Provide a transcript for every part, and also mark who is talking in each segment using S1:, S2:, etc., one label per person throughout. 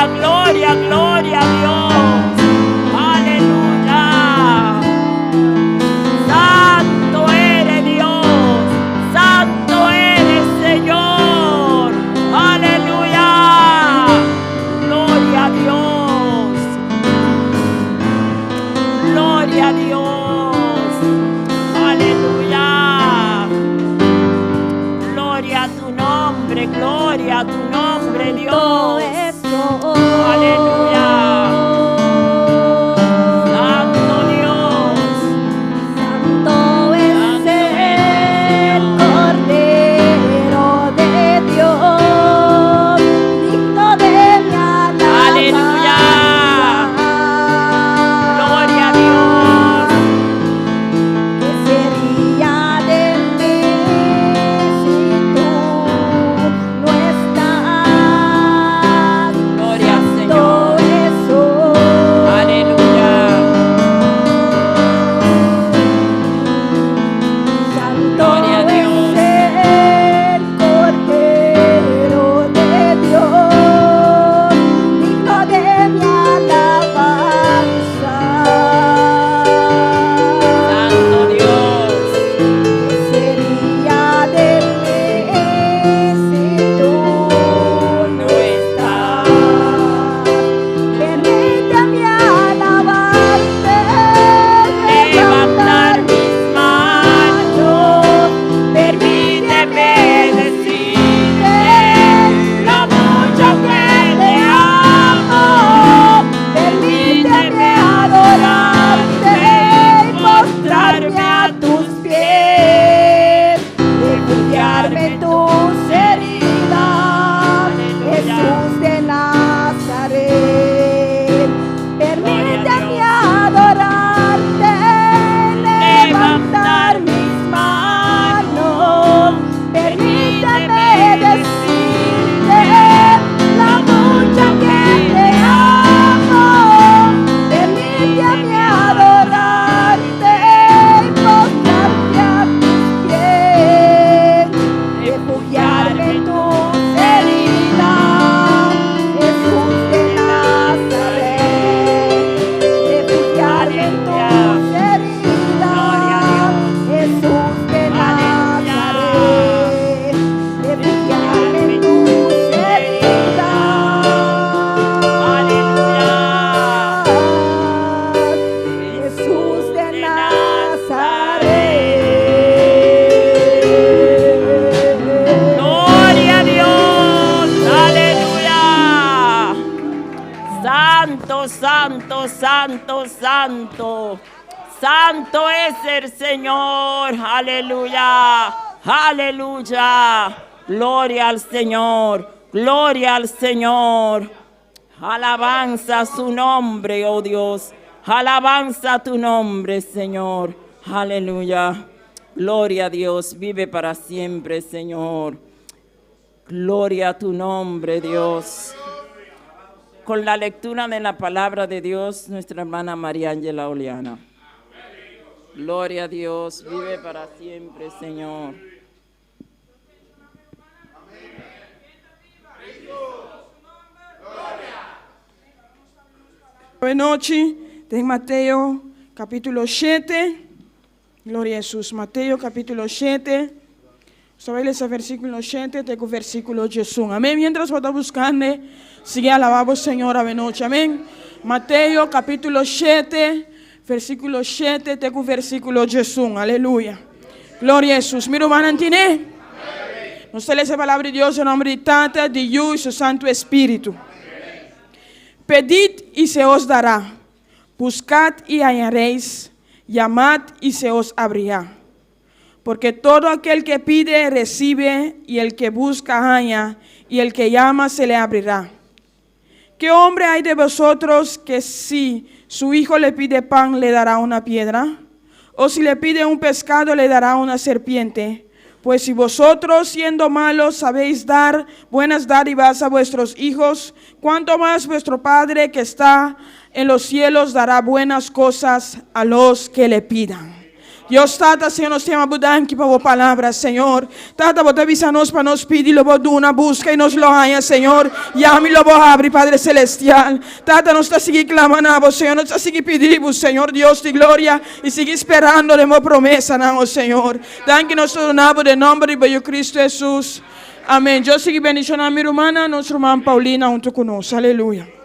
S1: gloria, gloria, gloria a Dios. Aleluya. Santo eres Dios, santo eres Señor. Aleluya. Gloria a Dios. Gloria a Dios. Aleluya. Gloria a tu nombre, gloria a tu nombre, Dios. Aleluya. Santo Dios.
S2: Santo es el Cordero de Dios, digno de mi alabanza.
S1: Aleluya. Gloria a Dios.
S2: ¿Qué sería de mí si tú no estás?
S1: Gloria al
S2: Santo
S1: Señor.
S2: es
S1: Aleluya.
S2: Santo
S1: Gloria a Dios.
S2: es el Cordero de Dios, digno de mi alabanza.
S1: Santo Dios.
S2: ¿Qué sería de mí si tú no estás? Permíteme alabarte,
S1: Levantar mis manos, permíteme decirte lo mucho que te amo.
S2: permíteme adorarte y postrarme a tus pies, refugiarme en tus heridas, Jesús de Nazaret. Permíteme adorarte, levantar mis manos, permíteme decirte lo mucho que te amo. Permíteme adorarte y postrarte a tus pies, refugiarme en tus heridas, Jesús de Nazaret. Refugiarme en tus heridas, Jesús de Nazaret. Refugiarme en tus heridas, Jesús de Nazaret.
S1: Gloria a Dios. Aleluya. Santo, santo, santo, santo. Santo es el Señor. Aleluya. Aleluya. Gloria al Señor. Gloria al Señor. Alabanza a su nombre, oh Dios. Alabanza a tu nombre, Señor. Aleluya. Gloria a Dios. Vive para siempre, Señor. Gloria a tu nombre, Dios. Con la lectura de la palabra de Dios, nuestra hermana María Ángela Oleana. Gloria a Dios. Vive para siempre, Señor.
S3: Boa noite, tem Mateus capítulo 7, glória a Jesus, Mateus capítulo 7, só vai ler esse versículo 7 até o versículo 11, amém? Mientras você está buscando, sigue alabando o Senhor a noite, amém? Mateus capítulo 7, versículo 7 até o versículo 11, aleluia, glória a Jesus, mira o manantine, nós lemos a palavra de Deus em nome de Tata, de Hijo e seu Santo Espírito. Pedid y se os dará, buscad y hallaréis, llamad y se os abrirá. Porque todo aquel que pide recibe, y el que busca halla, y el que llama se le abrirá. ¿Qué hombre hay de vosotros que si su hijo le pide pan le dará una piedra? ¿O si le pide un pescado le dará una serpiente? Pues si vosotros, siendo malos, sabéis dar buenas dádivas a vuestros hijos, ¿cuánto más vuestro Padre que está en los cielos dará buenas cosas a los que le pidan? Deus, Tata, Senhor, nós temos budanque para a palavra, Senhor. Tata, você avisa nós para nós pedir, lobo duna, busca e nos lo ganha, Senhor. Llame, lobo abre, Padre Celestial. Tata, nós está seguir clamando a você, Senhor. Nós está seguir pedindo, Senhor, Deus de glória. E seguir esperando de uma promessa, não, Senhor. Danke nós donamos de nome de Cristo Jesus. Amém. Eu sigo bendicionando a minha irmã, nossa irmã Paulina, junto conosco. Aleluia.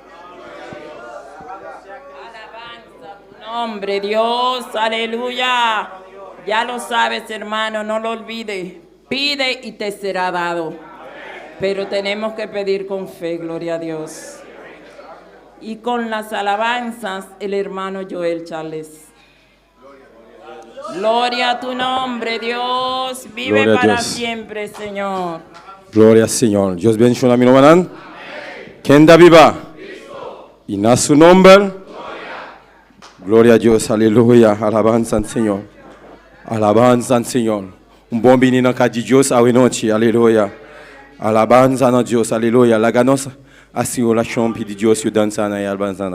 S1: Nombre Dios, aleluya. Ya lo sabes, hermano, no lo olvides. Pide y te será dado. Pero tenemos que pedir con fe, gloria a Dios. Y con las alabanzas, el hermano Joel Charles. Gloria a tu nombre, Dios. Vive
S4: Gloria a
S1: para
S4: Dios.
S1: siempre, Señor.
S4: Gloria al Señor. Dios bendiga a mi hermano. ¿Quién da viva? Y na su nombre. Gloria a Dios, aleluya, alabanza al Señor, alabanza al Señor. Un bom menino que de Dios a noche, aleluya, alabanza a Dios, aleluya. La ganosa, así la champi de Dios y danzana y alabanza.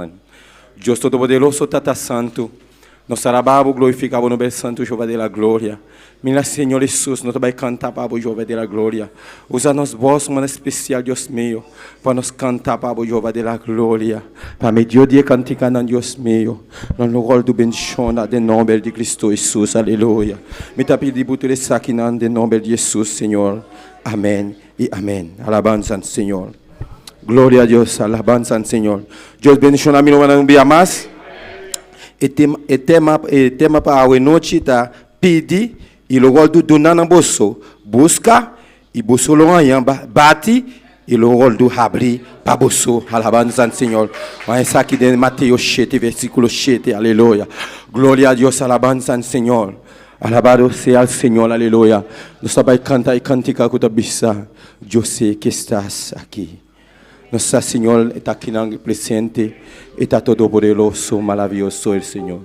S4: Dios Todopoderoso, Tata Santo, nos alabamos, glorificamos o nome santo, Jeová de la glória. Mira, Senhor Jesus, nós vamos cantar para o Jeová de la glória. Usa nos voz, mano especial, Deus meu, para nos cantar para o Jeová de la glória. Para mediodía cantar, Deus meu. Nós nos rol do bendição, de nome de Cristo Jesus, aleluia. Me tá pedindo por tudo isso aqui, de nome de Jesus, Senhor. Amém e amém. Alabanza ao Senhor. Glória a Deus, alabanza ao Senhor. Deus bendição a mim, não vai um mais. E tema para a noite tá pedir e logo do donar na bolso busca e bolso logo bate e logo do abrir para bolso alabanza ao Senhor. Mas aqui de Mateus 7 versículo 7, aleluia. Glória a Deus, alabanza ao Senhor. Alabado sea el Señor, aleluya. Nós vamos cantar e cantar com a bisa. Eu sei que estás aqui. Nosso Senhor está aqui presente, está todo poderoso, maravilhoso el Senhor.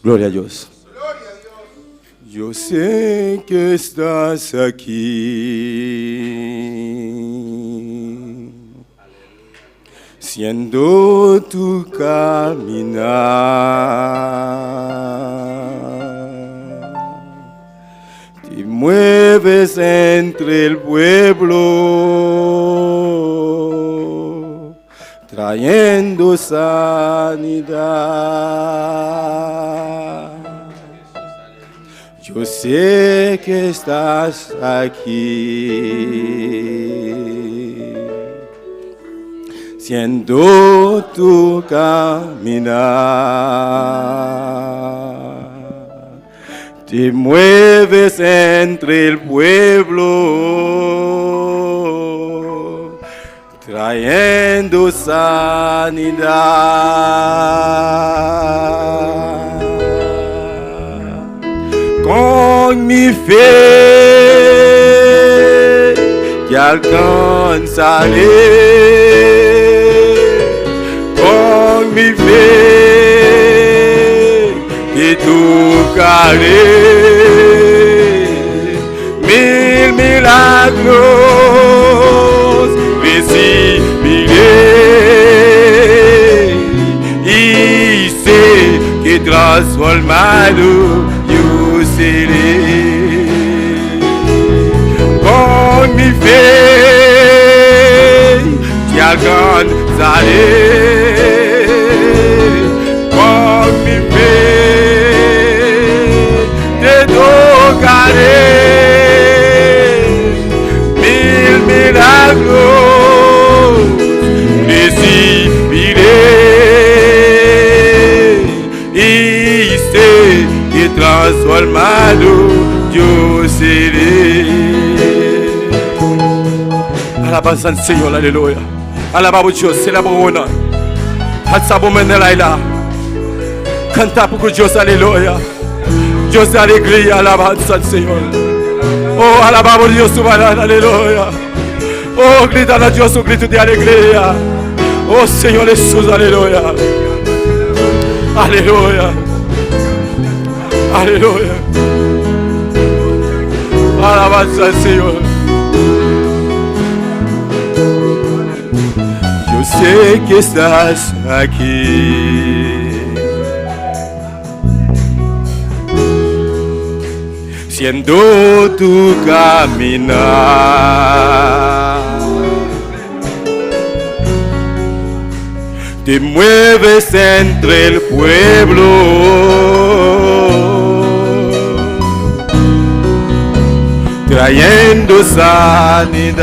S4: Glória a Deus. Eu sei que estás aqui, siendo tu caminar. Te mueves entre el pueblo, trayendo sanidad. Yo sé que estás aquí, siendo tu caminar. Te mueves entre el pueblo, trayendo sanidad. Con mi fe te alcanzaré, con mi fe te tocaré. Mil milagros recibiré y sé que transformado yo seré. Con mi fe te alcanzaré, con mi fe te tocaré. Mil milagros recibiré y sé que transformado yo seré. Alabanza al Señor, aleluya. Alabamos a Dios, celebramos. Alzamos la isla. Canta por Dios, aleluya. Dios de alegría, alabanza al Señor. Oh, alabamos a Dios, aleluya. Oh, grita a Dios un grito de alegría. Oh, Señor Jesús, aleluya. Aleluya. Aleluya. Alabanza al Señor. Yo sé que estás aquí, siendo tu caminar. Te mueves entre el pueblo, trayendo sanidad.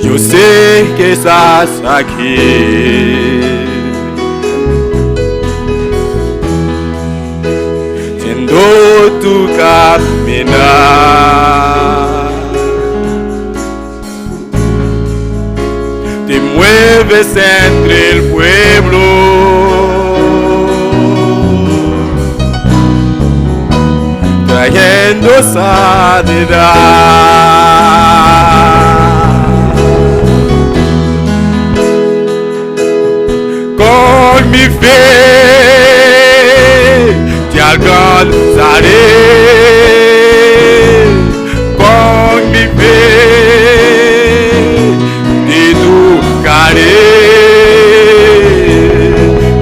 S4: Yo sé que estás aquí, siendo tu caminar. Te mueves entre el pueblo, trayendo sanidad. Con mi fe te alcanzaré, con mi fe te tocaré.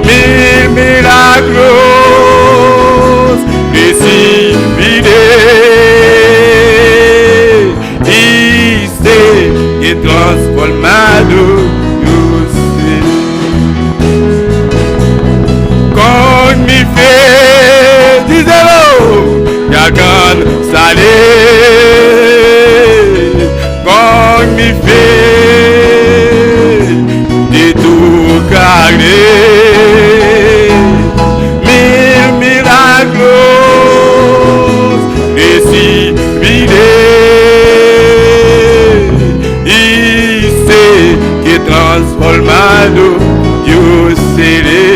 S4: Mil milagros recibiré y sé que transformado yo seré. Con mi fe, díselo, te alcanzaré. Con mi fe te tocaré. Mil milagros recibiré y sé que transformado yo seré.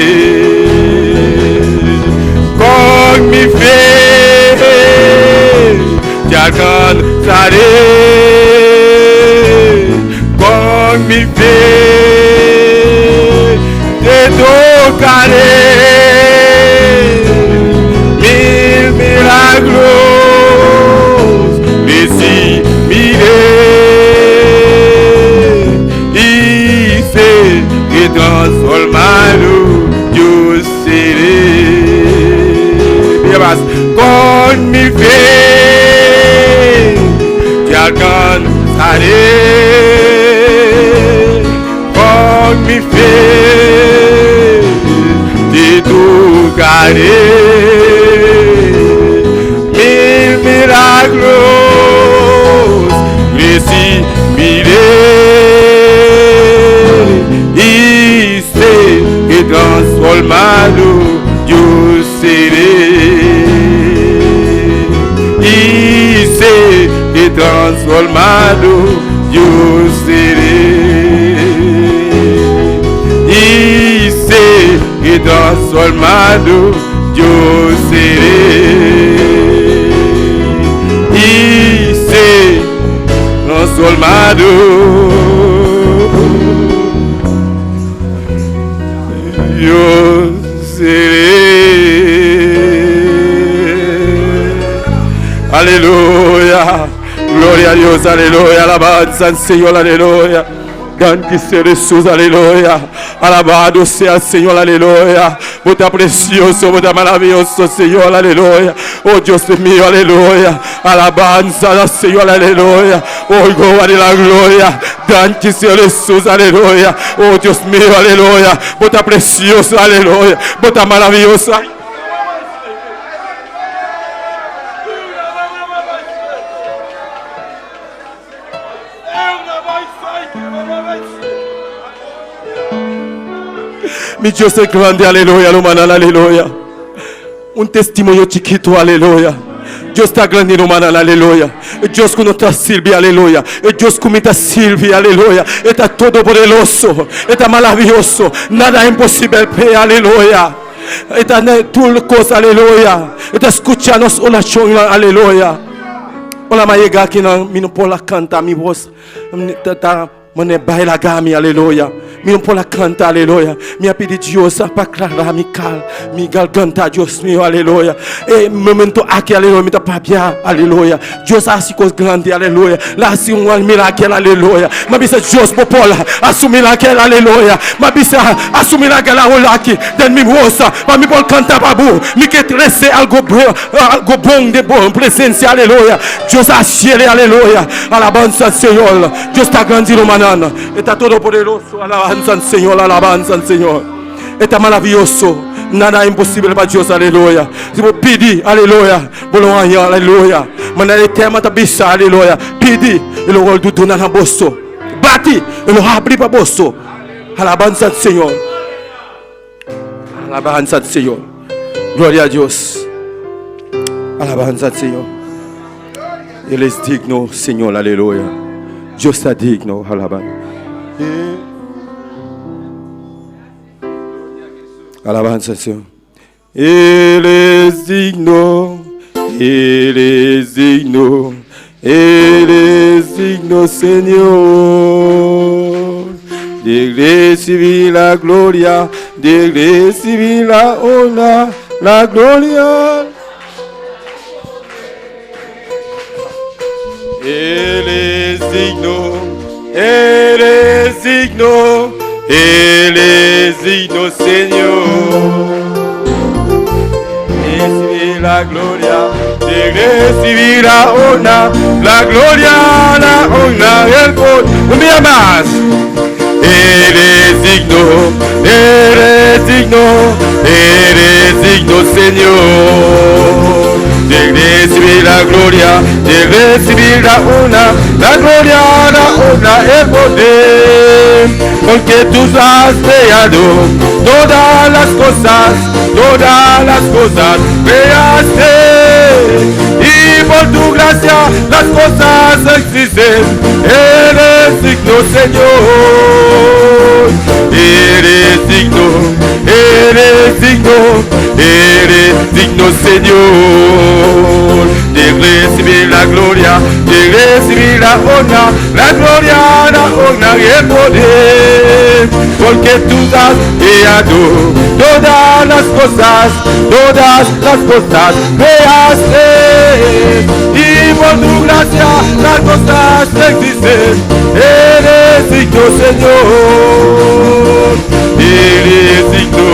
S4: Con mi fe te alcanzaré, con mi fe te tocaré. Mil milagros recibiré y sé que transformado yo seré. Con mi fe te alcanzaré, con mi fe te tocaré. Mil milagros recibiré y sé que transformado yo seré. Y sé que transformado yo seré. Y sé que transformado yo seré. Y sé transformado yo seré. Aleluya, gloria a Dios, aleluya, alabanza al Señor, aleluya. Grande sea Jesús, aleluya. Alabado sea el Señor, aleluya. Vos estás precioso, vos estás maravilloso, Señor, aleluya. Oh Dios mío, aleluya. Alabanza al Señor, aleluya. Oh, gloria de la gloria. Grande sea Jesús, aleluya. Oh Dios mío, aleluya. Vos estás precioso, aleluya. Vos estás maravilloso. Mi Dios es grande, aleluya, lo manal, aleluya. Un testimonio chiquito, aleluya. Dios está grande, lo manal, aleluya. Dios que no te sirve, aleluya. Dios que me te sirve, aleluya. Está todo poderoso, está maravilloso. Nada es imposible, aleluya. Está todo cosa, aleluya. Está escuchando oración, aleluya. Hola, me llega aquí, no puedo cantar mi voz. Mene baila gami, aleluya. mi por la canta, aleluya. Mi pidi Dios, pa clara, mi cal, mi galganta, Dios mío, aleluya. E momento aqui, aleluya, mi ta papia, aleluya. Dios así cos grande, aleluya. La si un miracle, aleluya. Ma bisa Dios popola, assumir aquela, aleluya. Ma bisa assumir aquela olaki, den mi moça, ma mi por cantar babu, mi que trece algo bom de bom, presencia, aleluya. Dios así, aleluya. Alabanza al Señor. Dios está grande, manana. Está todo poderoso. Alabanza al Señor, alabanza al Señor. Está maravilloso. Nada es imposible para Dios, aleluya. Si vos pidi, aleluya. Bolonha, aleluya. Mana de tema tabisa, aleluya. Pidi, e lo gol do na bosso. Bati, e lo abre para bosso. Alabanza al Señor. Alabanza al Señor. Gloria a Dios. Alabanza al Señor. Él es digno, Señor, aleluya. Dios está digno, alabanza. Alabanza al Señor. Él es digno, Él es digno, Él es digno, Señor. De recibir la gloria, de recibir la honra, la gloria. Él es digno, Él es digno, Él es digno, Señor. Recibir la gloria, de recibir la honra, la gloria, la honra, el poder. Un día más. Él es digno, Él es digno, Él es digno, Señor. De recibir la gloria, de recibir la honra, la gloria, la honra, el poder, porque tú has creado todas las cosas creaste, y por tu gracia las cosas existen. Eres digno, Señor, eres digno, eres digno, eres digno, Señor, de recibir la gloria, de recibir la honra, la gloria, la honra y el poder, porque tú has creado todas las cosas creaste, y por tu gracia las cosas existen. Eres digno, Señor, eres digno,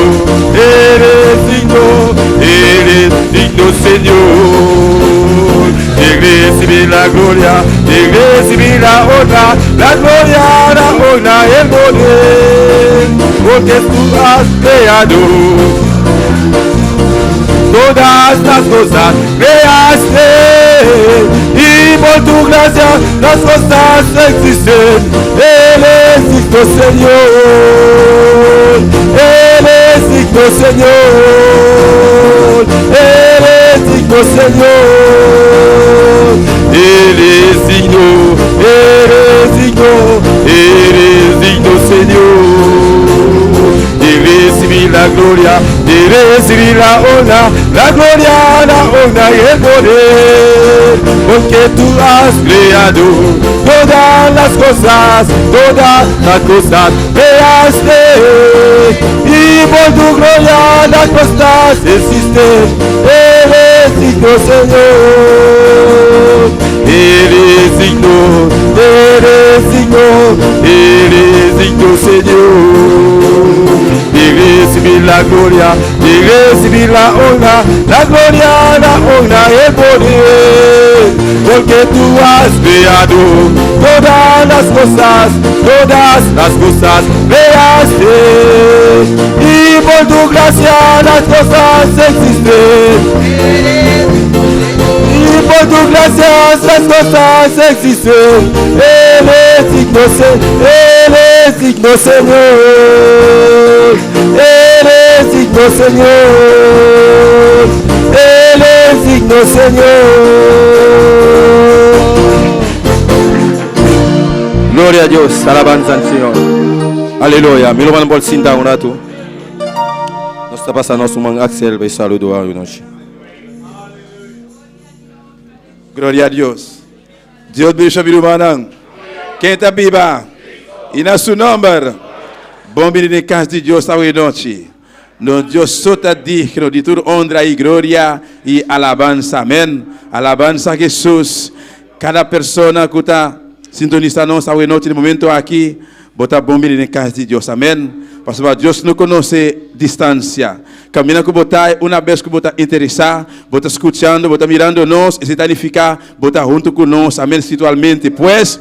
S4: eres digno, eres digno, Señor, de recibir la gloria, de recibir la honra, la gloria, la honra y el poder, porque tú has creado todas las cosas creaste, y por tu gracia las cosas existen. Él es digno, Señor, Él es digno, Señor, Él es digno, Señor, Él es digno, Él es digno, Él es digno, Señor, de recibir la gloria, de recibir la honra, la gloria, la honra y el poder, porque tú has creado todas las cosas creaste, y por tu gloria las cosas existen. Eres digno, Señor, eres digno, eres digno, eres digno, Señor, de recibir la gloria, de recibir la honra, la gloria, la honra y el poder, porque tú has creado todas las cosas creaste, y por tu gracia las cosas existen. Y por tu gracia las cosas existen. Él es digno, Él es digno, Señor, Él es digno, Señor, Él es digno, Señor. Gloria a Dios, alabanza al Señor. Aleluya. Me lo van a bolsinda un rato. Nos está pasando su man Axel, y saludo a noche.
S5: Gloria a Dios. Dios bendiga a vida humana. Quem está viva? E na seu nome, Bom vir na casa de Deus esta noite. No Deus só está digno de toda honra e glória e alabança. Amém. Alabança a Jesus. Cada pessoa que está sintonizando esta noite no momento aqui, bota bom vir na casa de Deus. Amém. Pastor, Deus não conhece distância. Caminha com botar uma vez que botar interessar, botar escutando, botar mirando nós, e se danificar, botar junto com nós, amém, espiritualmente. Pois,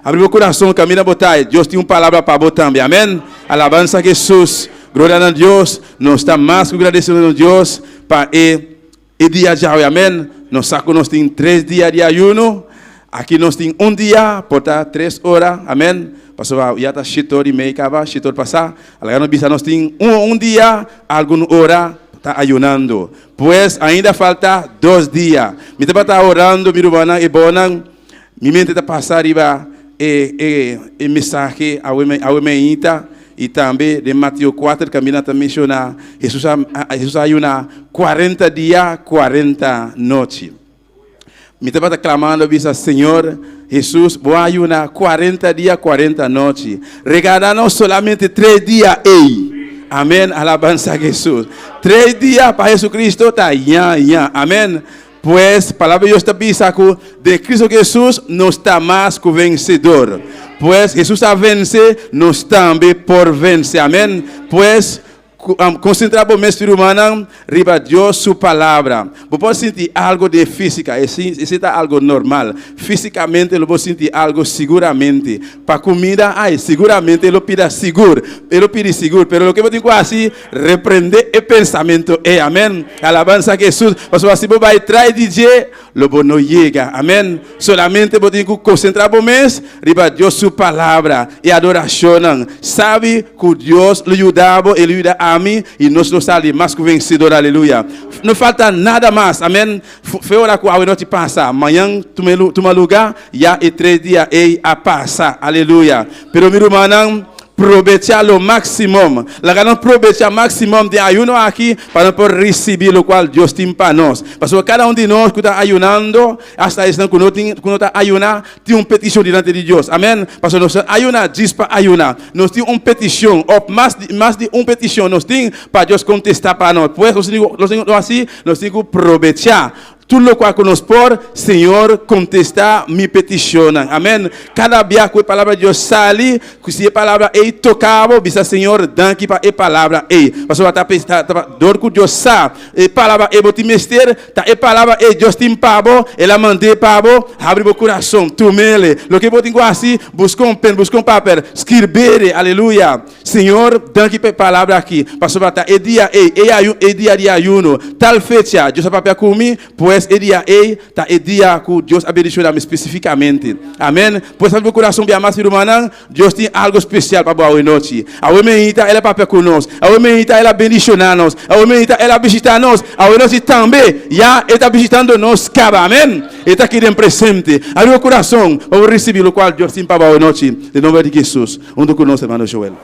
S5: abre o coração, caminha botar. Deus tem uma palavra para botar também, amém. Alabança a Jesus, glória a Deus. Nós estamos mais que agradecidos a Deus para o dia de hoje, amém. Nós temos 3 dias de ayuno. Aqui nós temos um dia, porta 3 horas, amém. Pastor, já está chitor e meio, acaba, chitor passar. Agora nós temos um dia, alguma hora, está ayunando. Pois ainda falta 2 dias. Me está orando, me rubana e bonang. Me mente está passar riba e mensagem ao meita e também de Mateus 4 que está mencionando Jesus ayuna 40 dias, 40 noites. Me estava clamando, disse, Senhor, Jesus, vou ayunar 40 dias, 40 noites. Regalando solamente 3 dias, ei. Amém, alabança a Jesus. 3 dias para Jesucristo, está amém. Pues, palavra de Deus está dizendo de Cristo Jesus não está mais que vencedor. Pues, Jesus a vencer, nós também por vencer, amém. Pues, concentrar o mestre humano, riba Deus sua palavra. Você pode sentir algo de física, isso é algo normal. Fisicamente, eu vou sentir algo seguramente. Para comida, seguramente ele pide seguro. Ele pide seguro, mas o que eu digo assim, repreender o pensamento, amém. Alabança a Jesus. Porque se você vai atrás de Deus, lobo não chega, amém. Solamente você tem que concentrar o mestre, riba Deus sua palavra e adoração. Sabe que Deus lhe ajudava, ele ajuda a mim e nós não saímos mais que vencedor, aleluia. Não falta nada mais, amém. Foi hora que a noite passa, amanhã toma lugar, já é 3 dias a passar, aleluia. Pero meu irmão, aproveitar o máximo, aproveitar o máximo de ayuno aqui para poder receber o qual Deus tem para nós. Porque cada de nós que está ayunando, hasta esse quando está ayunar, tem uma petição diante de Deus. Amém? Porque nós ayunar diz para ayunar. Nós temos uma petição, ou mais de uma petição, nós temos para Deus contestar para nós. Pois nós temos que aproveitar. Tudo o qual que nos por, Senhor, contestar minha petição. Amém. Cada dia que a palavra de Deus sai, que se a palavra é tocável, bisa Senhor, danke para a palavra é. Mas você está dor que Deus sabe. A palavra é botar mister, a palavra é Deus tem pavo, ela mandei pavo, abre o coração, tomele. O que eu tenho assim, busca um pen, busca um papel, escrever, aleluia. Senhor, danke para a palavra aqui. Pastor, é dia de ayuno, tal fecha, Deus papel comigo, pois é dia que Deus abençoa especificamente. Amém. Pois sabe o coração bem mais irmão, Deus tem algo especial para boa noite. A womenita ela papel conosco, a womenita ela abençoa nós, a womenita ela visita nós, a noite também já está visitando nós, amém. Está aqui em presente. Abre o coração para receber o qual Deus tem para boa noite. Em nome de Jesus, junto conosco, hermano Joel.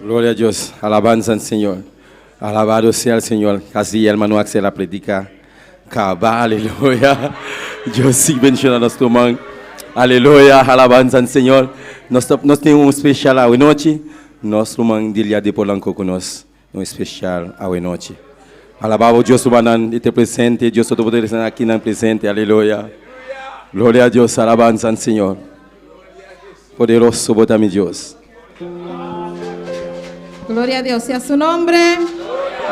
S4: Glória a Deus, alabanza al Señor. Alabado sea el Señor. Así, hermano Axel, la predica. Caba, aleluya. Dios sí bendiga a nuestro man. Aleluya, alabanza al Señor. Nós temos especial a noite. Nosso man dilia de Polanco conosco. Especial a noite. Alabado Deus, humanan, este presente. Deus todo poder estar aqui na presente. Aleluya. Glória a Deus, alabanza al Señor. Poderoso, botame Deus.
S2: Gloria a Dios y a su nombre,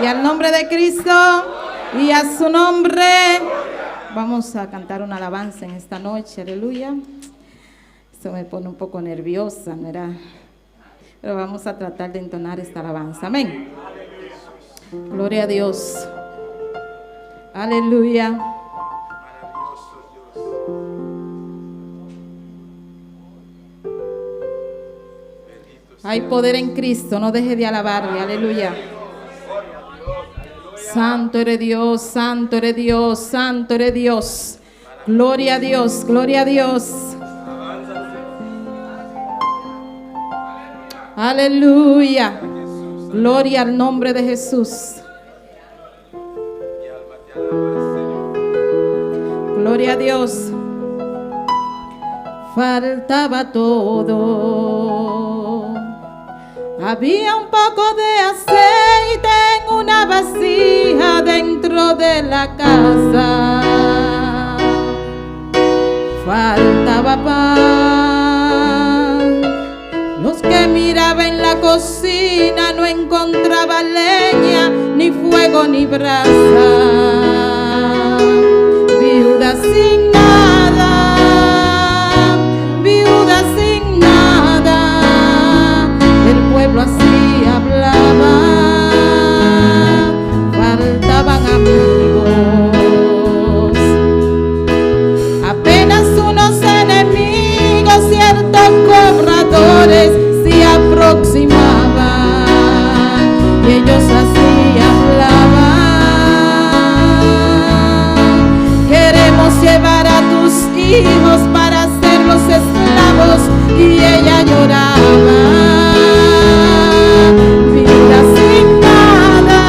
S2: y al nombre de Cristo, y a su nombre. Vamos a cantar una alabanza en esta noche, aleluya. Esto me pone un poco nerviosa, ¿verdad? Pero vamos a tratar de entonar esta alabanza, amén. Gloria a Dios, aleluya. Hay poder en Cristo, no deje de alabarle, aleluya. Santo eres Dios, santo eres Dios, santo eres Dios. Gloria a Dios, gloria a Dios. Aleluya. Gloria al nombre de Jesús. Gloria a Dios. Faltaba todo Había un poco de aceite en una vasija dentro de la casa. Faltaba pan. Los que miraban en la cocina no encontraban leña, ni fuego, ni brasa. Viuda sin nada, viuda sin nada. El pueblo así hablaba. Faltaban amigos. Apenas unos enemigos, ciertos cobradores se aproximaban y ellos así hablaban: queremos llevar a tus hijos para hacerlos esclavos. Y ella lloraba. Viuda sin nada,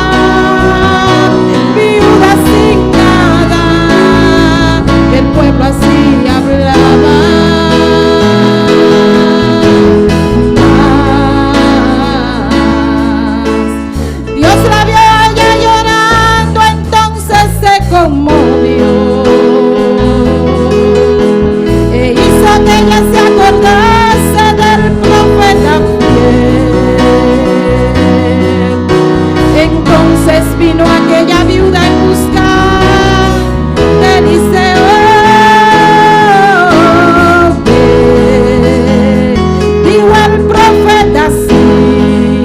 S2: viuda sin nada. El pueblo así hablaba. Dios la vio a ella llorando, entonces se conmovió e hizo que ella se acordase del profeta fiel. Entonces vino aquella viuda en busca de Eliseo. Dijo el profeta: sí,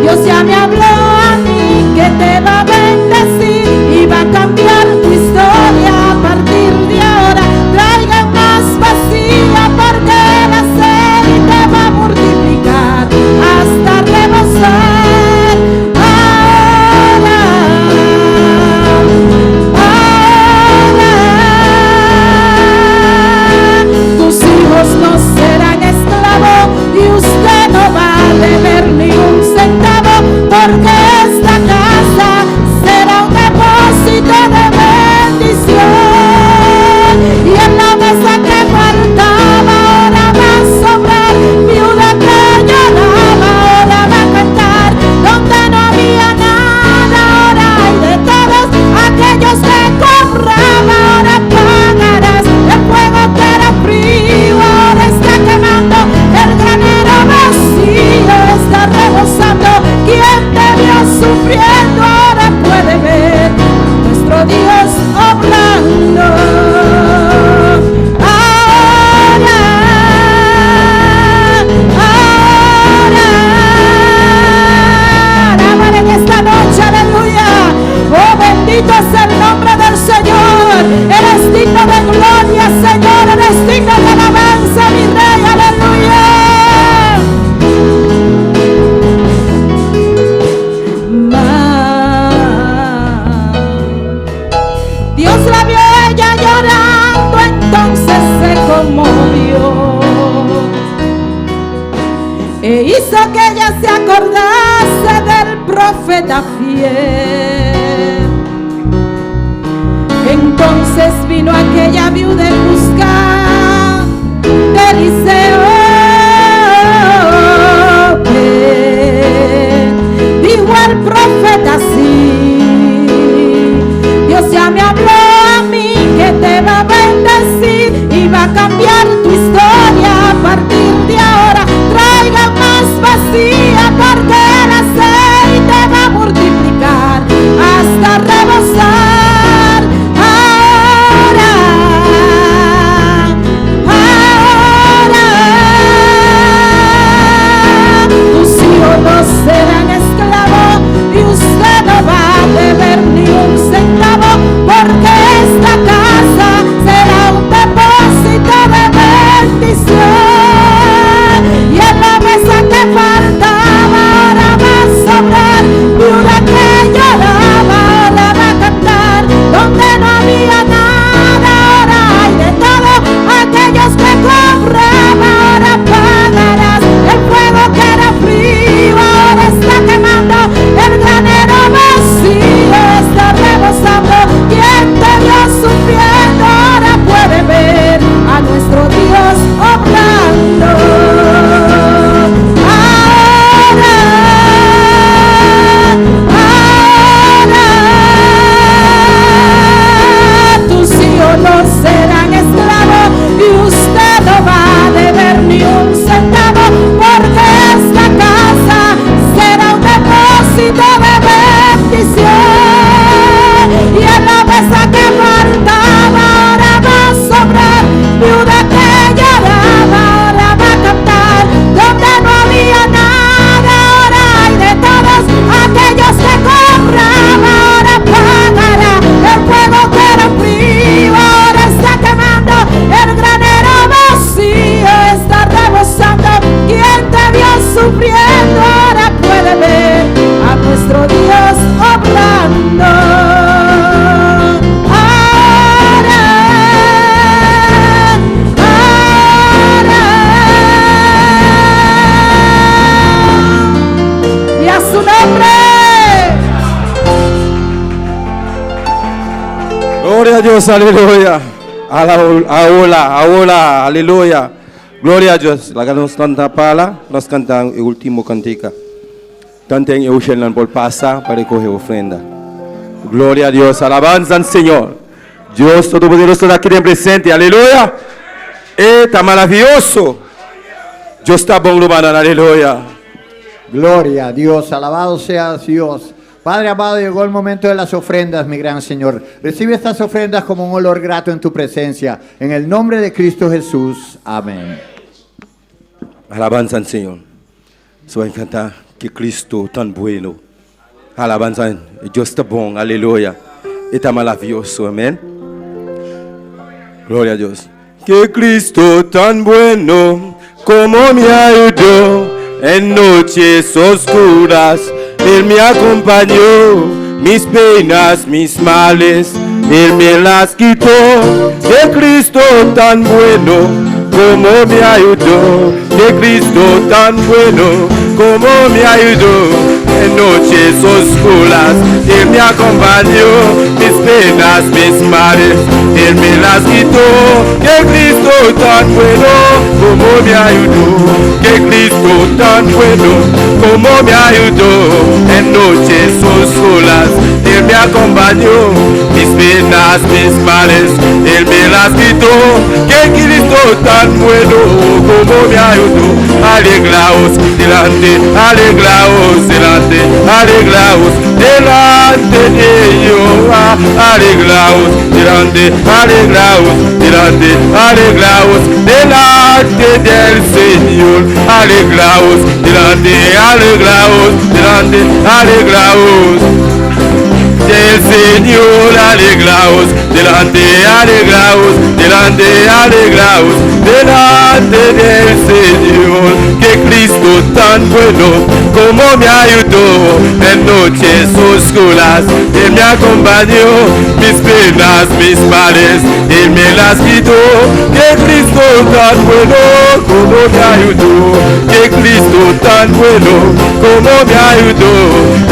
S2: Dios ya me habló a mí que te va a bendecir y va a cambiar tu historia a partir de ahora. Traigan más vacía porque el aceite va a multiplicar hasta rebosar. Ahora, tus hijos no serán esclavos y usted no va a deber ni un centavo, porque esta casa será un depósito de bendición. Y en la mesa que faltaba ahora va a sobrar. Viuda que lloraba ahora va a cantar. Donde no había nada ahora hay de todos. Aquellos que compraban ahora pagarás. El fuego que era frío ahora está quemando. El granero vacío está rebosando. Quien te vio sufriendo ahora puede ver nuestro Dios obrando. Ahora, alaban en esta noche, aleluya. Oh, bendito es el nombre del Señor. Eres digno de gloria, Señor. Eres digno de alabanza, mi Rey, aleluya. Dios la vio a ella llorando, entonces se conmovió e hizo que ella se acordase del profeta fiel. Entonces vino aquella viuda en busca de Eliseo. Dijo el profeta: sí, Dios ya me habló a mí que te va a bendecir y va a cambiar tu historia a partir de ahora. Traigan más vacía porque el aceite va a multiplicar hasta rebosar. Ahora, tus hijos no serán esclavos y
S4: Gloria a Dios, aleluya. Ahora, aleluya. Gloria a Dios. La que nos canta pala, nos cantan el último cantica. Canten Eugenia por pasa para recoger ofrenda. Gloria a Dios, alabanza al Señor. Dios Todopoderoso está aquí presente, aleluya. Está maravilloso. Dios está bon, hermano, aleluya.
S6: Gloria a Dios, alabado sea Dios. Padre amado, llegó el momento de las ofrendas, mi gran Señor. Recibe estas ofrendas como un olor grato en tu presencia. En el nombre de Cristo Jesús. Amén.
S4: Alabanza al Señor. Se va a cantar que Cristo tan bueno. Alabanza, Dios está bon, aleluya. Está maravilloso, amén. Gloria a Dios. Que Cristo tan bueno, como me ayudó en noches oscuras. Él me acompañó, mis penas, mis males, Él me las quitó. Que Cristo tan bueno, como me ayudó. Que Cristo tan bueno, como me ayudó. En noches oscuras, Él me acompañó, mis penas, mis males, Él me las quitó. Que Cristo tan bueno, como me ayudó. Que Cristo tan bueno, como me ayudó. En noches oscuras, Él me acompañó, mis penas, mis males, Él me las quitó. Que Cristo tan bueno, como me ayudó. Alegraos delante, alegraos delante, alegraos delante de Jehová. Alegraos delante, alegraos delante, alegraos delante del Señor. Alegraos delante, alegraos delante, alegraos del Señor. Alegraos delante, alegraos delante, alegraos delante del Señor. Que Cristo tan bueno, como me ayudó en noches oscuras. Él me acompañó, mis penas, mis males, Él me las quitó. Que Cristo tan bueno, como me ayudó. Que Cristo tan bueno, como me ayudó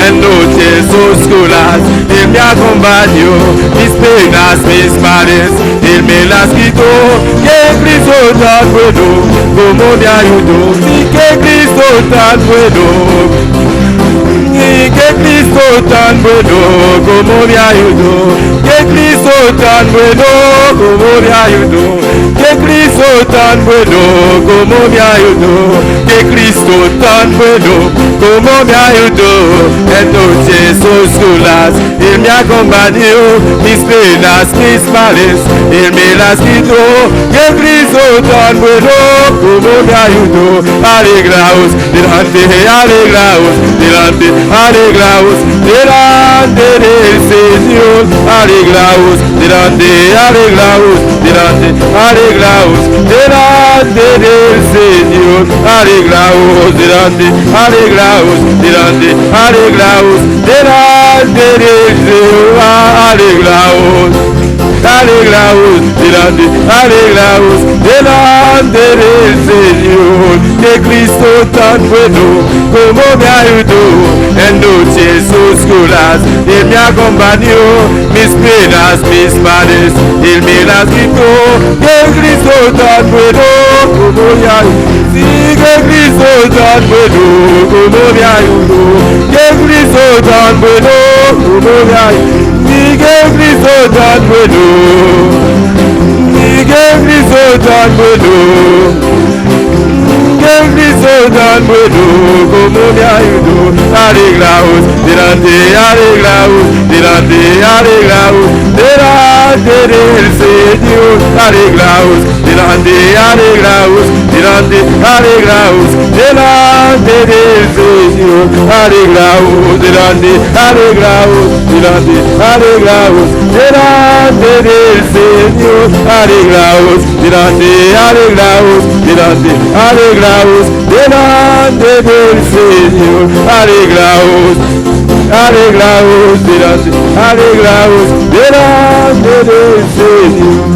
S4: en noches oscuras. Él me acompañó, mis penas, mis males, Él me las quitó. Que Cristo tan bueno, como me ayudó. Y que Cristo tan bueno, y que Cristo tan bueno, como me ayudó. Que Cristo tan bueno, como me ayudó. Que Cristo tan bueno, como me ayudó. Que Cristo tan bueno, como me ayudó. En noches oscuras, Él me acompañó, mis penas, mis males, Él me las quitó. Que Cristo tan bueno, como me ayudó. Alegraos delante, alegraos delante, alegraos delante del Señor. Alegraos delante, alegraos delante, alegraos delante del Señor. Alegraos delante, alegraos delante, alegraos delante del Jehová. Alegraos, alegraos delante, alegraos delante del Señor. Que Cristo tan bueno, como me ayudó en noches oscuras. Él me acompañó, mis penas, mis males, Él me las quitó. Que Cristo tan bueno, como me ayudó. Sí, que Cristo tan bueno, como me ayudó. Que Cristo tan bueno, como me ayudó. Y que Cristo tan bueno, y que Cristo tan bueno. Que Cristo tan bueno, como me ayudó. Alegraos delante, alegraos delante, alegraos delante del Señor. Alegraos delante, alegraos delante, alegraos delante del Señor. Alegraos delante, alegraos delante, alegraos delante del Señor. Alegraos delante, alegraos delante, alegraos delante del Señor. Alegraos, alegraos delante, alegraos delante del Señor.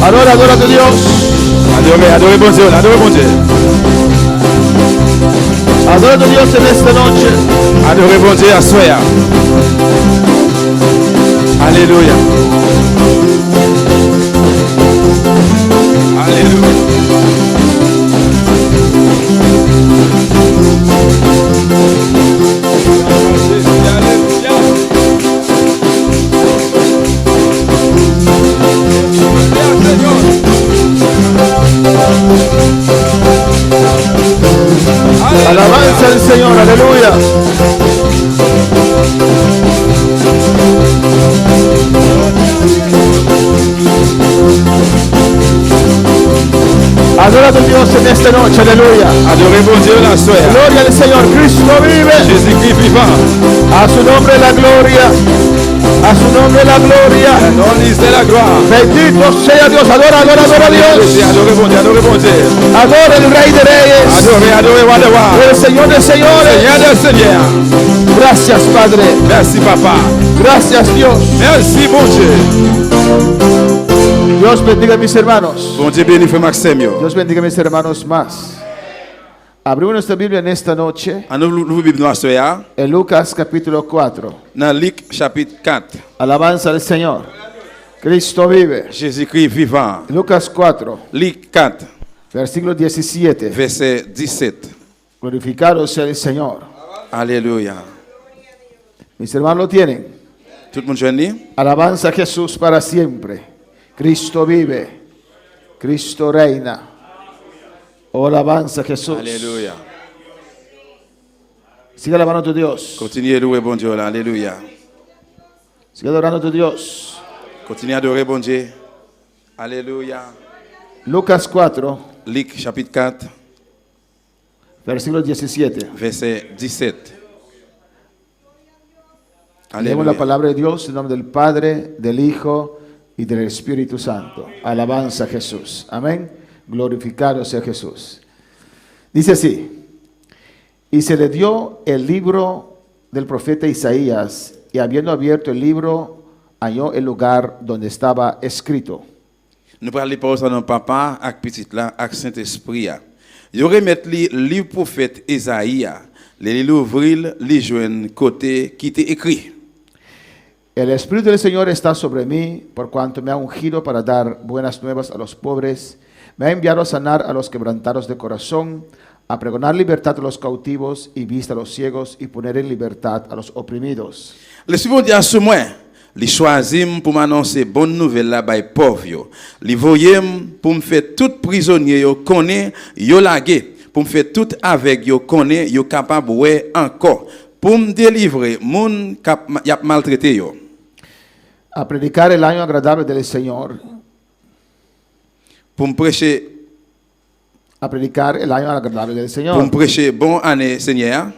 S7: Adora, adora a tu Dios.
S5: Adorez bon Dieu, adorez bon Dieu.
S7: Adora a tu Dios en esta noche.
S5: Adorez bon Dieu à soya. Alléluia. Alléluia.
S7: Alabanza al Señor, aleluya. Adora a tu Dios en esta noche, aleluya.
S5: Adorez bon Dieu la soya.
S7: Gloria al Señor, Cristo vive.
S5: Jésus-Christ vivant.
S7: A su nombre la gloria. A su nombre la gloria.
S5: Non, de la gloire.
S7: Bendito sea Dios. Adora, adora, adora a Dios.
S5: Adorez bon Dieu, adorez bon Dieu.
S7: Adora el Rey de Reyes.
S5: Adorez, adorez, adorez.
S7: El Señor de señores.
S5: Seigneur des seigneurs.
S7: Gracias, Padre.
S5: Merci papa.
S7: Gracias, Dios.
S5: Merci bon Dieu.
S7: Dios bendiga a mis hermanos.
S5: Bon Dieu béni frère Maxime.
S7: Dios bendiga a mis hermanos más. Abrimos nuestra Biblia en esta noche
S5: An nou louv Bible nou a soya.
S7: en Lucas capítulo 4.
S5: Dans Luc chapitre 4.
S7: Alabanza al Señor. Cristo vive.
S5: Jésus-Christ vivant.
S7: Lucas 4,
S5: Luc 4,
S7: versículo 17.
S5: verset 17.
S7: Glorificado sea el Señor.
S5: Alléluia.
S7: Mis hermanos lo tienen.
S5: Tout le monde joigne.
S7: Alabanza a Jesús para siempre. Cristo vive. Cristo reina. Oh, alabanza a Jesús.
S5: Alléluia.
S7: Sigue alabando a tu Dios.
S5: Continuez à louer bon Dieu là. Alléluia.
S7: Sigue adorando a tu Dios.
S5: Continuez à adorer bon Dieu. Alléluia.
S7: Lucas 4,
S5: Luc chapitre 4,
S7: versículo 17.
S5: verset 17.
S7: Leemos la
S5: Alléluia.
S7: palabra de Dios en nombre del Padre, del Hijo y del Espíritu Santo. Alabanza a Jesús. Amén. Glorificado sea Jesús. Dice así. Y se le dio el libro del profeta Isaías, y habiendo abierto el libro, halló el lugar donde estaba escrito.
S5: Nous parlons par ça dans papa avec petit là avec Saint-Esprit. Yo remettre li livre prophète Isaïe, les l'ouvrir, li joindre côté qui était écrit.
S7: El Espíritu del Señor está sobre mí, por cuanto me ha ungido para dar buenas nuevas a los pobres. Me ha enviado a sanar a los quebrantados de corazón, a pregonar libertad a los cautivos y vista a los ciegos, y poner en libertad a los oprimidos.
S5: Le suivant dit à ce moi, li choisim pour m'annoncer bonne nouvelle là bay pauvre yo. Li voyem pour me faire tout prisonnier yo connaît yo lagué, pour me faire tout avec yo connaît yo capable ouais encore, pour me délivrer moun k'ap y a maltraité yo.
S7: A predicar el año agradable del Señor,
S5: Pour me prêcher,
S7: a predicar el año agradable del
S5: pour
S7: Señor.
S5: me prêcher bon année Seigneur.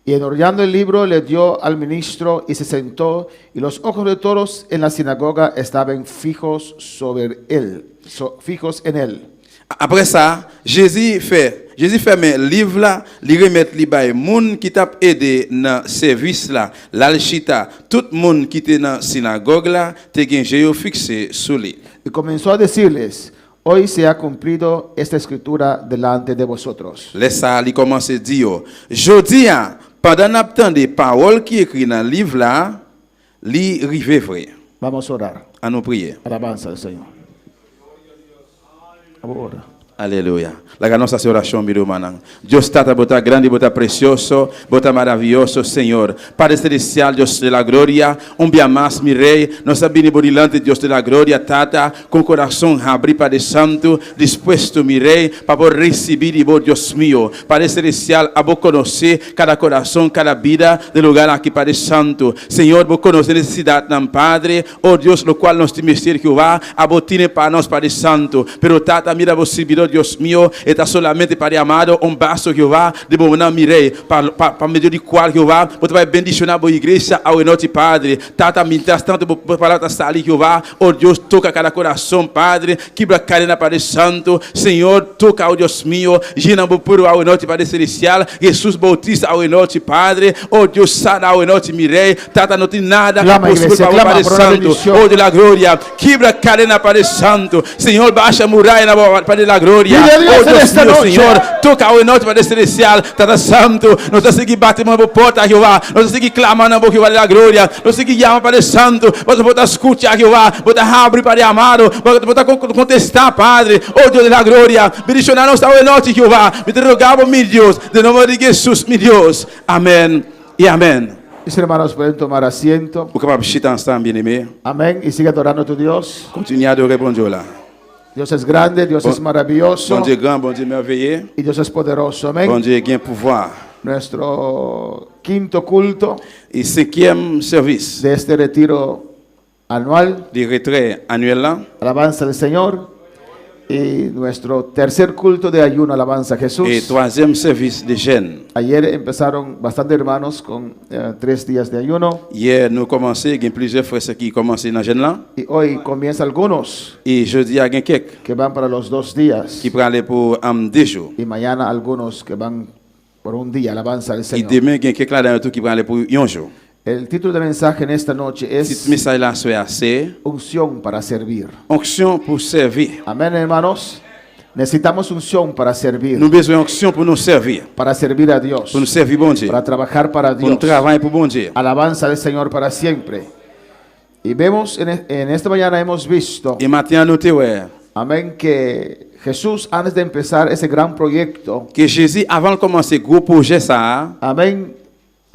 S7: Y enrollando el libro le dio al ministro y se sentó, y los ojos de todos en la sinagoga estaban fijos sobre él, fijos en él.
S5: Après ça, Jésus ferme livre là, li remettre li bay moun qui t'a aidé dans service là, l'alchita, tout moun qui était dans synagogue là, te gen yo fixé sous lui.
S7: Y comenzó a decirles: hoy se ha cumplido esta escritura delante de vosotros.
S5: Laisse ça, li commence à dire, jodi a, pendant n'attendait parole qui écrit dans livre là, li rive vrai.
S7: Vamos a orar.
S5: À nous prier.
S7: Alabanza al Señor. Ahora.
S5: Aleluya. La ganamos esa oración, mi hermano. Dios está bota grande, bota precioso, bota maravilloso, Señor. Padre celestial, Dios de la gloria, un día más, mi rey, nos ha venido delante, Dios de la gloria, tata, con corazón abrir, Padre Santo, dispuesto, mi rey, para poder recibir, y vos, Dios mío, Padre celestial, a vos conocer cada corazón, cada vida del lugar aquí, Padre Santo. Señor, vos conoces necesidad, Padre, oh Dios, lo cual nos tiene misericordia, a vos tiene para nos, Padre Santo, pero tata, mira vos, cielo, Dios mío, está solamente, Padre amado, un vaso, Jehová, de buena mirei, para medio de cual, Jehová, você vai bendicionar a igreja ao noite, Padre. Tata, mientras tanto, por palavra salir, Jehová, oh Deus, toca cada coração, Padre, quebra a cadena, Padre Santo, Senhor, toca, oh Deus mío, llena o puro ao noite, Padre Celestial, Jesus Bautista ao noite, Padre, oh Deus, sana ao noite, mirei, Tata, não tem nada
S7: Clama,
S5: possível
S7: igreja,
S5: para o
S7: clama
S5: Padre
S7: por una
S5: Santo,
S7: bendición.
S5: oh de la glória, quebra a cadena, Padre Santo, Senhor, baixa a muralha na Padre da glória,
S7: Dile a Dios
S5: oh
S7: en
S5: Deus
S7: esta
S5: mío,
S7: noche.
S5: Senhor, toca ao noite, Padre Celestial, Tata Santo, não está seguindo batendo na porta, Jeová, não está seguindo clamando na boca, Jeová da glória, não está seguindo chamando, Padre Santo, você pode escutar, Jeová, pode abrir, Padre amado, pode contestar, Padre, oh Deus da glória, bendicionar-nos ao noite, Jeová, me rogamos, meu Deus, de nome de Jesus, meu Deus, amém e amém.
S7: Mis hermanos pueden tomar asiento.
S5: O capaz de estar bien-aimé,
S7: Amén. Y sigue adorando a tu Dios.
S5: continue a adorer bon Dieu là.
S7: Dios es grande, Dios es maravilloso.
S5: Bon Dieu grand, bon Dieu merveilleux,
S7: Y Dios es poderoso. Amén.
S5: bon Dieu qui a pouvoir.
S7: Nuestro quinto culto
S5: Et cinquième service
S7: de este retiro anual,
S5: du retrait annuel là,
S7: alabanza del Señor. Y nuestro tercer culto de ayuno, alabanza a Jesús.
S5: et troisième service de jeûne.
S7: Ayer empezaron bastante hermanos con 3 días de ayuno.
S5: Hier, nous commençons, il y a plusieurs frères qui commencent dans le jeûne là.
S7: Y hoy comienza algunos
S5: Et jeudi, il y a quelques
S7: que van para los 2 días.
S5: qui prennent aller pour 2 jours.
S7: Y mañana algunos que van por un día, alabanza al
S5: Et
S7: Señor.
S5: demain, il y a quelques là dans tout qui prennent aller pour 1 jour.
S7: El título de mensaje en esta noche
S5: Ce
S7: es
S5: message là, c'est
S7: unción para servir.
S5: onction pour servir.
S7: Amén, hermanos. Necesitamos unción para servir,
S5: Nous avons besoin d'onction pour nous servir.
S7: para servir a Dios,
S5: Pour nous servir, bon Dieu.
S7: para trabajar para
S5: Pour nous
S7: Dios.
S5: travailler pour bon Dieu.
S7: Alabanza del Señor para siempre. Y vemos en esta mañana hemos visto,
S5: Et maintenant, nous avons
S7: amén, que Jesús antes de empezar ese gran proyecto,
S5: que Jésus, avant de commencer le gros projet, ça,
S7: amén,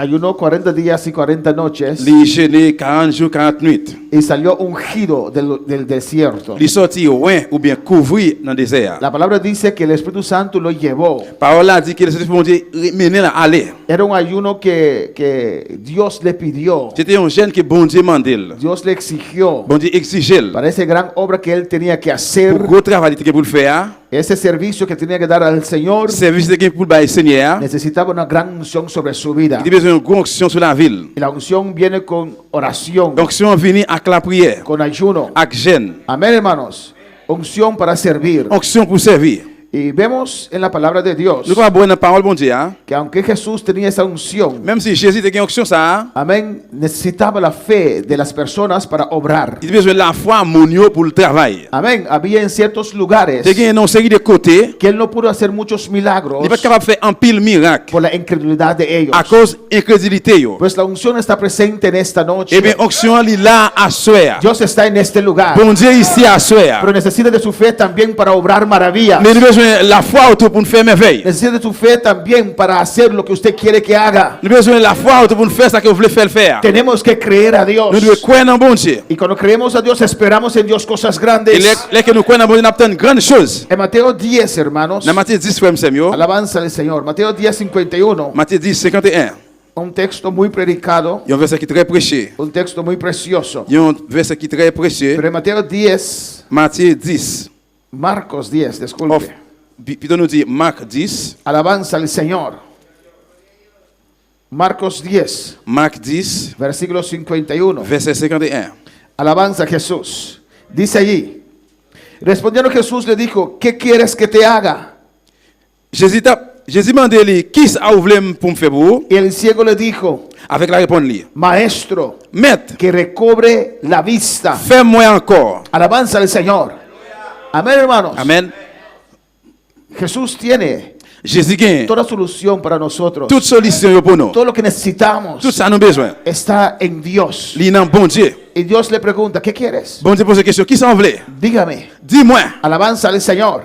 S7: ayunó 40 días y 40 noches
S5: il jeûné 40 jours, 40 nuits.
S7: y salió ungido del desierto.
S5: Il sorti loin ou bien couvrir dans le désert.
S7: La palabra dice que el Espíritu Santo lo llevó.
S5: La parole a dit que le Seigneur bon Dieu mener là aller.
S7: Era un ayuno que Dios le pidió,
S5: C'était un jeune que bon Dieu mandait.
S7: Dios le exigió
S5: Bon Dieu exigeait.
S7: para esa gran obra que él tenía que hacer,
S5: Pour gros travail qu'il pour le faire,
S7: ese servicio que tenía que dar al Señor.
S5: service de pour le Seigneur,
S7: Necesitaba una gran unción sobre su vida.
S5: il a besoin d'une grande onction sur la ville.
S7: Y la unción viene con oración,
S5: Donc si on vient avec la prière,
S7: con ayuno.
S5: avec jeûne,
S7: Amén, hermanos. Unción para servir.
S5: onction pour servir.
S7: Y vemos en la palabra de Dios
S5: Nous avons bonne parole bon Dieu, hein?
S7: que aunque Jesús tenía esa unción,
S5: Même si Jésus était une onction ça,
S7: amén, necesitaba la fe de las personas para obrar.
S5: il a besoin de la foi monio pour le travail.
S7: Amén. Había en ciertos lugares
S5: Il y a une série de côtés,
S7: que él no pudo hacer muchos milagros
S5: il n'est pas capable de faire un pile miracle
S7: por la incredulidad de ellos.
S5: à cause de l'incrédulité.
S7: Pues la unción está presente en esta noche.
S5: Eh bien, onction est là à soir.
S7: Dios está en este lugar,
S5: Bon Dieu ici à soir.
S7: pero necesita de su fe también para obrar maravillas.
S5: Mais nous avons besoin de la foi autour pour nous faire merveille.
S7: Necesita de su fe también para hacer lo que usted quiere que haga.
S5: Nous avons besoin de la foi autour pour nous faire ce que vous voulez faire.
S7: Tenemos que creer a Dios.
S5: Nous devons croire dans bon Dieu.
S7: Y cuando creemos a Dios, esperamos en Dios cosas
S5: Et
S7: grandes.
S5: les que nous croyons dans bon Dieu, nous obtenons de grandes choses.
S7: En Mateo 10, hermanos,
S5: Dans Matthieu 10, frère Samuel,
S7: alabanza del Señor. Mateo 10, 51,
S5: Matthieu 10, 51,
S7: un texto muy predicado,
S5: il y a un verset qui est très précieux.
S7: un texto muy precioso.
S5: Il y a un verset qui est très précieux.
S7: Pero en Mateo 10,
S5: Matthieu 10.
S7: Marcos 10,
S5: Of,
S7: disculpe.
S5: plutôt nous dit Marc 10.
S7: Alabanza al Señor. Marcos 10,
S5: Marc 10,
S7: versículo 51.
S5: verset 51.
S7: Alabanza a Jesús. Dice allí, respondiendo Jesús le dijo, ¿qué quieres que te haga?
S5: Jésus m'a dit, qui a ouvert pour me faire pour?
S7: Y el ciego le dijo,
S5: Avec la réponse, lui,
S7: Maestro,
S5: Maître,
S7: que recobre la vista.
S5: fais-moi encore.
S7: Alabanza al Señor. Amén, hermanos.
S5: Amen.
S7: Jesús tiene
S5: Jésus gagne
S7: toda solución para nosotros.
S5: toute solution pour nous.
S7: Todo lo que necesitamos
S5: Tout ça nous besoin.
S7: está en Dios.
S5: Il est bon Dieu.
S7: Y Dios le pregunta, ¿qué quieres?
S5: Bon Dieu pose la question, qui s'en voulait?
S7: Dígame.
S5: Dis-moi.
S7: Alabanza al Señor.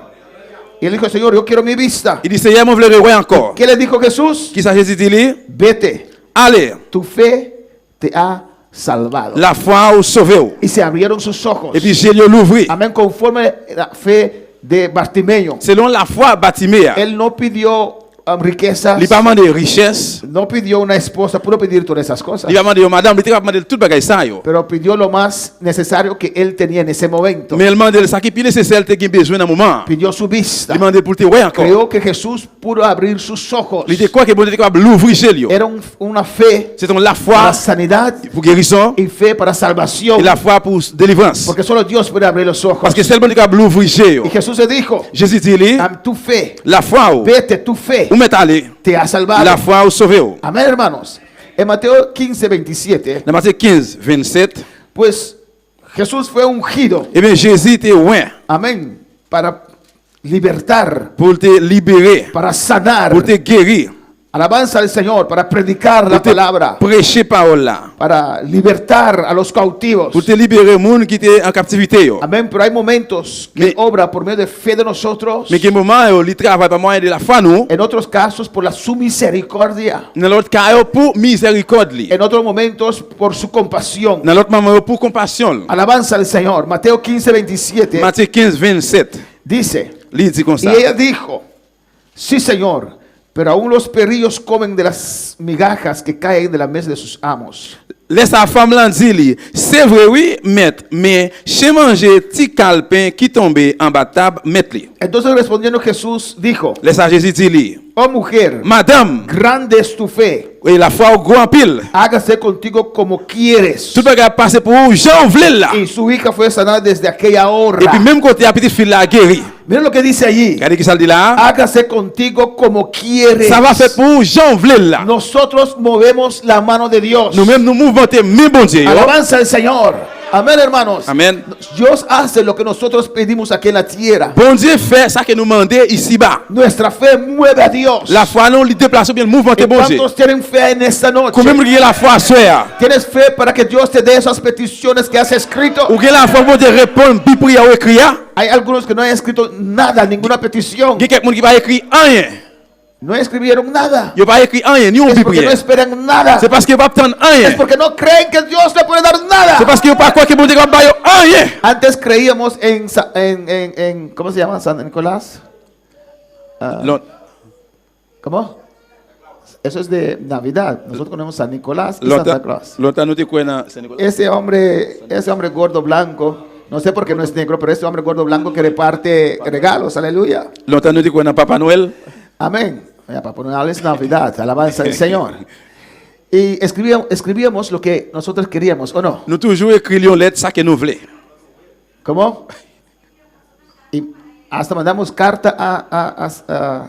S7: Y él dijo, Señor, yo quiero mi vista.
S5: Il dit, Seigneur, moi, je veux le encore.
S7: ¿Qué le dijo Jesús?
S5: Qui ça Jésus dit, lui?
S7: Vete,
S5: Allez,
S7: tu fe te ha salvado.
S5: la foi au sauvé.
S7: Y se abrieron sus ojos.
S5: Et puis Jésus l'ouvrit.
S7: Amén, conforme la fe de Bartimeo.
S5: Selon la foi, Bartimée.
S7: Él no pidió riquezas,
S5: il pas demandé richesse,
S7: no pidió una esposa, pudo pedir todas esas cosas,
S5: il pas demandé madame, il pas demandé tout bagay ça yo.
S7: pero pidió lo más necesario que él tenía en ese momento.
S5: Mais il demandé ça qui plus nécessaire te qui besoin dans moment.
S7: Pidió su vista.
S5: Il demandé pour te ouais encore.
S7: Creyó que Jesús pudo abrir sus ojos.
S5: Il était quoi que bon était capable l'ouvrir chez lui.
S7: Era una fe
S5: C'est la
S7: para
S5: foi
S7: sanidad
S5: pour guérison
S7: y fe para salvación.
S5: et la foi pour délivrance.
S7: Porque solo Dios puede abrir los ojos.
S5: Parce que c'est le bon est capable l'ouvrir chez yo.
S7: Y Jesús le dijo,
S5: Jésus dit lui,
S7: tu fe,
S5: la foi ou
S7: vete, tu fe
S5: met aller,
S7: te ha salvado.
S5: la foi ou sauvé ou.
S7: Amén, hermanos. En Mateo 15, 27,
S5: Dans Matthieu 15, 27,
S7: pues Jesús fue ungido,
S5: eh bien Jésus était oint
S7: amén, para libertar,
S5: pour te libérer,
S7: para sanar.
S5: pour te guérir,
S7: Alabanza al Señor, para predicar la
S5: pour te
S7: palabra,
S5: prêcher parole là,
S7: para libertar a los cautivos.
S5: pour te libérer monde qui était en captivité yo.
S7: Amén, pero hay momentos que
S5: Mais-
S7: obra por medio de fe de nosotros,
S5: Mais quel moment yo, il travaille par moyen de la foi nous,
S7: en otros casos por la su misericordia,
S5: dans l'autre cas yo, pour miséricorde li,
S7: en otros momentos por su compasión.
S5: dans l'autre moment yo, pour compassion.
S7: Alabanza al Señor. Mateo 15, 27
S5: Matthieu 15, 27,
S7: dice,
S5: il dit comme
S7: y
S5: ça.
S7: ella dijo, sí Señor, pero aún los perrillos comen de las migajas que caen de la mesa de sus amos.
S5: Laisse sa femme là dit li, c'est vrai oui, maître, mais chez manger petit calepin qui tombait en bas de table, maître li.
S7: Entonces respondiendo Jesús dijo,
S5: Laisse à Jésus dit li,
S7: oh mujer,
S5: madame,
S7: grande es tu fe,
S5: et la foi au grand pile.
S7: hágase contigo como quieres.
S5: Tout bagay passe pour Jean vle là.
S7: Y su hija fue sanada desde aquella
S5: Et puis
S7: hora.
S5: même côté la petite fille là guéri.
S7: Miren lo que dice allí,
S5: Regardez qui ça dit là.
S7: hágase contigo como quieres.
S5: Ça va faire pour Jean vle là.
S7: Nosotros movemos la mano de Dios.
S5: Nous même nous mouvementer même bon Dieu. yo.
S7: Alabanza al Señor. Amén, hermanos.
S5: Amen.
S7: Dios hace lo que nosotros pedimos aquí en la tierra.
S5: Bon Dieu fait ça que nous demandons ici bas.
S7: Nuestra fe mueve a Dios.
S5: La foi nous li déplace bien le mouvement de
S7: ¿Y
S5: bon Dieu.
S7: ¿Cuántos tienen fe en esta noche?
S5: Combien de la foi soir.
S7: ¿Tienes fe para que Dios te dé esas peticiones que has escrito?
S5: Ou que la foi bon Dieu répond bi prière ou écrit.
S7: Hay algunos que no han escrito nada, ninguna petición.
S5: Il y a quelqu'un qui va écrire rien.
S7: No escribieron nada.
S5: Il va écrire rien ni un
S7: Es
S5: bi
S7: porque no
S5: prière.
S7: esperan nada.
S5: C'est parce qu'il va attendre
S7: Es
S5: rien.
S7: porque no creen que Dios le puede dar
S5: C'est
S7: nada.
S5: parce qu'il pas quoi que bon Dieu va bailler rien.
S7: Antes creíamos en ¿cómo se llama? San Nicolás. ¿Cómo? Eso es de Navidad. Nosotros conocemos San Nicolás y Santa Claus.
S5: Longtemps nous te connais Saint-Nicolas.
S7: Ese hombre gordo blanco, no sé por qué no es negro, pero ese hombre gordo blanco que reparte regalos, aleluya.
S5: Longtemps nous te connais Papa Noël.
S7: Amén. Ya, Papá Noel es Navidad, alabanza al Señor. Y escribíamos lo que nosotros queríamos, ¿o no?
S5: Nous toujours écrions lettre ça que nous voulons.
S7: ¿Cómo? Y hasta mandamos carta a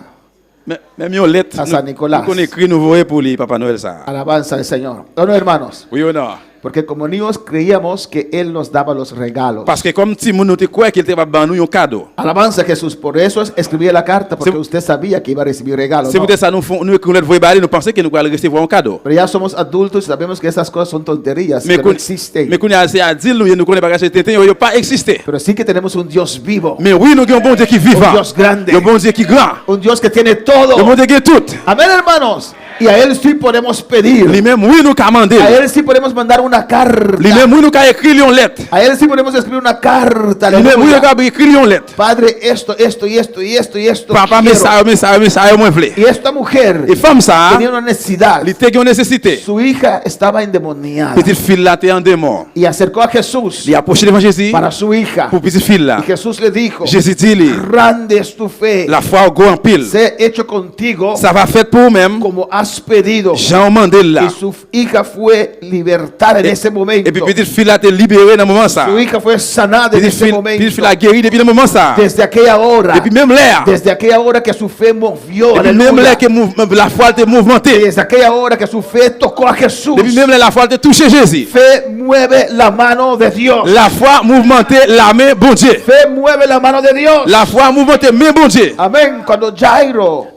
S5: Même une lettre
S7: À Saint Nicolas.
S5: nous écrit nous voyons pour lui Papa Noël ça.
S7: alabanza al Señor. ¿O no, hermanos?
S5: Oui ou non?
S7: Porque como niños creíamos que Él nos daba los regalos.
S5: Parce que comme si nous te croyons qu'il te va donner nous un cadeau.
S7: Alabanza a Jesús. Por eso escribí la carta, porque
S5: Sí.
S7: usted sabía que iba a recibir regalos.
S5: C'est
S7: ¿no?
S5: peut-être ça nous écrivons lettre voyons nous pensons que nous allons recevoir un cadeau.
S7: Pero ya somos adultos y sabemos que esas cosas son tonterías,
S5: Mais
S7: que no existen.
S5: mais qu'on a assez à dire nous ne connaît pas que c'était il pas existé.
S7: Pero sí que tenemos un Dios vivo,
S5: Mais oui, nous avons un bon Dieu qui vit.
S7: Un Dios grande.
S5: Un bon Dieu qui est grand.
S7: un Dios que tiene todo.
S5: Un bon Dieu qui est tout.
S7: Amén, hermanos. Y a Él sí podemos pedir.
S5: Lui-même, oui, nous commandons.
S7: A Él sí podemos mandar una carta.
S5: Lui-même, oui, nous avons écrit une lettre.
S7: A Él sí podemos escribir una carta.
S5: Lui-même, oui, nous
S7: Aleluya.
S5: avons écrit une lettre.
S7: Padre, esto y esto.
S5: Papa,
S7: quiero.
S5: message, moi, voulais.
S7: Y esta mujer
S5: Et femme, ça,
S7: tenía una necesidad.
S5: il était une nécessité.
S7: Su hija estaba endemoniada.
S5: Petite fille là, t'es en démon.
S7: Y acercó a Jesús
S5: Il a approché devant Jésus
S7: para su hija.
S5: pour petite fille là.
S7: Y Jesús le dijo,
S5: Jésus dit, lui,
S7: grande es tu fe.
S5: la foi au grand pile.
S7: Sé hecho contigo
S5: Ça va faire pour même.
S7: como has pedido.
S5: Jean Mandela.
S7: Y su hija fue libertada en ese momento.
S5: Et puis petite fille là, t'es libérée dans le moment ça.
S7: Su hija fue sanada en
S5: Petite
S7: ese
S5: fille
S7: momento.
S5: là, guérie depuis le moment ça.
S7: Desde aquella hora.
S5: Depuis même l'air.
S7: Desde aquella hora que su fe movió.
S5: Depuis même
S7: Aleluya.
S5: l'air que la foi était mouvementée.
S7: Desde aquella hora que su fe tocó a Jesús.
S5: Depuis même la foi était touché Jésus.
S7: Fe mueve la mano de Dios.
S5: La foi mouvementée la main bon Dieu.
S7: Fe mueve la mano de Dios.
S5: La foi mouvementée main bon Dieu.
S7: Amén. Cuando Jairo,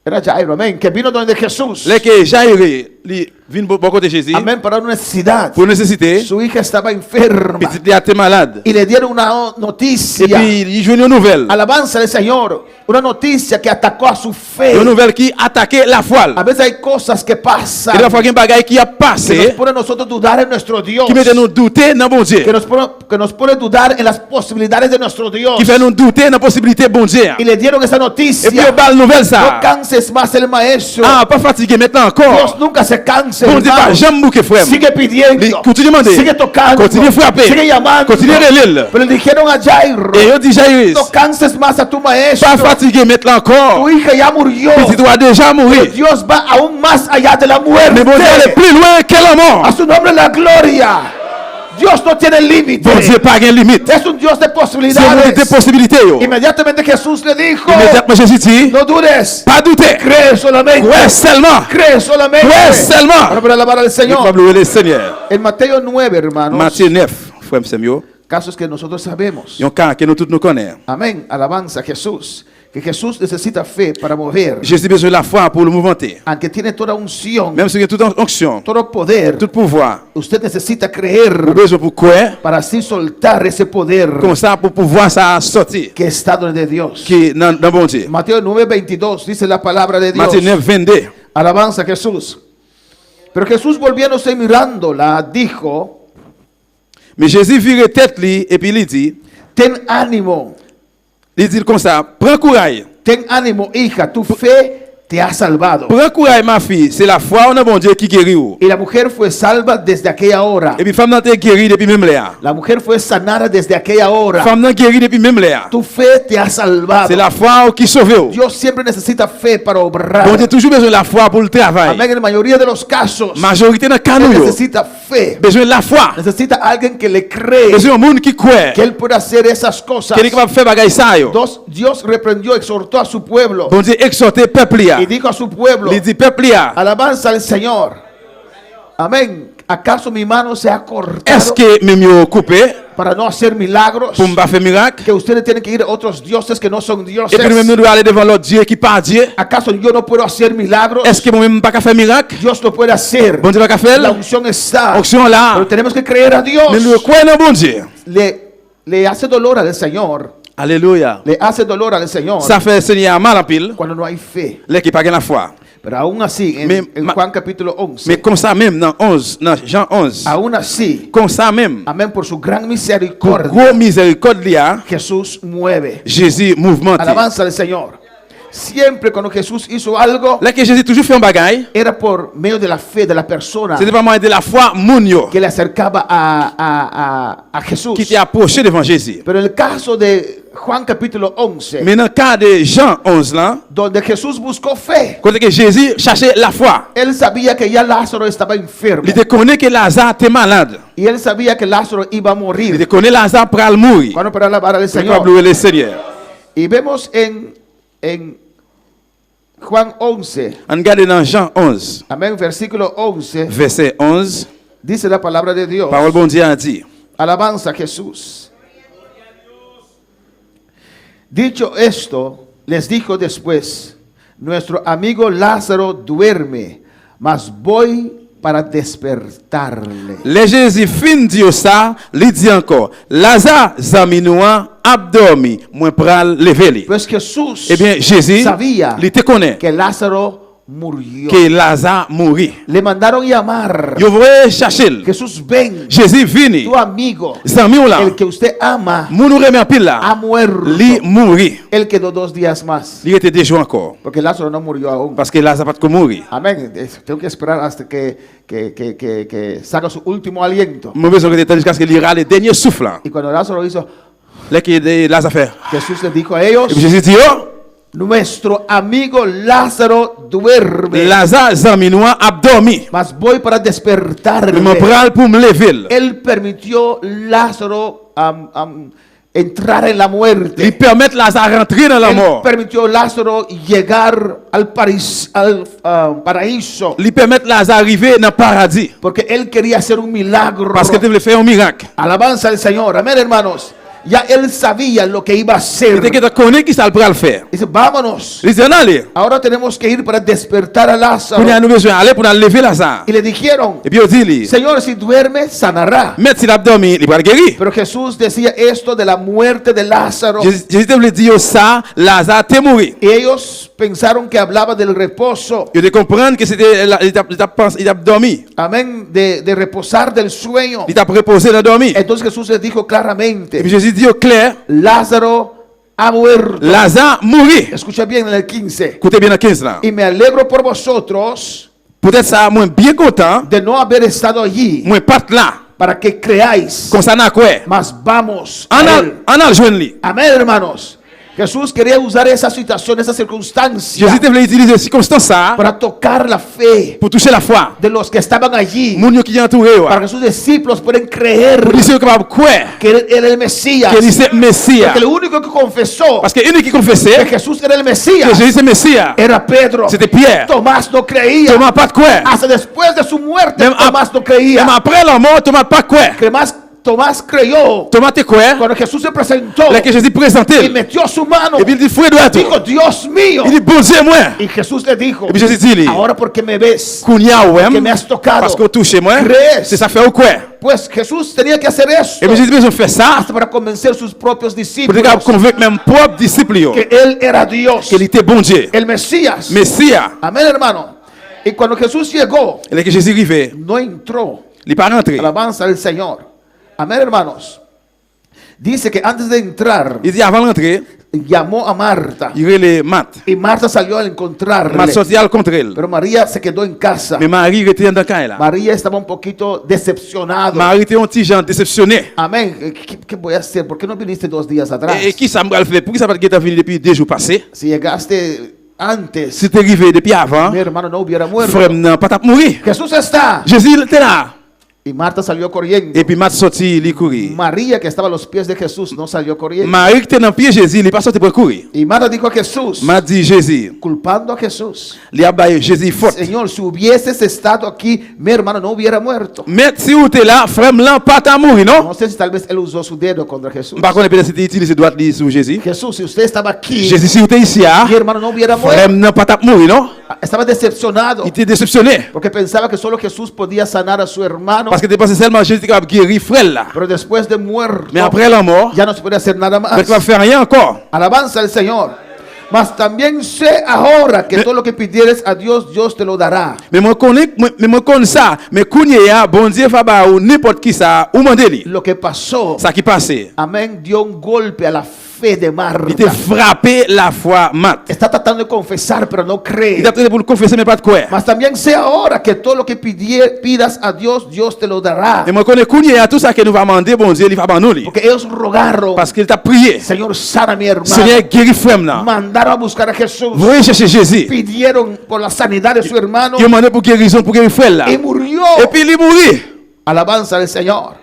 S7: era Jairo, amén, que vino donde Jesús.
S5: Les que Jairé il vient beaucoup côté Jésus
S7: Amén, para una necesidad.
S5: pour nécessité.
S7: Su hija estaba enferma
S5: Petit il était malade.
S7: y le dieron una
S5: Et
S7: noticia.
S5: puis il joue une nouvelle.
S7: Alabanza al Señor. Una noticia que atacó a su fe.
S5: Une nouvelle qui attaquait la foi.
S7: A veces hay cosas que pasan
S5: Et la fois qu'il y a un bagage qui a
S7: que nos
S5: passé,
S7: pone a nosotros dudar en nuestro Dios.
S5: qui met nous douter dans bon Dieu.
S7: Que nos pone a dudar en las posibilidades de nuestro Dios.
S5: Qui fait nous douter dans la possibilité bon Dieu.
S7: Y le dieron esa
S5: Et puis
S7: noticia.
S5: il y a une nouvelle
S7: No
S5: ça.
S7: canses más el maestro.
S5: Ah, pas fatigué maintenant
S7: Dios
S5: encore.
S7: nunca se canse.
S5: Bon Dieu pas
S7: hermano.
S5: jamais bouquet frère.
S7: Sigue pidiendo.
S5: Continue demander.
S7: Sigue tocando.
S5: Continue frapper.
S7: Sigue llamando.
S5: Continue relire.
S7: Pero le dijeron a Jairo.
S5: Et il dit Jairus,
S7: No canses más a tu maestro.
S5: pas fatigué maintenant encore.
S7: Tu hija ya murió.
S5: Petit doit déjà
S7: Pero
S5: mourir.
S7: Dios va aún más allá de la muerte.
S5: Mais bon Dieu aller plus loin que la mort.
S7: A su nombre la gloria. Dios no tiene límite.
S5: Bon Dieu pas de limite.
S7: Es un Dios de
S5: C'est une
S7: posibilidades.
S5: des possibilités. Yo.
S7: Inmediatamente Jesús le dijo,
S5: Immédiatement Jésus dit,
S7: no dudes,
S5: pas douter.
S7: cree solamente.
S5: Ouais seulement.
S7: Cree solamente.
S5: Ouais seulement.
S7: Ahora para alabar al
S5: Il
S7: Señor.
S5: faut louer le Seigneur.
S7: En Mateo 9, hermanos,
S5: Matthieu 9, frère Samuel.
S7: casos que nosotros sabemos.
S5: Il y a un cas que nous tous nous connaissons.
S7: Amén. Alabanza a Jesús. Que Jesús necesita fe para mover.
S5: Jésus a besoin de la foi pour le mouvementer.
S7: Aunque tiene toda unción,
S5: Même si il y a toute onction,
S7: todo poder,
S5: tout pouvoir,
S7: usted necesita
S5: il a
S7: creer
S5: besoin pour quoi?
S7: para así soltar ese poder
S5: Comme ça, pour pouvoir ça sortir.
S7: que está de Dios.
S5: Qui est dans bon Dieu.
S7: Mateo 9:22 dice la palabra de Dios.
S5: Matthieu 9, 22.
S7: Alabanza a Jesús. Pero Jesús volviéndose y mirándola, dijo,
S5: Mais Jésus vire tête lui et puis il dit,
S7: ten ánimo,
S5: comme ça, prends courage.
S7: ten ánimo, hija, tu fe te ha salvado.
S5: Prends courage ma fille, c'est la foi en un bon Dieu qui guérit.
S7: Y la mujer fue salva desde aquella hora.
S5: Et puis femme n'a été guérie depuis même là.
S7: La mujer fue sanada desde aquella hora.
S5: Femme n'a guéri depuis même là.
S7: Tu fe te ha salvado.
S5: C'est la foi qui sauve.
S7: Dios siempre necesita fe para obrar.
S5: Bon Dieu toujours besoin de la foi pour le travail.
S7: Amén. En la mayoría de los casos,
S5: Majorité dans
S7: él
S5: canou.
S7: necesita fe.
S5: Besoin de la foi.
S7: Necesita alguien que le cree
S5: Besoin d'un monde qui croit.
S7: que él puede hacer esas cosas.
S5: Qui est capable de faire bagaille ça yo.
S7: Dios reprendió, exhortó a su pueblo
S5: Bon Dieu exhorter peuple là.
S7: y dijo a su pueblo,
S5: Il dit peuple là.
S7: alabanza al Señor. Amén. ¿Acaso mi mano se ha cortado
S5: Est-ce que même yo coupé
S7: para no hacer milagros?
S5: pour me pas faire miracle?
S7: Que ustedes tienen que ir a otros dioses que no son dioses.
S5: Et puis même nous devons aller devant l'autre Dieu qui pas Dieu.
S7: ¿Acaso yo no puedo hacer milagros?
S5: Est-ce que moi-même pas faire miracle?
S7: Dios lo puede hacer.
S5: Bon Dieu pas faire.
S7: La unción está.
S5: Onction là.
S7: Pero tenemos que creer a Dios.
S5: Mais nous croyons en bon Dieu.
S7: Le hace dolor al Señor.
S5: Alléluia.
S7: Le hace dolor al Señor
S5: Ça fait Seigneur mal en pile.
S7: cuando no hay fe.
S5: Les qui pas la foi.
S7: Pero aún así, en Juan capítulo 11,
S5: Mais comme ça même dans 11, dans Jean 11.
S7: aún así,
S5: Comme ça même.
S7: amén, por su gran
S5: Pour
S7: misericordia,
S5: gros miséricorde là,
S7: Jesús mueve.
S5: Jésus mouvement.
S7: Alabanza al Señor. Siempre cuando Jesús hizo algo,
S5: Là que Jésus toujours fait un bagaille,
S7: era por medio de la fe de la persona
S5: c'était pas moyen de la foi moun yo
S7: que le acercaba a Jesús.
S5: qui t'est approché devant Jésus.
S7: Pero en el caso de Juan capítulo 11,
S5: Mais dans le cas de Jean 11 là,
S7: donde Jesús buscó fe,
S5: quand que Jésus cherchait la foi,
S7: él sabía que ya Lázaro estaba enfermo.
S5: il te connaît que Lazare était malade.
S7: Y él sabía que Lázaro iba a
S5: Il te
S7: morir.
S5: connaît Lazare pour mourir.
S7: Cuando para alabar al
S5: C'est
S7: Señor.
S5: pour louer le Seigneur.
S7: Y vemos en Juan 11,
S5: On regarde dans Jean 11,
S7: amén, versículo 11,
S5: verset 11,
S7: dice la palabra de Dios.
S5: parole bon Dieu a dit.
S7: Alabanza a Jesús. Dicho esto, les dijo después, nuestro amigo Lázaro duerme, mas voy para despertarle.
S5: Les Jésus fin dire ça, il dit encore, Lazare zaminoua abdormi, moi pral lever li.
S7: Pues Jesús
S5: Eh bien Jésus,
S7: sabía
S5: il te connaît
S7: que Lázaro murió.
S5: que Lazare mourit.
S7: Le mandaron llamar.
S5: Yo voulais chercher.
S7: Jesús, ven,
S5: Jésus vini.
S7: tu amigo,
S5: Zami ou là.
S7: el que usted ama,
S5: Moun ou remen pile
S7: ha
S5: là.
S7: muerto.
S5: Li mouri.
S7: Él quedó 2 días más.
S5: Il était déjà encore.
S7: Porque Lázaro no murió aún.
S5: Parce que Lazare pas de mourir.
S7: Amén. Tengo que esperar hasta que saca su último aliento.
S5: Moi besoin que jusqu'à ce qu'il ira le dernier souffle là.
S7: Y cuando Lázaro hizo,
S5: Là que Lazare fait.
S7: Jesús le dijo a ellos,
S5: Et puis Jésus dit, oh,
S7: nuestro amigo Lázaro duerme,
S5: Lazare zaminoua abdormi.
S7: mas voy para despertarle.
S5: Je me pral pour me lever.
S7: Él permitió Lázaro entrar en la
S5: Il
S7: muerte.
S5: permet Lazare rentrer dans la
S7: Él
S5: mort.
S7: permitió Lázaro llegar al paraíso.
S5: Il permet Lazare arriver dans le paradis.
S7: Porque él quería hacer un milagro.
S5: Parce que tu voulais faire un miracle.
S7: Alabanza al Señor. Amén, hermanos. Ya él sabía lo que iba a hacer.
S5: Il était connu qui ça le pral faire.
S7: Dice, vámonos.
S5: Il dit on allez.
S7: Ahora tenemos que ir para despertar a Lázaro.
S5: Qu'on a nous besoin aller pour nous lever Lazare.
S7: Y le dijeron,
S5: Et puis on dit lui,
S7: Señor, si duerme, sanará.
S5: mais s'il a dormi, il va guérir.
S7: Pero Jesús decía esto de la muerte de Lázaro.
S5: Jésus voulait dire ça, Lazare t'est mort.
S7: Y ellos pensaron que hablaba del reposo.
S5: Il de comprendre que c'était il a dormi.
S7: Amén. De reposar del sueño.
S5: Il t'a reposé dans dormi.
S7: Entonces Jesús les dijo
S5: Et puis
S7: claramente,
S5: Jésus dit au clair,
S7: Lázaro ha muerto.
S5: Lazare mourit.
S7: Escucha bien en el 15.
S5: Écoutez bien dans 15 là.
S7: Y me alegro por vosotros
S5: Peut-être ça moi bien content,
S7: de no haber estado allí
S5: moi pas là.
S7: para que creáis.
S5: Comme ça n'a quoi.
S7: Mas vamos
S5: On
S7: a
S5: a
S7: él.
S5: on a joindre lui.
S7: Amén, hermanos. Jesús quería usar esa situación, esa circunstancia
S5: Jésus voulait utiliser circonstance ça
S7: para tocar la fe
S5: pour toucher la foi.
S7: de los que estaban allí,
S5: Moun qui entouré
S7: para que sus discípulos puedan creer
S5: pour dire capable quoi
S7: que él era el Mesías.
S5: que c'est Messie.
S7: Porque el único que confesó
S5: Parce que une qui
S7: que
S5: confessait
S7: Jesús era el
S5: que
S7: Mesías
S5: Jésus c'est Messie.
S7: era Pedro.
S5: C'était Pierre.
S7: Tomás no creía.
S5: Thomas pas de quoi.
S7: Hasta después de su muerte,
S5: Même
S7: Tomás no creía.
S5: Même après la mort, Thomas pas de quoi.
S7: Tomás creyó
S5: Thomas te quoi.
S7: cuando Jesús se presentó
S5: Là que Jésus
S7: y
S5: présentait.
S7: metió su mano.
S5: Et puis il dit frère droit.
S7: Dijo, Dios mío.
S5: Il dit bon Dieu moi.
S7: Y Jesús le dijo,
S5: Et puis Jésus dit lui.
S7: ahora porque me ves,
S5: Kounya
S7: que
S5: ouais.
S7: me has tocado.
S5: Parce qu'on touche moi.
S7: ¿Crees?
S5: C'est ça fait ou quoi.
S7: Pues Jesús tenía que hacer eso
S5: Et puis Jésus besoin faire ça
S7: hasta para convencer sus propios
S5: pour
S7: discípulos
S5: te convaincre même propre disciple yo
S7: que Él era Dios,
S5: qu'il était bon Dieu.
S7: el Mesías.
S5: Messie.
S7: Amén, hermano. Y cuando Jesús llegó,
S5: Et là que Jésus arrivé,
S7: no entró.
S5: il pas rentré.
S7: Alabanza al Señor. Amén, hermanos. Dice que antes de entrar,
S5: Il dit avant d'entrer,
S7: llamó a Marta.
S5: il relait Matt.
S7: Y Marta salió al encontrarle.
S5: Matt sorti al contre elle.
S7: Pero María se quedó en casa.
S5: Mais Marie était dans le camp là.
S7: María estaba un poquito decepcionado.
S5: Marie était un petit gens déceptionné.
S7: Amén. ¿Qué voy a hacer? ¿Por qué no viniste 2 días atrás?
S5: Et qui ça me fait? Pour qui ça va être venu depuis 2 jours passés?
S7: Si llegaste antes,
S5: Si t'es arrivé depuis avant,
S7: mi hermano no hubiera muerto.
S5: frère n'a pas t'a mourir.
S7: Jesús está.
S5: Jésus était là.
S7: Y Marta salió corriendo.
S5: Et puis Matt sorti, il courir.
S7: María, que estaba a los pies de Jesús, no salió corriendo.
S5: Marie qui était dans pied Jésus, il pas sorti pour courir.
S7: Y Marta dijo a Jesús,
S5: Matt dit Jésus,
S7: culpando a Jesús,
S5: il a baillé Jésus faute.
S7: Señor, si hubieses estado aquí, mi hermano no hubiera muerto.
S5: Mais si vous êtes là, frère là pas t'a mourir, non?
S7: No sé si tal vez él usó su dedo contra Jesús.
S5: Par contre, peut-être c'était utilisé droite sur Jésus.
S7: Jesús, si usted estaba aquí,
S5: Jésus si vous êtes ici,
S7: mi hermano no hubiera
S5: frère
S7: muerto.
S5: n'a pas t'a mourir, non?
S7: Estaba decepcionado
S5: Il était déceptionné.
S7: porque pensaba que solo Jesús podía sanar a su hermano.
S5: Parce que tu pensais seulement Jésus qui va guérir frère là.
S7: Pero después de muerto,
S5: Mais après la mort,
S7: ya no se puede hacer nada más.
S5: il va faire rien encore.
S7: Alabanza al Señor. Mas también sé ahora que todo lo que pidieres a Dios, Dios te lo dará.
S5: Mais moi connais ça. Mais kounya, bon Dieu va ba ou n'importe qui ça ou mandeli.
S7: Lo que pasó,
S5: Ça qui passait.
S7: amén, dio un golpe a la fe de
S5: Il était
S7: Marta.
S5: frappé la foi mat.
S7: Está tratando de confesar, pero no
S5: Il
S7: cree.
S5: a traité pour le confesser mais pas de quoi.
S7: Mas también sé ahora que todo lo que pidas a Dios, Dios te lo dará.
S5: Et moi connais kounya tout ça que nous va demander bon Dieu, il va ba nous li.
S7: Porque ellos rogaron,
S5: Parce qu'il t'a prié.
S7: Señor, sana a mi hermano.
S5: Seigneur guéris frère là.
S7: Mandaron a buscar a Jesús.
S5: Voyez chercher Jésus.
S7: Pidieron por la sanidad de su hermano
S5: Il a demandé pour guérison pour guérir frère là.
S7: y murió.
S5: Et puis il est mort.
S7: Alabanza al Señor.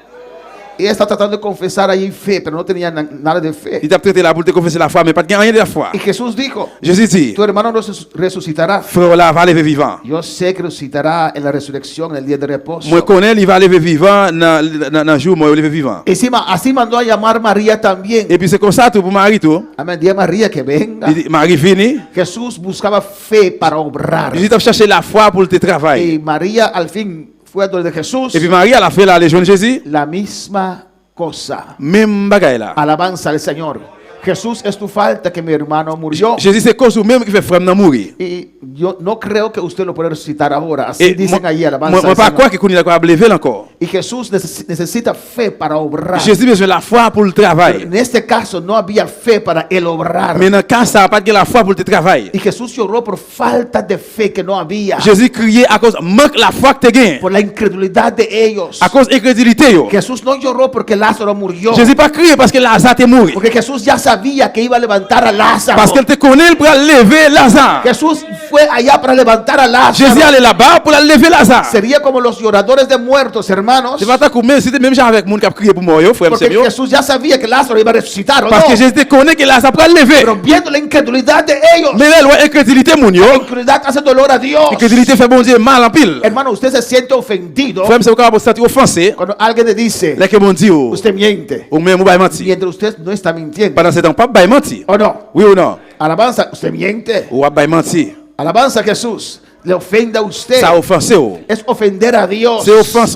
S7: Y ella está tratando de confesar ahí fe, pero no tenía nada de fe.
S5: Il t'a traité là pour te confesser la foi mais pas de rien de la foi.
S7: Y Jesús dijo,
S5: Jésus dit,
S7: tu hermano resucitará.
S5: frère là va lever vivant.
S7: Yo sé que resucitará en la resurrección, en el día de reposo.
S5: Moi connais, il va lever vivant dans jour moi lever vivant.
S7: Encima, así mandó a llamar María también.
S5: Et puis c'est comme ça tout pour Marie tout.
S7: Amén. Día María que venga.
S5: Il dit, Marie vini.
S7: Jesús buscaba fe para obrar.
S5: Jésus t'a cherché la foi pour te travail.
S7: Y María al fin fue a donde Jesús.
S5: Et puis Marie a la fait là aller joindre Jésus.
S7: La misma cosa.
S5: Même bagaille là.
S7: Alabanza al Señor. Jesús, es tu falta que mi hermano murió.
S5: Jésus c'est cause ou même qui fait frère n'a mourir.
S7: Y yo no creo que usted lo pueda resucitar ahora. Así
S5: Et
S7: dicen allí, alabanza
S5: moi
S7: al
S5: pas
S7: Señor.
S5: quoi que connait la lever encore.
S7: Y Jesús necesita fe para obrar.
S5: Jésus besoin la foi pour le travail.
S7: En este caso no había fe para el obrar.
S5: Mais dans cas ça pas de la foi pour le travail.
S7: Y Jesús lloró por falta de fe que no había.
S5: Jésus criait à cause manque la foi que tu gagnes.
S7: Por la incredulidad de ellos.
S5: À cause incrédulité yo.
S7: Jesús no lloró porque Lázaro murió.
S5: Jésus pas crié parce que Lazare est mort.
S7: Porque Jesús ya sabía que iba a levantar a Lázaro.
S5: Parce qu'elle te connaît pour lever Lazare.
S7: Jesús fue allá para levantar a Lázaro.
S5: Jésus allait là-bas pour la lever Lazare.
S7: Sería como los lloradores de muertos, hermanos.
S5: C'est pas ta combien c'était même genre avec monde qui a crié pour moi yo frère
S7: Porque
S5: c'est mieux.
S7: Jesús ya sabía que Lázaro iba a resucitar, ¿o
S5: Parce que
S7: no?
S5: Jésus connaît que Lazare pourra lever.
S7: Pero viendo la incredulidad de ellos,
S5: Mais là ouais incrédulité mon yo.
S7: la incredulidad hace dolor a Dios.
S5: Incrédulité fait bon Dieu mal en pile.
S7: Hermano, usted se siente ofendido
S5: Frère c'est capable de se sentir offensé.
S7: cuando alguien le dice,
S5: Là que mon Dieu
S7: usted miente,
S5: ou même ou pas mentir.
S7: mientras usted no está mintiendo.
S5: Pendant ce temps pas pas mentir.
S7: ¿O no?
S5: Oui ou non?
S7: Alabanza, usted miente.
S5: Ou pas mentir.
S7: Alabanza a Jesús. Le ofende a usted.
S5: Ça offensé ou.
S7: Es ofender a Dios.
S5: C'est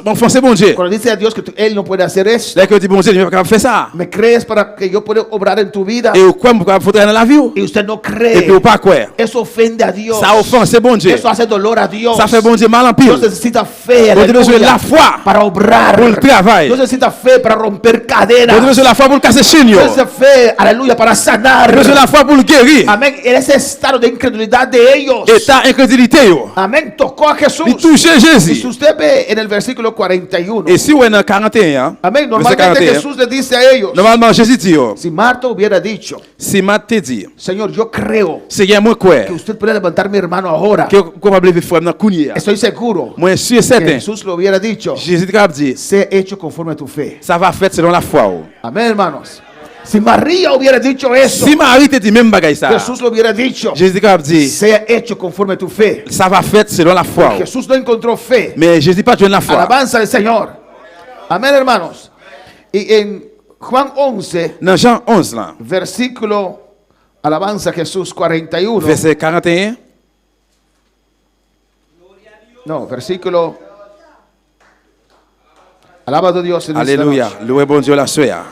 S5: offenser bon Dieu.
S7: Cuando dice a Dios que él no puede hacer eso.
S5: Là que dit bon Dieu il va pas faire ça.
S7: ¿Me crees para que yo pueda obrar en tu vida?
S5: Et ou quoi pourquoi faudrait dans la vie ou?
S7: Y usted no
S5: Et
S7: cree.
S5: puis ou pas quoi.
S7: Eso ofende a Dios.
S5: Ça offense bon Dieu.
S7: Eso hace dolor a Dios.
S5: Ça fait bon Dieu mal en
S7: Dios
S5: pile.
S7: necesita fe,
S5: Bon Dieu besoin de
S7: aleluya,
S5: la foi
S7: para obrar.
S5: pour le travail.
S7: Dios necesita fe para romper cadenas.
S5: Bon Dieu besoin de la foi pour le casser chaîne.
S7: Dios necesita fe, aleluya, para sanar.
S5: Besoin de la foi pour le guérir.
S7: Amén. En ese estado de incredulidad de ellos.
S5: État incrédulité yo.
S7: Amén. Tocó a Jesús.
S5: Il touche
S7: Y si
S5: Jésus.
S7: usted ve en el versículo 41.
S5: Et si on est dans 41,
S7: Amén.
S5: verset
S7: Normalmente
S5: 41,
S7: Jesús le dice a ellos.
S5: normalement Jésus dit yo,
S7: Si Marta hubiera dicho,
S5: si Matt te dit,
S7: Señor, yo creo
S5: Seigneur moi quoi,
S7: que usted puede levantar mi hermano ahora.
S5: que capable lever frère dans kounia.
S7: Estoy seguro
S5: Moi je suis
S7: que
S5: certain.
S7: Jesús lo hubiera dicho.
S5: Jésus capable dit,
S7: Sé hecho conforme a tu fe.
S5: ça va faire selon la foi. ou.
S7: Amén, hermanos. Si María hubiera dicho eso,
S5: Si Marie te dit même bagaille ça,
S7: Jesús lo hubiera dicho.
S5: Jésus capable dit,
S7: Sea hecho conforme a tu fe.
S5: ça va faire selon la foi. ou.
S7: Jesús no encontró fe.
S5: Mais Jésus pas joindre la foi.
S7: Alabanza al Señor. Amén, hermanos. Y en Juan 11,
S5: Dans Jean 11 là,
S7: versículo, alabanza a Jesús 41.
S5: verset 41,
S7: No, versículo. Alabado a Dios en esta
S5: alléluia,
S7: noche.
S5: loué bon Dieu la soya.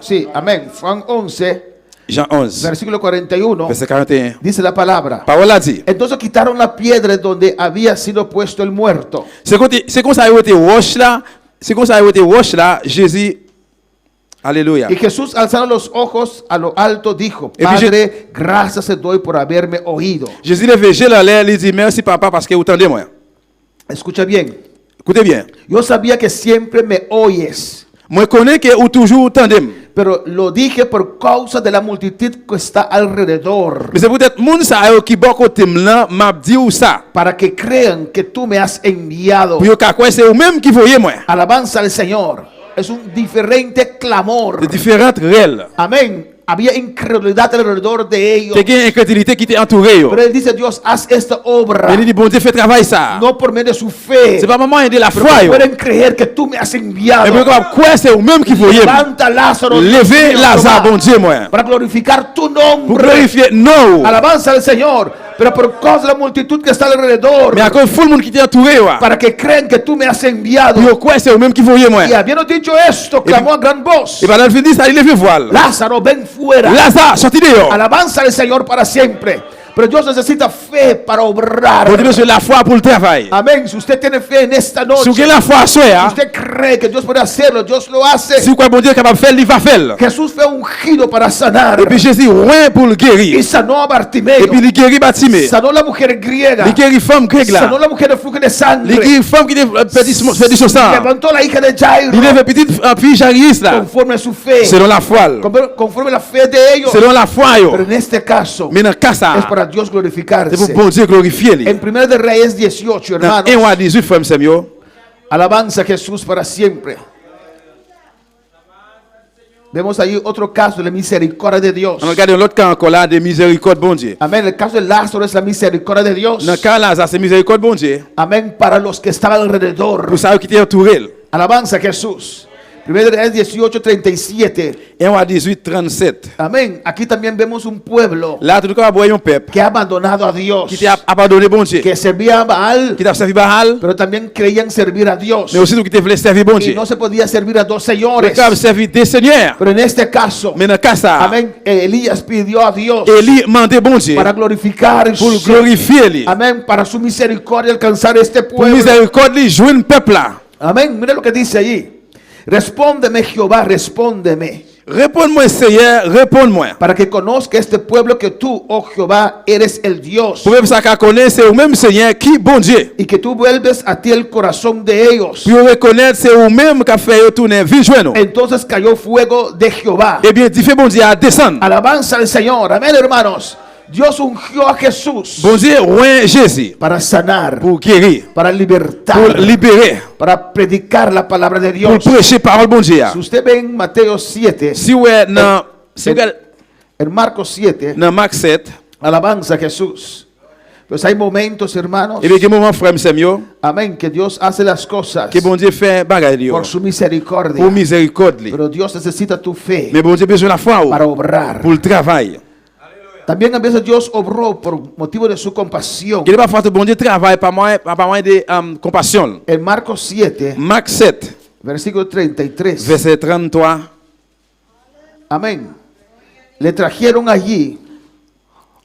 S7: Sí, amén. Juan 11,
S5: Jean 11,
S7: versículo 41.
S5: verset 41.
S7: Dice la palabra.
S5: Parole a dit,
S7: Entonces quitaron la piedra donde había sido puesto el muerto.
S5: c'est comme ça a été roche là, c'est comme ça a été roche là, Jésus, alléluia.
S7: Y Jesús, alzando los ojos a lo alto, dijo:
S5: Y puis
S7: Padre, gracias te doy por haberme oído.
S5: Jésus levé la l'air, il dit merci papa parce que vous entendez moi.
S7: Escucha bien.
S5: Écoutez bien.
S7: Yo sabía que siempre me oyes,
S5: Moi connais que vous toujours entendez.
S7: pero lo dije por causa de la multitud que está alrededor,
S5: Mais c'est peut-être moun ça yo qui bon côté là, m'a dit ou ça.
S7: para que crean que tú me has enviado.
S5: Pour yo ka quoi c'est vous même qui voyez moi.
S7: Alabanza al Señor. Es un diferente clamor.
S5: De différentes réels.
S7: Amén. Había incredulidad alrededor de ellos.
S5: C'est une incrédulité qui t'est entouré yo.
S7: Pero él dice: Dios, haz esta obra.
S5: Il dit bon Dieu fait travail ça.
S7: No por medio de su fe,
S5: C'est pas maman de la
S7: pero
S5: foi
S7: que
S5: yo.
S7: pueden creer que tú me has enviado.
S5: Et puis quoi c'est vous même qui voyez.
S7: Levanta Lázaro, Dios
S5: Levez
S7: mío,
S5: Lazare
S7: Jehová,
S5: bon Dieu moi.
S7: para glorificar tu
S5: Pour
S7: nombre.
S5: glorifier non.
S7: Alabanza al Señor. Pero por causa de la multitud que está alrededor,
S5: Mais encore full monde qui t'est entouré yo.
S7: para que crean que tú me has enviado.
S5: Yo quoi c'est vous même qui voyez moi.
S7: Y habiendo dicho esto, clamó a gran voz:
S5: Et pendant le fini ça il levé voile.
S7: Lázaro, ven fuera.
S5: Lazare sorti de yo.
S7: Alabanza al Señor para siempre. Pero Dios necesita fe para obrar.
S5: Bon Dieu c'est la foi pour le travail.
S7: Amén. Si usted tiene fe en esta
S5: Si
S7: noche,
S5: vous avez la foi
S7: si
S5: soya,
S7: usted cree que Dios puede hacerlo, Dios lo hace.
S5: si vous croyez bon Dieu est capable de faire, il va faire.
S7: Jesús fue ungido para sanar.
S5: Et puis Jésus ouais pour le
S7: Y
S5: guérir.
S7: sanó a
S5: Et
S7: Bartimeo.
S5: puis il guérit Bartimée.
S7: Sanó la mujer griega.
S5: Il guérit femme grecque là.
S7: Sanó la mujer de flujo de
S5: Il
S7: sangre.
S5: guérit femme qui fait du sang.
S7: Levantó la hija de Jairo.
S5: Il lève petite fille Jairus là.
S7: Conforme a su fe.
S5: Selon la foi.
S7: Conforme a la fe de ellos.
S5: Selon la foi yo.
S7: Pero en este caso
S5: Mais dans le cas
S7: es
S5: ça,
S7: para Dios glorificarse.
S5: c'est pour bon Dieu glorifier lui.
S7: En 1 de Reyes 18,
S5: Dans
S7: hermanos.
S5: 1 roi 18 frère m'sem yo.
S7: Alabanza a Jesús para siempre. Vemos ahí otro caso de la misericordia de Dios.
S5: On regarde l'autre cas encore là de miséricorde bon Dieu.
S7: Amén. El caso de Lázaro es la misericordia de Dios.
S5: Dans le cas là, ça c'est miséricorde bon Dieu.
S7: Amén. Para los que estaban alrededor.
S5: Pour ça qui t'est entouré.
S7: Alabanza a Jesús. 1 de Reyes 18, 37.
S5: 1 roi 18 37.
S7: Amén. Aquí también vemos un pueblo
S5: Là tout cas voyons un peuple
S7: que ha abandonado a Dios.
S5: qui t'a abandonné bon Dieu.
S7: Que servía a Baal,
S5: Qui t'a servi Baal,
S7: pero también creían servir a Dios.
S5: mais aussi tout qui t'a voulu servir bon
S7: Y
S5: Dieu.
S7: no se podía servir a dos
S5: Le
S7: señores.
S5: cas servir des seigneurs.
S7: Pero en este caso,
S5: Mais dans le cas ça,
S7: amén, Elías pidió a Dios
S5: Élie mandait bon Dieu
S7: para glorificar
S5: pour le glorifier lui.
S7: amén, para su misericordia alcanzar este
S5: Pour
S7: pueblo.
S5: miséricorde lui joindre peuple là.
S7: Amén. Mira lo que dice allí. Respóndeme, Jehová, respóndeme.
S5: Réponds-moi, Seigneur, réponds-moi.
S7: Para que conozca este pueblo que tú, oh Jehová, eres el Dios.
S5: Pour que ça connaisse, c'est au même Seigneur qui bon Dieu.
S7: Y que tú vuelves a ti el corazón de ellos.
S5: Pour reconnaître, c'est au même qui a fait tourner vie joindre.
S7: Entonces cayó fuego de Jehová.
S5: Eh bien, tu fais bon Dieu à descendre.
S7: Alabanza al Señor. Amén, hermanos. Dios ungió a Jesús
S5: Bon Dieu, oint Jésus
S7: para sanar,
S5: pour guérir,
S7: para
S5: pour
S7: libertar,
S5: libérer,
S7: para predicar la palabra de
S5: pour
S7: Dios.
S5: prêcher parole bon Dieu.
S7: Si usted ve en Mateo 7,
S5: Si ouais dans si vous
S7: en Marcos 7,
S5: dans Marc 7,
S7: alabanza a Jesús. Pues hay momentos, hermanos,
S5: eh bien, quel moment frère Samuel,
S7: amén, que Dios hace las cosas
S5: que bon Dieu fait bagaille
S7: por su misericordia.
S5: pour miséricorde.
S7: Pero Dios necesita tu fe
S5: Mais bon Dieu besoin la foi
S7: para obrar.
S5: pour le travail.
S7: También a veces Dios obró por motivo de su compasión.
S5: Il n'est pas fait bon Dieu travail par moyen de compassion.
S7: En Marcos 7,
S5: Marc 7,
S7: versículo 33.
S5: verset 33.
S7: Amén. Le trajeron allí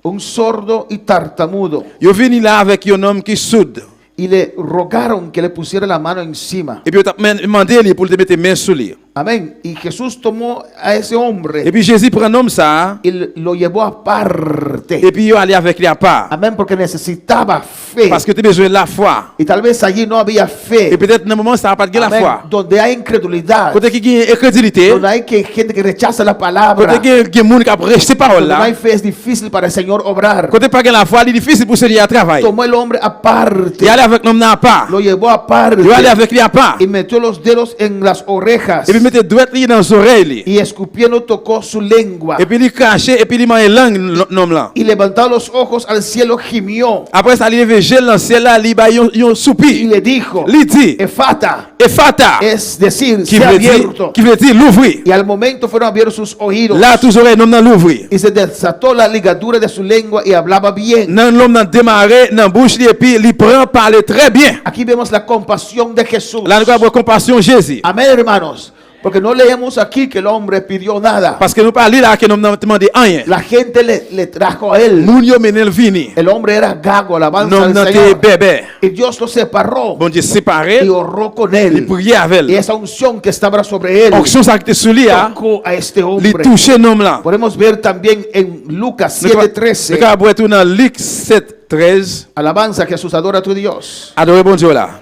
S7: un sordo y tartamudo
S5: Yo venu là avec un homme qui soude.
S7: y le rogaron que le pusiera la mano encima.
S5: Et puis il t'a demandé pour te mettre main sur lui.
S7: Amén. Y Jesús tomó a ese hombre
S5: Et puis Jésus prend un homme ça
S7: y lo llevó aparte.
S5: et puis il allé avec lui à part
S7: Amén, porque necesitaba fe.
S5: parce que tu as besoin de la foi.
S7: Y tal vez allí no había fe.
S5: Et peut-être dans un moment ça n'a pas de la
S7: Amén.
S5: foi.
S7: Donde hay incredulidad,
S5: Côté qui a incrédulité,
S7: donde hay gente que rechaza la palabra,
S5: côté qui a monde qui a rejeté parole
S7: donde no hay
S5: là,
S7: fe, es difícil para el Señor obrar.
S5: côté pas la foi, il est difficile pour celui à travailler.
S7: Tomó el hombre aparte,
S5: Il allé avec l'homme à part.
S7: lo llevó aparte
S5: Il allé avec lui à part.
S7: y metió los dedos en las orejas
S5: Et puis mettait droite lui dans les oreilles.
S7: y escupiendo tocó su lengua
S5: Et puis il crachait et puis il m'a langue l'homme là.
S7: y levantando los ojos al cielo gimió
S5: Après ça il levé gel dans le ciel là, il ba un
S7: y
S5: soupir.
S7: le dijo,
S5: Il dit
S7: Efata,
S5: Ephata,
S7: es decir,
S5: qui
S7: se ha abierto.
S5: veut dire l'ouvrir.
S7: Y al momento fueron abiertos sus oídos
S5: Là tous oreilles l'homme dans l'ouvrir.
S7: y se desató la ligadura de su lengua y hablaba bien.
S5: Nan l'homme dans démarré dans bouche li et puis il prend parler très bien.
S7: Aquí vemos la compasión de Jesús.
S5: Là nous avons compassion Jésus.
S7: Amén, hermanos. Porque no leemos aquí que el hombre pidió nada.
S5: Parce que nous parlons là que nous n'avons demandé rien.
S7: La gente le trajo a él.
S5: Moun yo menel vini.
S7: El hombre era gago, alabanza
S5: Nous
S7: al
S5: n'avons
S7: Señor.
S5: bébé.
S7: Y Dios lo separó
S5: Bon Dieu séparé,
S7: y oró con
S5: il
S7: él.
S5: priait avec
S7: Y
S5: elle.
S7: esa unción que estaba sobre él
S5: Onction ça qui était sur lui a,
S7: tocó a este
S5: il
S7: hombre.
S5: touché l'homme là.
S7: Podemos ver también en Lucas
S5: Nous
S7: 7:13.
S5: avons être dans Luc 7, 13.
S7: Alabanza, Jesús, adora a tu Dios.
S5: Adorez bon Dieu là.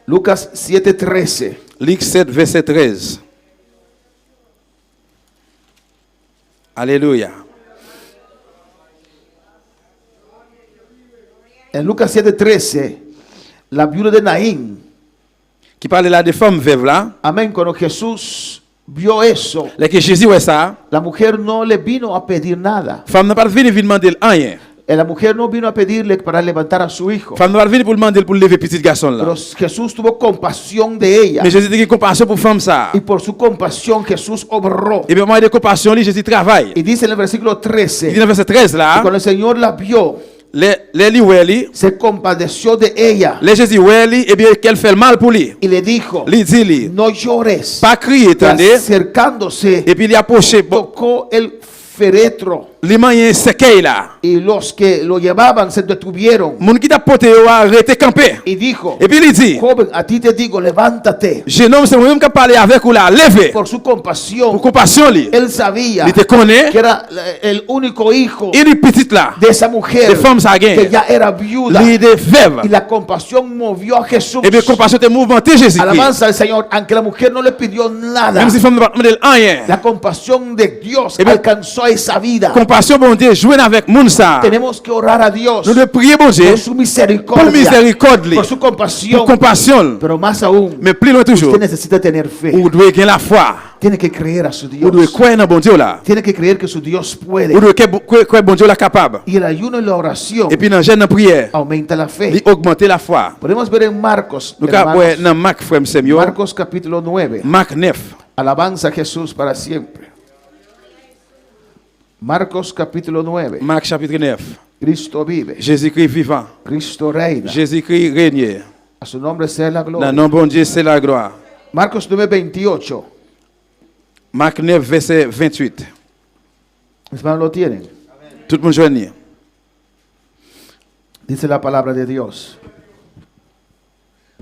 S7: Lucas 7:13.
S5: Luc 7, verset 13. Alléluia.
S7: En Lucas 7:13, la viuda de Naín,
S5: Qui parle là de femmes veuves là.
S7: amén, cuando Jesús vio eso,
S5: Là que Jésus ouais ça,
S7: la mujer no le vino a pedir nada.
S5: femme n'a pas venu demander rien.
S7: La mujer no vino a pedirle para levantar a su hijo.
S5: Femme n'a pas venu pour demander pour lever petit garçon là.
S7: Pero Jesús tuvo compasión de ella.
S5: Mais Jésus a compassion pour femme ça.
S7: Y por su compasión Jesús obró.
S5: Et bien moi de compassion lui Jésus travaille.
S7: Y dice en el versículo
S5: Il dit
S7: 13,
S5: dans verset 13 là,
S7: cuando el Señor la vio,
S5: les li ouais li,
S7: se compadeció de ella
S5: les Jésus ouais li et bien qu'elle fait le mal pour lui.
S7: y le dijo,
S5: Lui dit lui,
S7: no llores.
S5: pas crier,
S7: Y
S5: attendez.
S7: acercándose,
S5: Et puis il a approché,
S7: tocó el féretro
S5: les mains séquelles là.
S7: y los que lo llevaban se detuvieron
S5: Mon qui t'a porté au arrêté campé.
S7: y dijo,
S5: Et puis il dit,
S7: joven, a ti te digo, levántate.
S5: jeune homme c'est moi-même qui a parlé avec ou là, levé.
S7: Por su
S5: Pour
S7: compasión,
S5: compassion lui.
S7: él sabía
S5: Il te connaît.
S7: que era el único hijo
S5: Il est petit là.
S7: de esa mujer
S5: De femmes à
S7: que
S5: gain.
S7: ya era viuda.
S5: Il est veuve.
S7: Y la compasión movió a Jesús.
S5: Et bien compassion te mouvementé Jésus-Christ.
S7: Alabanza al Señor, aunque la mujer no le pidió nada,
S5: Même si femme n'a pas demandé rien.
S7: la compasión de Dios
S5: bien,
S7: alcanzó esa vida.
S5: Compassion bon Dieu jouer avec moun ça.
S7: Tenemos que orar a Dios
S5: Nous devons prier bon Dieu
S7: por su misericordia,
S5: pour miséricorde lui.
S7: por su compasión,
S5: Pour compassion.
S7: pero más aún,
S5: Mais plus loin toujours.
S7: usted necesita tener fe.
S5: Ou doit gagner la foi.
S7: Tiene que creer a su
S5: Ou doit
S7: Dios.
S5: croire dans bon Dieu là.
S7: Tiene que creer que su Dios puede.
S5: Ou doit croire bon Dieu là capable.
S7: Y el ayuno y la oración
S5: Et puis dans jeûne dans prière,
S7: aumenta la
S5: il
S7: fe.
S5: augmenter la foi.
S7: Podemos ver en Marcos,
S5: Nous
S7: hermanos,
S5: avons dans Marc frère Samuel,
S7: Marcos capítulo 9.
S5: Marc 9.
S7: Alabanza a Jesús para siempre. Marcos capítulo 9.
S5: Marc chapitre 9.
S7: Cristo vive.
S5: Jésus-Christ vivant.
S7: Cristo reina.
S5: Jésus-Christ règne.
S7: A su nombre sea la
S5: Dans
S7: gloria.
S5: le nom bon Dieu, c'est la gloire.
S7: Marcos 9, 28.
S5: Marc 9, verset 28.
S7: Hermanos, lo tienen.
S5: Tout le monde joigne.
S7: Dice la palabra de Dios.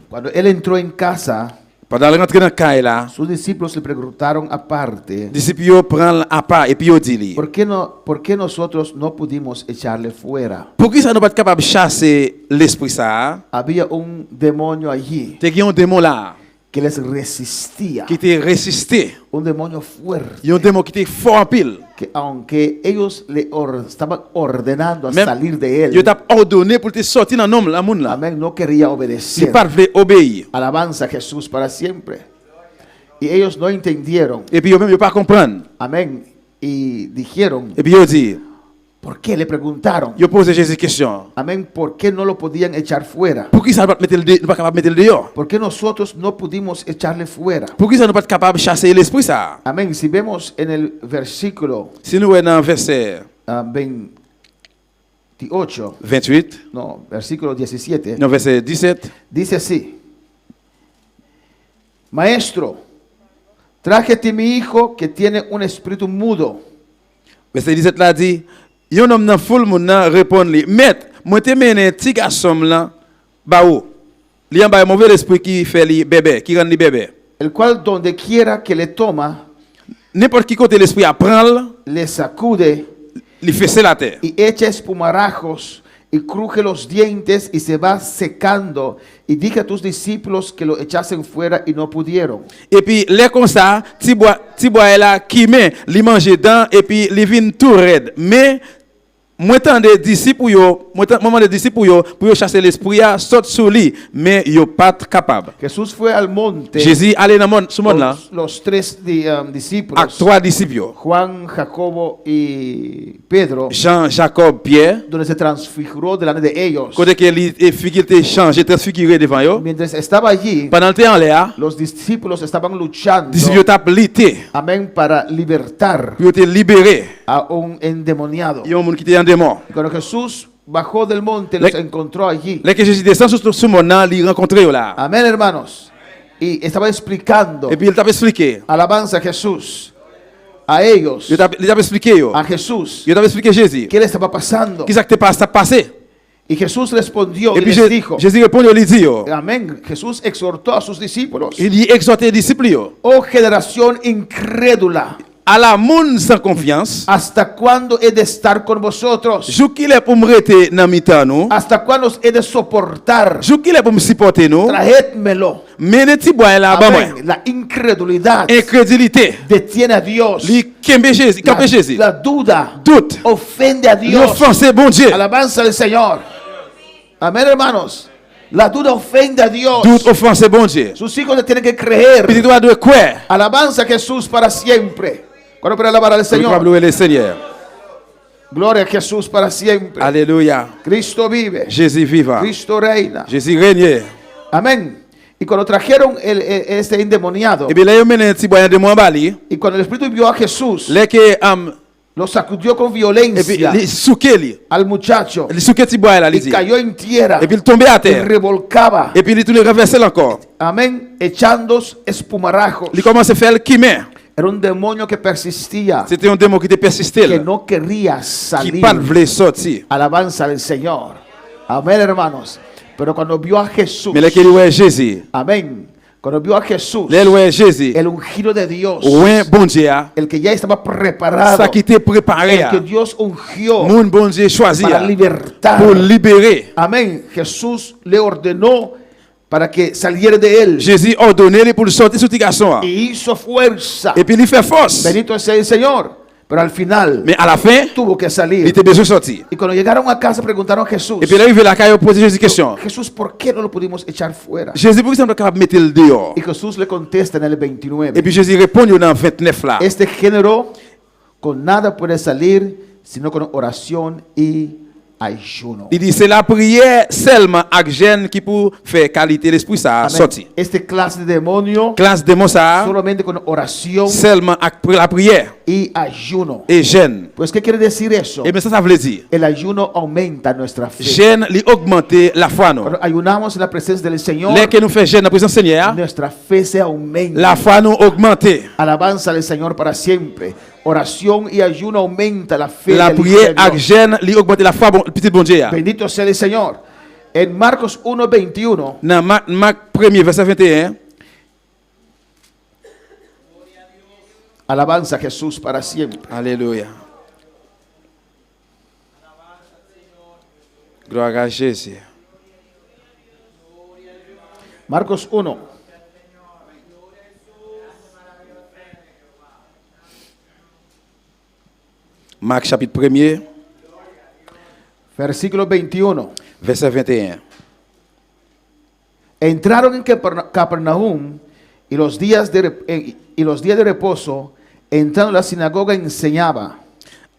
S7: Cuando él entró en casa,
S5: Pendant le rentrer dans le caille là,
S7: sus discípulos le preguntaron aparte,
S5: les disciples yo prennent à part et puis ils disent
S7: ¿por qué nosotros no pudimos echarle fuera?
S5: pourquoi ça nous pas capable de chasser l'esprit ça?
S7: Había un demonio allí
S5: T'es un démon là
S7: que les resistía,
S5: qui était résisté,
S7: un demonio fuerte,
S5: un démon qui était fort en pile.
S7: que aunque ellos estaban ordenando a
S5: Même
S7: salir de
S5: yo
S7: él,
S5: t'a ordonné pour te sortir dans l'homme la monde là.
S7: amén, no quería
S5: Si
S7: obedecer.
S5: pas voulait obéir.
S7: Alabanza a Jesús para siempre. Y ellos no entendieron,
S5: Et puis yo même yo pas comprendre.
S7: amén, y dijeron,
S5: Et puis yo dit,
S7: ¿por qué? Le preguntaron,
S5: yo pose Jésus question.
S7: amén, ¿por qué no lo podían echar fuera?
S5: Pourquoi ça ne pas mettre le pas capable de mettre le dehors?
S7: ¿Por qué nosotros no pudimos echarle fuera?
S5: Pourquoi ça ne pas capable de chasser l'esprit ça?
S7: Amén. Si vemos en el versículo
S5: Si nous sommes dans le verset
S7: 28,
S5: 28,
S7: no, versículo 17,
S5: dans le verset 17,
S7: dice así: Maestro, trájete mi hijo que tiene un espíritu mudo.
S5: verset 17 là dit, yon homme dans foule moun nan répond li, maître, moi te mené petit garçon là ba ou. Li en ba mauvais esprit qui fait li bébé, qui rend li bébé.
S7: El cual donde quiera que le toma,
S5: N'importe qui côté l'esprit a prendre,
S7: le sacude
S5: li fesse la terre.
S7: y echa espumarajos y cruje los dientes y se va secando. Y dije a tus discípulos que lo echasen fuera y no pudieron.
S5: Et puis les comme ça, ti bois là qui met li manger dedans et puis li vinn tout raide. Mais moi tant de disciples yo, moment de disciples yo pour yo chasser l'esprit a saute sur lui, mais yo pas capable.
S7: Jesús fue al monte.
S5: Jésus allait dans monde ce monde là
S7: Los tres discípulos,
S5: avec trois disciples yo.
S7: Juan, Jacobo y Pedro,
S5: Jean, Jacob, Pierre,
S7: donde se transfiguró delante de ellos.
S5: côté que li figuré changé transfiguré devant yo.
S7: Mientras estaba allí,
S5: Pendant le temps en l'air,
S7: los discípulos estaban luchando,
S5: disciples yo t'a lutté
S7: amén, para libertar
S5: pour te libérer.
S7: a un endemoniado.
S5: Yo monde qui était en démon.
S7: Y cuando Jesús bajó del monte,
S5: Le-
S7: los encontró allí.
S5: Là que Jésus descend sur ce monde là, il rencontré yo là.
S7: Amén, hermanos. Y estaba explicando,
S5: Et puis il t'a expliqué.
S7: alabanza a Jesús, a ellos,
S5: Il t'a expliqué yo.
S7: a Jesús,
S5: Yo t'avais expliqué Jésus.
S7: qué le estaba pasando.
S5: Qu'est-ce qui t'est passé?
S7: Y Jesús respondió
S5: Et
S7: y
S5: puis
S7: les dijo,
S5: Jésus répond, il dit, yo.
S7: amén. Jesús exhortó a sus discípulos:
S5: Il dit, exhortez les disciples, yo.
S7: oh generación incrédula,
S5: À la monde sans confiance,
S7: ¿hasta cuándo he de estar con vosotros?
S5: jou qu'il est pour me rester dans mi-temps, nous.
S7: ¿Hasta cuándo os he de soportar?
S5: Jou qu'il est pour me supporter, nous.
S7: Traédmelo.
S5: Mais les petits bois là, bah, moi.
S7: Amén. La incredulidad
S5: Incrédulité.
S7: detiene a Dios.
S5: Li kembe Jésus, kembe Jésus.
S7: La duda
S5: Doute.
S7: ofende a Dios.
S5: L'offense, bon Dieu.
S7: Alabanza al Señor. Amén, hermanos. La duda ofende a Dios.
S5: Doute, offense, bon Dieu.
S7: Sus hijos le tienen que creer.
S5: Petit doigt de quoi?
S7: Alabanza a Jesús para siempre. ¿Cuándo para alabar al
S5: Señor.
S7: Señor?
S5: Le Seigneur.
S7: Gloria a Jesús para siempre.
S5: Alléluia.
S7: Cristo vive.
S5: Jésus viva.
S7: Cristo reina.
S5: Jésus règne.
S7: Amén. Y cuando trajeron este endemoniado,
S5: Et bien là, il mène un petit bois de moi bali.
S7: y cuando el Espíritu vio a Jesús,
S5: Là que
S7: lo sacudió con
S5: et puis
S7: violencia
S5: il souke li.
S7: al muchacho
S5: Il souke petit bois là, il
S7: y
S5: dit.
S7: cayó en tierra
S5: Et puis il tombait à
S7: y
S5: terre.
S7: revolcaba.
S5: Et puis il tourne renversé encore.
S7: Amén. Echando espumarajos.
S5: Il commence à faire le quimère.
S7: Era un demonio que persistía,
S5: C'était un démon qui était persisté
S7: que
S5: là.
S7: no quería
S5: Qui
S7: salir.
S5: pas voulait sortir.
S7: Alabanza al Señor. Amén, hermanos. Pero cuando vio a Jesús,
S5: Mais là qu'il voit Jésus.
S7: amén. Cuando vio a Jesús,
S5: Là il voit Jésus.
S7: el ungido de Dios,
S5: Ouais, bon Dieu.
S7: el que ya estaba preparado,
S5: Ça qui était préparé.
S7: el que Dios ungió
S5: Mon bon Dieu choisi
S7: para libertar.
S5: pour libérer.
S7: Amén. Jesús le ordenó para que saliera de él
S5: Jésus ordonné pour sortir sur petit garçon.
S7: y hizo fuerza.
S5: Et puis il fait force.
S7: Bendito sea el Señor. Pero al final
S5: Mais à la fin,
S7: tuvo que
S5: il
S7: salir.
S5: était besoin de sortir.
S7: Y cuando llegaron a casa preguntaron a Jesús:
S5: Et puis là, il veut la caille poser Jésus question.
S7: Jesús, ¿por qué no lo pudimos echar fuera?
S5: Jésus, pourquoi ça ne capable de mettre le dehors?
S7: Y Jesús le contesta en el 29:
S5: Et puis Jésus répond dans 29 là.
S7: este género con nada puede salir sino con oración y ayuno.
S5: Il dit c'est la prière seulement avec jeûne qui pour faire qualité l'esprit ça
S7: Amén.
S5: sortir.
S7: Este clase de demonio
S5: Classe de ça
S7: solamente con oración
S5: seulement avec la prière
S7: y ayuno.
S5: et jeûne.
S7: Pues, ¿qué quiere decir eso?
S5: Et bien ça veut dire
S7: El ayuno aumenta nuestra fe.
S5: jeûne lui augmenter la foi nous.
S7: Cuando ayunamos en la presencia del Señor,
S5: Dès que nous faisons jeûne en présence du Seigneur,
S7: nuestra fe se aumenta.
S5: la foi nous augmenter.
S7: Alabanza al Señor para siempre. Oración y ayuno aumenta la fe
S5: La
S7: del Hijo
S5: prière
S7: de
S5: avec
S7: Dios.
S5: jeûne lui augmenter la foi petit bon Dieu.
S7: Bendito sea el Señor. En Marcos 1:21
S5: Dans Marc 1er verset 21,
S7: Alabanza a Jesús para siempre.
S5: Alléluia. Gloire à Jésus.
S7: Marcos 1.
S5: Marc chapitre 1er,
S7: Versículo 21.
S5: verset 21.
S7: Entraron en Capernaum y los días de reposo, entrando en la sinagoga, enseñaba.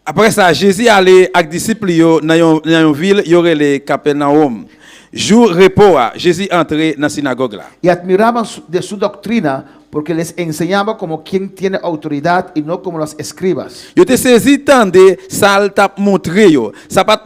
S5: Après ça, Jésus allait avec disciples yo dans une ville, il y aurait les Capernaum. Jour repos, Jésus entrait dans la synagogue là.
S7: Y admiraban de su doctrina, porque les enseñaba como quien tiene autoridad y no como los escribas.
S5: Yo te saisi tande ça t'a montré yo. Ça pas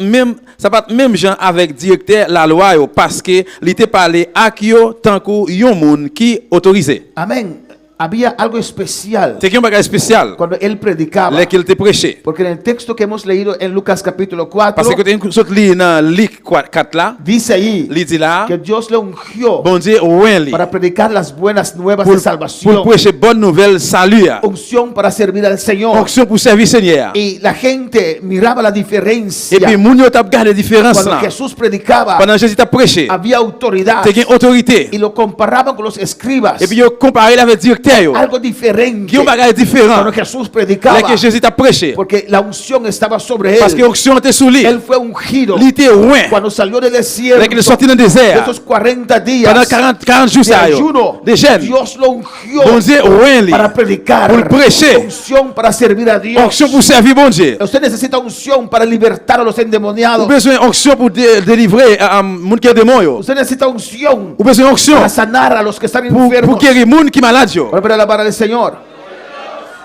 S5: même gens avec directeur la loi yo parce que il était parlé ak yo tant que yon moun qui autorisé.
S7: Amén. Había algo especial
S5: C'est un bagage spécial
S7: cuando él predicaba.
S5: là qu'il te prêché.
S7: Porque en el texto que hemos leído en Lucas capítulo 4,
S5: Parce que tu saute li dans Luc 4 là,
S7: dice ahí
S5: il dit là,
S7: que Dios le ungió
S5: bon Dieu ouin li
S7: para predicar las buenas nuevas de
S5: pour
S7: salvación.
S5: prêcher bonne nouvelle salut.
S7: Unción para servir al Señor.
S5: Fonction pour servir Seigneur.
S7: Y la gente miraba la diferencia.
S5: Et puis moun yo t'a regardé différence
S7: Cuando
S5: là.
S7: Jesús predicaba,
S5: Pendant Jésus t'a prêché,
S7: había autoridad.
S5: tu as autorité.
S7: Y lo comparaban con los escribas.
S5: Et puis yo comparé avec directeur yo.
S7: Algo diferente.
S5: Qui ont bagage différent.
S7: Cuando Jesús predicaba.
S5: Là que Jésus t'a prêché.
S7: Porque la unción estaba sobre él.
S5: Parce que l'onction était sous lui.
S7: Él fue ungido.
S5: Il était ouin.
S7: Cuando salió del desierto,
S5: Là qu'il est sorti dans le
S7: de
S5: désert.
S7: esos 40 días
S5: Pendant 40 jours
S7: de
S5: ça yo.
S7: ayuno,
S5: Des jeunes.
S7: Dios lo ungió
S5: Bon Dieu ouin li.
S7: para predicar.
S5: Pour prêcher.
S7: Unción para servir a Dios.
S5: Onction pour servir bon Dieu.
S7: Usted necesita unción para libertar a los
S5: Ou
S7: endemoniados.
S5: besoin onction pour délivrer moun qui est démon yo.
S7: Usted necesita unción
S5: Ou besoin onction
S7: para sanar a los que están
S5: pour
S7: enfermos.
S5: guérir moun qui malade yo.
S7: Para alabar al Señor.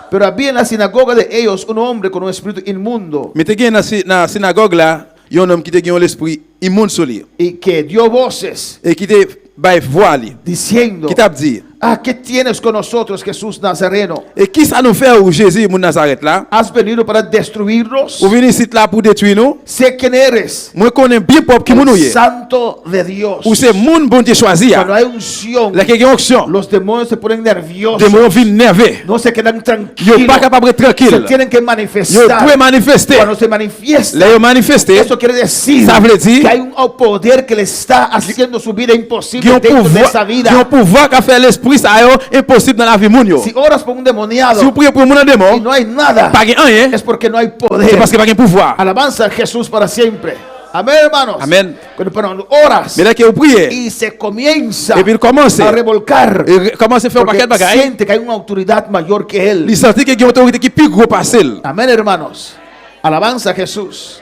S7: Pero había en la sinagoga de ellos un hombre con un espíritu inmundo
S5: Mais te gen dans synagogue là, yon homme qui te gen l'esprit immonde sur lui
S7: y que dio voces
S5: et qui te bay voix li.
S7: diciendo:
S5: Qui t'a dit
S7: ah, ¿qué tienes con nosotros, Jesús Nazareno?
S5: et qui ça nous fait ou Jésus moun Nazareth là?
S7: ¿Has venido para destruirnos?
S5: Ou venir ici là pour détruire nous?
S7: Sé quién eres,
S5: Moi connais bien propre qui moun ou
S7: el
S5: yé.
S7: Santo de Dios.
S5: Ou c'est moun bon Dieu choisi.
S7: Cuando hay unción,
S5: Là que gen onction.
S7: los demonios se ponen nerviosos,
S5: Démon vin nerveux.
S7: no se quedan
S5: Yo
S7: tranquilos,
S5: pas capable de
S7: se
S5: tranquille.
S7: tienen que
S5: Yo
S7: manifestar.
S5: peut manifester.
S7: Cuando se manifiesta,
S5: Là yo manifester.
S7: eso quiere decir
S5: Ça veut dire
S7: que hay un poder que le está haciendo su vida imposible
S5: Gen
S7: dentro de
S5: pouvoir,
S7: esa vida.
S5: gen pouvoir qu'a fait l'esprit ça yo impossible dans la vie moun yo.
S7: Si oras por un demoniado
S5: Si vous priez pour moun
S7: y
S5: démon,
S7: no hay nada,
S5: pas gen rien,
S7: es porque no hay
S5: c'est
S7: poder.
S5: parce que pas gen pouvoir.
S7: Alabanza a Jesús para siempre. Amén, hermanos.
S5: Amen.
S7: Cuando oras
S5: Mais là que vous priez
S7: y se comienza
S5: et puis il commence
S7: a revolcar,
S5: et commence à faire un
S7: porque
S5: paquet de bagaille.
S7: siente que hay una autoridad mayor que él.
S5: Il sentit que gen autorité qui plus gros passer.
S7: Amén, hermanos. Alabanza a Jesús.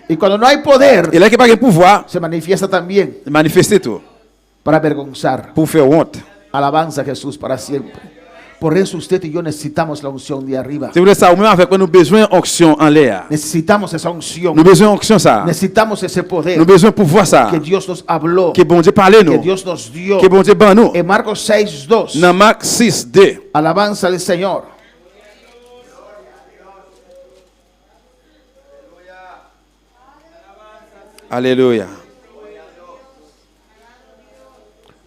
S7: Y cuando no hay poder,
S5: Et là que pas gen pouvoir,
S7: se manifiesta también
S5: manifester tout
S7: para avergonzar.
S5: pour faire honte.
S7: Alabanza a Jesús para siempre. Por eso usted y yo necesitamos la unción de arriba.
S5: C'est vrai ça, ou même avec nous besoin onction en l'air.
S7: Necesitamos esa unción.
S5: Nous besoin onction ça.
S7: Necesitamos ese poder
S5: Nous besoin pouvoir ça.
S7: que Dios nos habló,
S5: Que bon Dieu parle
S7: que
S5: nous.
S7: Dios nos dio.
S5: Que bon Dieu ban nous.
S7: En Marcos 6:2.
S5: Dans Marc 6:2.
S7: Alabanza al Señor.
S5: Alléluia.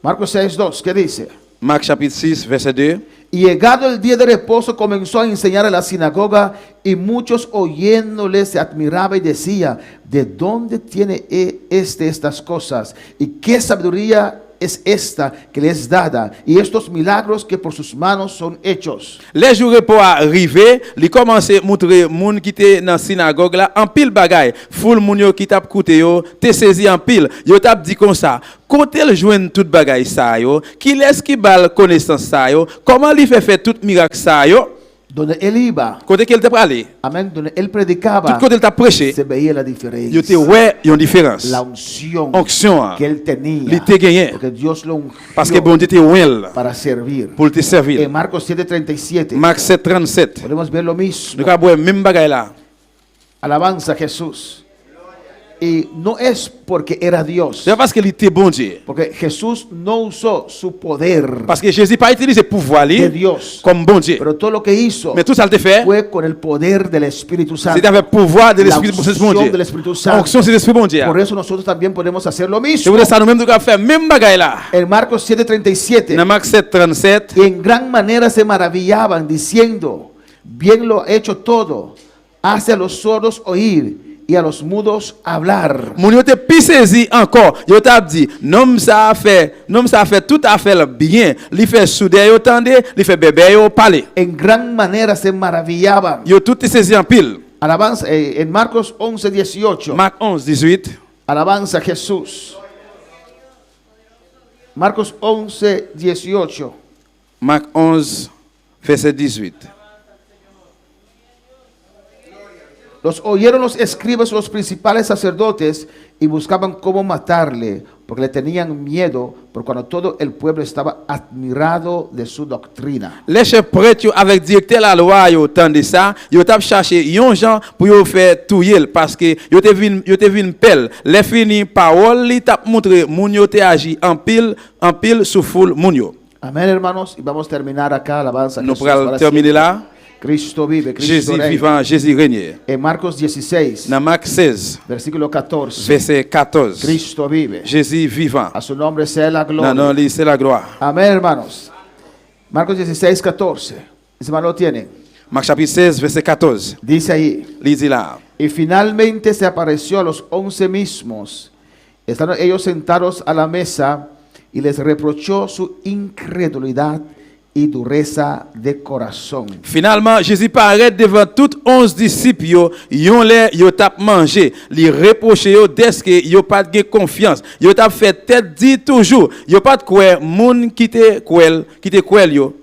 S7: Marcos 6:2, ¿qué dice?
S5: Marc chapitre 6 verset 2.
S7: Y llegado el día de reposo comenzó a enseñar en la sinagoga y muchos oyéndole se admiraba y decía: ¿de dónde tiene estas cosas? ¿Y qué sabiduría es esta que le es dada? Y estos milagros que por sus manos son hechos.
S5: Les jours repos arrivé, il commence à montrer moun qui était dans synagogue là en pile bagaille. Foule moun yo qui t'a écouté yo, te saisi en pile. Yo t'a dit comme ça. Côté le joindre toute bagaille ça yo, qui laisse qui bal connaissance ça yo, comment il fait tout miracle ça yo?
S7: Donde él iba,
S5: Côté qu'il t'a parlé,
S7: amén, donde él
S5: tout
S7: predicaba,
S5: côté il t'a prêché,
S7: se veía la
S5: yo te
S7: diferencia.
S5: ouais, yon différence.
S7: La unción
S5: Onction
S7: que él tenía,
S5: li te gagné
S7: porque Dios lo
S5: parce que
S7: ungió
S5: bon Dieu te ouin
S7: para servir.
S5: pour te servir.
S7: En Marcos 7:37
S5: Marc 7:37.
S7: podemos ver lo mismo.
S5: Nous avons même bagaille là.
S7: Alabanza a Jesús. Y no es porque era Dios.
S5: C'est pas parce qu'il était bon Dieu.
S7: Porque Jesús no usó su poder
S5: Parce que Jésus pas utilisé pouvoir
S7: de
S5: lui
S7: Dios.
S5: comme bon Dieu.
S7: Pero todo lo que hizo
S5: Mais tout ça le fait,
S7: fue con el poder del Espíritu Santo.
S5: c'était avec pouvoir de
S7: La
S5: l'Esprit bon
S7: unción
S5: Dieu.
S7: del Espíritu Santo.
S5: Onction c'est l'Esprit bon Dieu.
S7: Por eso nosotros también podemos hacer lo
S5: Je
S7: mismo.
S5: voulais ça nous-mêmes nous faire même bagaille là.
S7: En Marcos 7:37.
S5: Dans Marc 7:37,
S7: Y en gran manera se maravillaban diciendo, bien lo ha hecho todo, hace a los sordos oír y a los mudos hablar.
S5: mon yo te pi saisi encore. Yo t'a dit, nom ça fait tout à fait bien. Li fait souder yo tande, li fait bébé yo parler.
S7: En gran manera se maravillaban.
S5: Yo tout saisi en pile.
S7: Alabanza, en Marcos 11:18.
S5: Marc 11:18.
S7: Alabanza a Jesús. Marcos 11:18.
S5: Marc 11 verset 18.
S7: Los oyeron los escribas y los principales sacerdotes y buscaban cómo matarle, porque le tenían miedo, por cuando todo el pueblo estaba admirado de su doctrina.
S5: Les chefs prêtres yo avec directeur la loi yo tande ça, yo t'a cherché yon gens pour yo faire touyer parce que yo te vinn pelle. Les fini parole li t'a montré moun yo te agi en pile sous foule moun yo.
S7: Amén, hermanos, y vamos a terminar acá, alabanza a
S5: Nous
S7: Jesús
S5: pral
S7: para
S5: terminer
S7: siempre.
S5: là.
S7: Cristo vive, Cristo
S5: Jésus
S7: reina.
S5: vivant, Jésus règne.
S7: En Marcos 16,
S5: Dans Marc 16
S7: versículo 14.
S5: verset 14.
S7: Cristo vive.
S5: Jésus vivant.
S7: A su nombre sea la gloria.
S5: Non, non, c'est la gloire.
S7: Amén, hermanos. Marcos 16, 14. Mis hermanos lo tienen.
S5: Marc chapitre 16 verset 14.
S7: Dice ahí.
S5: Il dit là.
S7: Y finalmente se apareció a los 11 mismos. Estaban ellos sentados a la mesa y les reprochó su incredulidad y dureza de corazón.
S5: Finalement, Jésus paraît devant tous 11 disciples, yon les yo tap mangé, li reproché yo deske yo pas de confiance. Yo tap fait tête dit toujours, yo pas de quoi moun qui te kwel yo.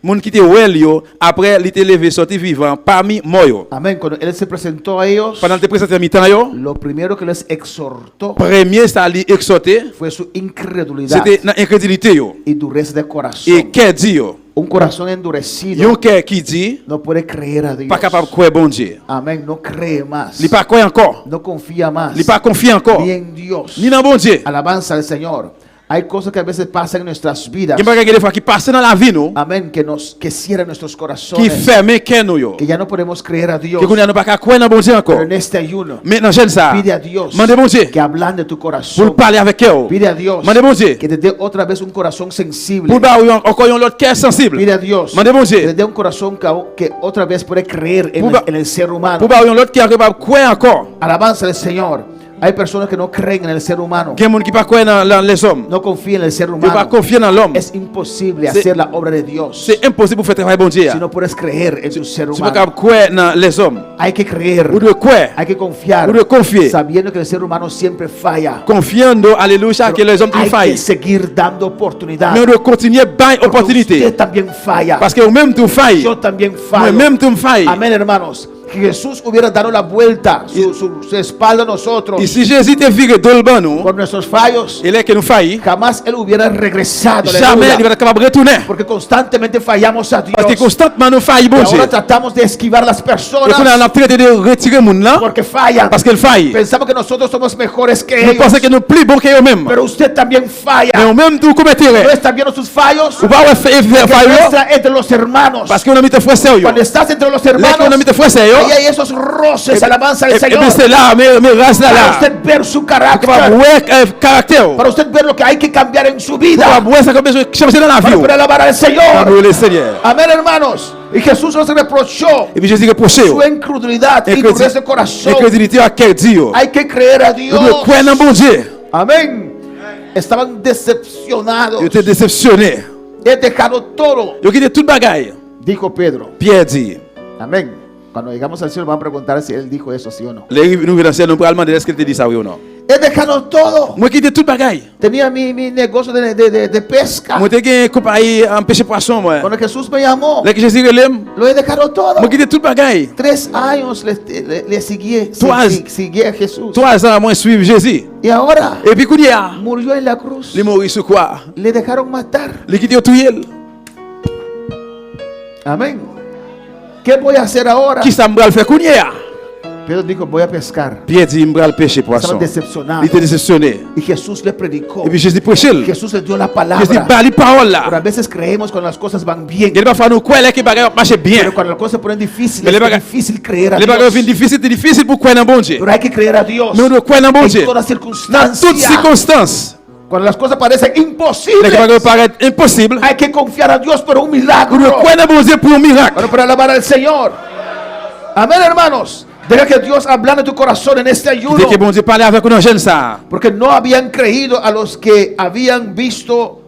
S5: Moun qui te wel yo après li te levé sorti vivant parmi mort yo.
S7: Amén. Cuando él se presentó a ellos,
S5: Pendant te présenté mi-temps yo,
S7: lo primero que les exhortó
S5: premier ça li exhorté,
S7: fue su incredulidad
S5: c'était dans incrédulité yo.
S7: y dureza de
S5: Et
S7: corazón.
S5: qu'est dit yo?
S7: Un corazón endurecido
S5: Yon cœur qui dit
S7: no puede creer a Dios.
S5: pas capable de croire bon Dieu.
S7: Amén. No cree más.
S5: Li pas croire encore.
S7: No confía más.
S5: Li pas confier encore.
S7: Ni en Dios.
S5: Ni dans bon Dieu.
S7: Alabanza al Señor. Hay cosas que a veces pasan en nuestras vidas.
S5: Il y a des fois qui passent dans la vie nous,
S7: Amén. Que cierran nuestros
S5: qui
S7: corazones.
S5: ferment cœur nous yo.
S7: Que ya no podemos creer a Dios.
S5: Que nous n'avons pas croire dans bon Dieu
S7: Pero
S5: encore.
S7: en este ayuno,
S5: Maintenant j'aime ça.
S7: pide a Dios
S5: Mandez bon Dieu
S7: que hablan de tu
S5: pour
S7: corazón.
S5: parler avec eux.
S7: Pide a Dios
S5: Mandez bon Dieu
S7: que te dé otra vez un corazón sensible.
S5: pour dar encore un autre cœur sensible.
S7: Pide a Dios
S5: Mandez bon
S7: que te
S5: Dieu
S7: dé un corazón que otra vez puede creer en
S5: Pour
S7: en el ser humano.
S5: pour dar un autre cœur capable de croire encore.
S7: Alabanza al Señor. Hay personas que no creen en el ser humano.
S5: Il y a des gens qui pas croire dans les hommes.
S7: No confían en el ser
S5: Qui pas
S7: humano.
S5: confier dans l'homme.
S7: Es imposible
S5: C'est-
S7: hacer la obra de Dios
S5: C'est impossible pour faire travailler bon Dieu.
S7: si no puedes creer en tu ser
S5: Tu pas
S7: humano.
S5: capable de croire dans les hommes.
S7: Hay que creer.
S5: Ou de croire.
S7: Hay que confiar.
S5: Ou de confier.
S7: Sabiendo que el ser humano siempre falla.
S5: Confiando, alléluia, que les hommes
S7: Hay
S5: qui
S7: que
S5: faillent.
S7: seguir dando oportunidad.
S5: Mais on doit continuer par
S7: Porque
S5: opportunité.
S7: usted también falla.
S5: Parce que vous-même tu failles.
S7: Yo también fallo.
S5: Moi-même tu me failles.
S7: Amén, hermanos. Que Jesús hubiera dado la vuelta su espalda a nosotros
S5: Et si Jésus te vire dans le banc, nous,
S7: por nuestros fallos,
S5: il est que nous faillit.
S7: jamás él hubiera regresado.
S5: Jamais il
S7: Aleluya.
S5: va être capable de retourner.
S7: Porque constantemente fallamos a Dios.
S5: Parce que constamment nous faillons,
S7: Y
S5: bon Dieu.
S7: ahora tratamos de esquivar las
S5: Et qu'on a
S7: personas
S5: la traité de retirer moun là,
S7: porque fallan.
S5: parce qu'elle faille.
S7: Pensamos que nosotros somos mejores que
S5: Nous
S7: ellos.
S5: pensons que nous plus bons qu'eux-mêmes.
S7: Pero usted también falla.
S5: Mais au même tout commettre.
S7: ¿No está viendo sus fallos?
S5: Ou pas faire
S7: Que
S5: faille.
S7: muestra entre los hermanos.
S5: Parce qu'on a mis tes frères sérieux.
S7: Cuando estás entre los
S5: Là
S7: hermanos,
S5: qu'on a mis tes frères sérieux.
S7: ahí hay esos roces, alabanza al
S5: Et
S7: Señor.
S5: puis c'est là, mais race là
S7: Para
S5: là.
S7: usted ver su
S5: Para
S7: carácter.
S5: voir caractère.
S7: Para usted ver lo que hay que cambiar en su
S5: Para
S7: vida.
S5: voir ça comme besoin changer dans la
S7: Para
S5: vie.
S7: poder alabar al
S5: Para
S7: Señor.
S5: louer le Seigneur.
S7: Amén, hermanos. Y Jesús nos reprochó
S5: Et puis Jésus reproché.
S7: su incredulidad y dureza de corazón.
S5: Incrédulité à quel Dieu.
S7: Hay que creer a
S5: Nous devons
S7: Dios.
S5: croire dans bon Dieu.
S7: Amén. Estaban decepcionados.
S5: Ils étaient déceptionnés.
S7: He dejado todo,
S5: Ils ont quitté toute bagaille.
S7: dijo Pedro.
S5: Pierre dit.
S7: Amén. Cuando llegamos al cielo van a preguntar si él dijo eso, sí o no.
S5: Les nous venons nous pour demander est-ce qu'il te dit ça oui ou non.
S7: He dejado todo.
S5: Moi quitté toute bagaille.
S7: Tenía mi negocio de pesca.
S5: Moi t'ai compagnie en pêcher poisson moi.
S7: Cuando Jesús me llamó,
S5: Là que Jésus relève,
S7: lo he dejado todo.
S5: moi quitté toute bagaille.
S7: 3 años le seguí, seguí a Jesús.
S5: 3 ans moi suivre Jésus.
S7: Y ahora
S5: Et puis koudia,
S7: murió en la cruz.
S5: les mourir sur quoi?
S7: Le dejaron matar.
S5: Les quitté tout yel.
S7: Amén. ¿Qué voy a hacer ahora?
S5: Qui ça me va le faire koudia?
S7: Pedro dijo, voy a pescar.
S5: Pierre dit, m'bral pêcher
S7: Estaba
S5: poisson.
S7: decepcionado.
S5: Il était déceptionné.
S7: Y Jesús le predicó.
S5: Et puis Jésus prêchait.
S7: Jesús le dio la
S5: Jésus
S7: palabra.
S5: dit, bah, les paroles
S7: Pero a
S5: là.
S7: veces creemos cuando las cosas van bien.
S5: Il va falloir nous croire que les bagages marchent bien.
S7: Pero cuando las cosas se ponen difíciles,
S5: Mais les
S7: es
S5: bagages-
S7: difícil creer a
S5: Les bagages
S7: Dios.
S5: viennent difficiles, c'est pour croire dans bon Dieu.
S7: Pero hay que creer a Dios
S5: Mais on doit croire dans bon
S7: en
S5: Dieu.
S7: todas
S5: Dans toutes
S7: circunstancias.
S5: circonstances.
S7: Cuando las cosas parecen
S5: Les
S7: imposibles,
S5: bagages paraissent impossibles.
S7: hay que confiar a Dios por un
S5: On
S7: milagro.
S5: doit croire dans bon Dieu pour un miracle.
S7: Bueno, para alabar al Señor. Amén, hermanos. Deja que Dios habla en tu corazón en este ayuno.
S5: Dès que bon Dieu parlait avec nous, jeune ça.
S7: Porque no habían creído a los que habían visto,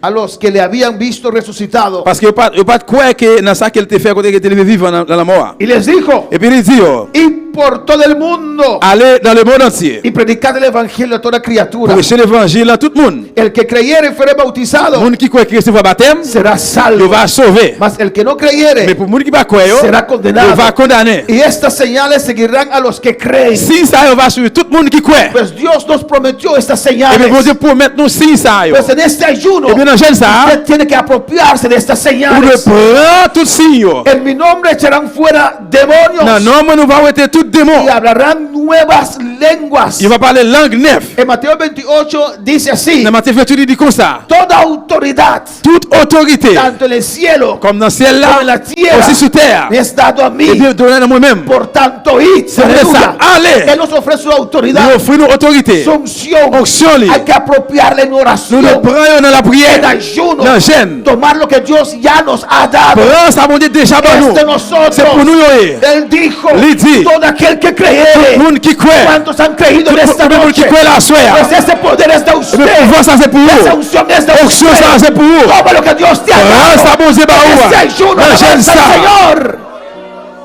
S7: a los que le habían visto resucitado.
S5: Parce que vous ne pas croire que dans ça qu'elle te fait côté que tu es vivant dans la mort.
S7: Y les dijo,
S5: Et puis il dit, oh,
S7: id por todo el mundo
S5: allez dans le monde entier.
S7: y predicad el evangelio a toda criatura.
S5: Prêchez l'évangile à tout le monde.
S7: El que creyere y fuere
S5: Le
S7: bautizado
S5: monde qui croit qu'il recevra baptême,
S7: será
S5: il
S7: salvo.
S5: va sauver.
S7: Mas el que no
S5: Mais
S7: creyere
S5: pour le monde qui va croire,
S7: será
S5: il
S7: condenado.
S5: va condamner.
S7: Y estas señales seguirán a los que creen.
S5: Si ça va sur tout le monde qui croit.
S7: Pues Dios nos prometió estas
S5: Et bien bon
S7: señales.
S5: Dieu promet nous si ça.
S7: Pues en este ayuno,
S5: Et bien dans jeune ça,
S7: usted tiene que apropiarse de estas
S5: on doit
S7: señales.
S5: prendre tout signe.
S7: En mi nombre echarán fuera
S5: Non,
S7: demonios
S5: non, mais nous va arrêter tout démon.
S7: y hablarán nuevas lenguas.
S5: Il va parler langue neuve.
S7: En Mateo 28 dice así:
S5: Dans Matthieu 28, il dit comme ça.
S7: toda autoridad,
S5: Toute autorité,
S7: tanto en el cielo
S5: comme dans le ciel
S7: como en
S5: là,
S7: la tierra,
S5: aussi sur terre,
S7: me es dado a
S5: et
S7: mí.
S5: bien donné à moi-même.
S7: Por tanto, id,
S5: C'est
S7: aleluya.
S5: ça. Allez.
S7: Él nos ofrece su
S5: Nous
S7: autoridad,
S5: offrons nos autorités.
S7: su unción.
S5: Onction li.
S7: Hay que apropiarle en
S5: Nous le
S7: oración,
S5: prenons dans la
S7: en
S5: prière,
S7: ayuno,
S5: dans le jeûne.
S7: tomar lo que Dios ya nos ha dado.
S5: Prends ça, mon Dieu, déjà pour
S7: Es
S5: nous.
S7: de nosotros.
S5: C'est pour nous. Oui.
S7: Él dijo:
S5: Li dit,
S7: todo aquel que
S5: Tout
S7: creyere.
S5: le monde qui croit,
S7: ¿Cuántos han creído en esta
S5: tout le monde qui
S7: noche?
S5: croit la soeur.
S7: Pues ese poder es de
S5: Le
S7: usted.
S5: pouvoir, ça c'est pour
S7: Esa
S5: vous.
S7: unción es de
S5: Onction, ça
S7: usted.
S5: c'est pour vous.
S7: Toma lo que Dios te ha
S5: Prends ça,
S7: dado.
S5: mon Dieu,
S7: En este ayuno,
S5: dans le jeûne
S7: alabanza al
S5: ça.
S7: Señor.